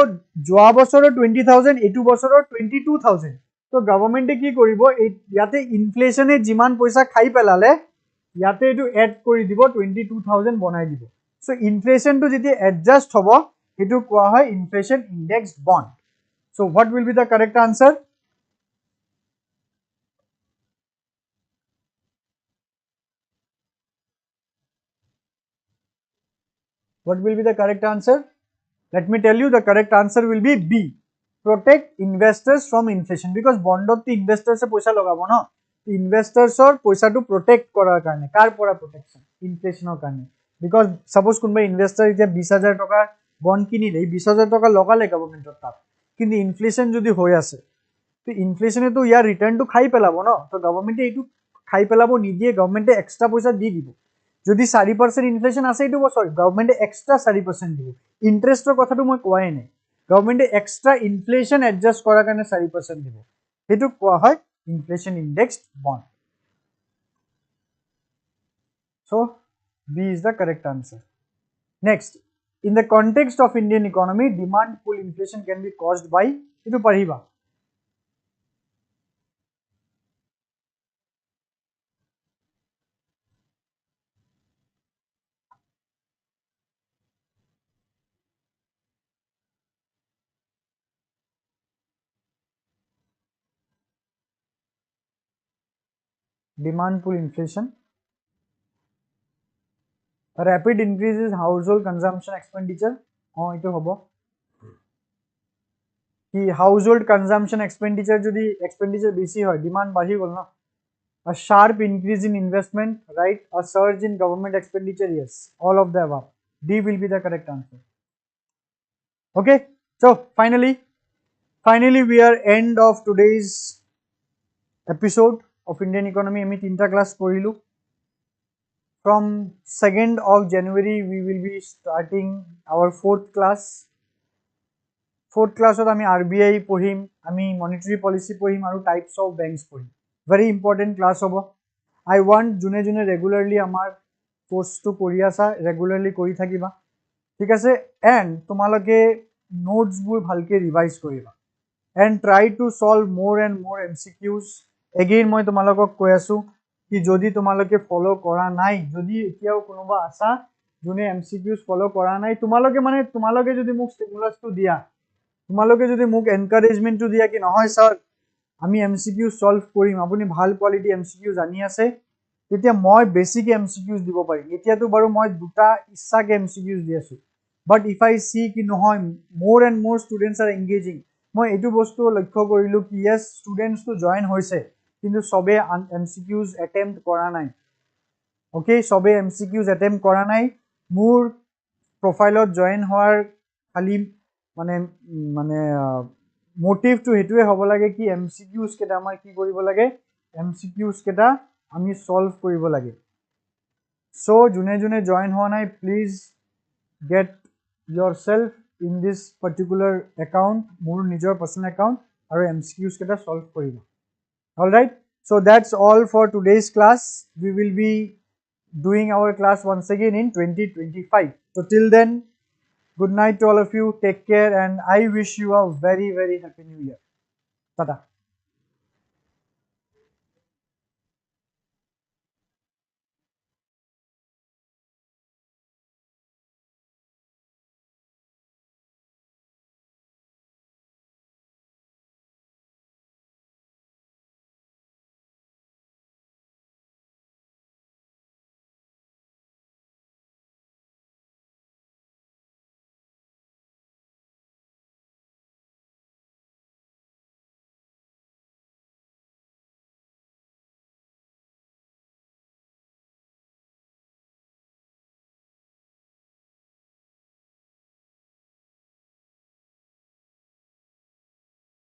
যোৱা বছৰৰ 20000 এটু বছৰৰ 22000 তো গভৰ্নমেন্টে কি কৰিব ইয়াতে ইনফ্লেশনে যিমান পইচা খাই পেলালে ইয়াতে এটো এড কৰি দিব 22000 বনাই দিব সো ইনফ্লেশন টু যেতিয়া এডজাস্ট হ'ব এটো কোৱা হয় inflation indexed bond so what will be the correct answer what will be the correct answer let me tell you the correct answer will be B protect investors from inflation because bondot to investors e paisa lagabo no investors or paisa to protect korar karone kar pora protection inflation or karone because suppose kunba investor etia 20000 taka bond kinile 20000 taka logale government or tat kintu inflation jodi hoy ase to inflation e to ya return to khai pelabo no to government e etu khai pelabo nidie government e extra paisa di dibo যদি 4% inflation আছে এটো বছৰ গভৰ্নমেন্টে extra 4% দিব ইন্টাৰেস্টৰ কথাটো মই কোৱাই নাই গভৰ্নমেন্টে extra inflation adjust কৰাৰ কাৰণে 4% দিব এটো কোৱা হয় inflation indexed bond so B is the correct answer next in the context of Indian economy demand pull inflation can be caused by এটো পঢ়িবা demand pull inflation a rapid increase in household consumption expenditure এটো হ'ব কি household consumption expenditure যদি expenditure বেশি হয় demand বাঢ়ি গল না a sharp increase in investment right a surge in government expenditure yes all of the above D will be the correct answer okay so finally we are end of today's episode of Indian economy আমি তিনটা class পঢ়িলো from 2nd of January we will be starting our fourth class আমি RBI পঢ়িম আমি monetary policy পঢ়িম আৰু types of banks পঢ়িম very important class হ'ব I want june regularly আমাৰ course to কৰি আছা regularly কৰি থাকিবা ঠিক আছে and তোমালোকে notes বোৰ ভালকে revise কৰিবা and try to solve more and more MCQs again মই তোমালোকক কৈ আছো কি যদি তোমালোকে follow কৰা নাই যদি এতিয়াও কোনোবা আছা যোনে MCQs follow কৰা নাই তোমালোকে যদি মোক stimulus to দিয়া তোমালোকে যদি মোক এনকাৰেজমেন্ট টু দিয়া কি নহয় স্যাৰ আমি এমসিকিউ সলভ কৰিম আপুনি ভাল কোৱালিটি এমসিকিউ জানি আছে তেতিয়া মই বেসিক এমসিকিউজ দিব পাৰিম এতিয়াতো বাৰু মই দুটা ইচ্ছাকে এমসিকিউজ দি আছো বাট ইফ আই সি কি নহয় more and more students are engaging মই এটো বস্তু লক্ষ্য কৰিলো কি ইয়েস স্টুডেন্টস তো জয়েন হৈছে কিন্তু সবে এমসিকিউজ অ্যাটেম্প্ট কৰা নাই ওকে সবে এমসিকিউজ অ্যাটেম্প্ট কৰা নাই মোৰ প্ৰোফাইলত জয়েন হোৱাৰ খালি মানে মোটিভ টু হেতুৱে হ'ব লাগে কি এমসিকিউজ কেটা আমাৰ কি কৰিব লাগে এমসিকিউজ কেটা আমি সলভ কৰিব লাগে সো জুনে জয়েন হোৱা নাই please get yourself in this particular account, মোৰ নিজৰ personal account, আৰু MCQs কেইটা solve কৰিবা. Alright, so that's all for today's class. We will be doing our class once again in 2025. So till then, good night to all of you. Take care, and I wish you a very, very happy new year. Tata.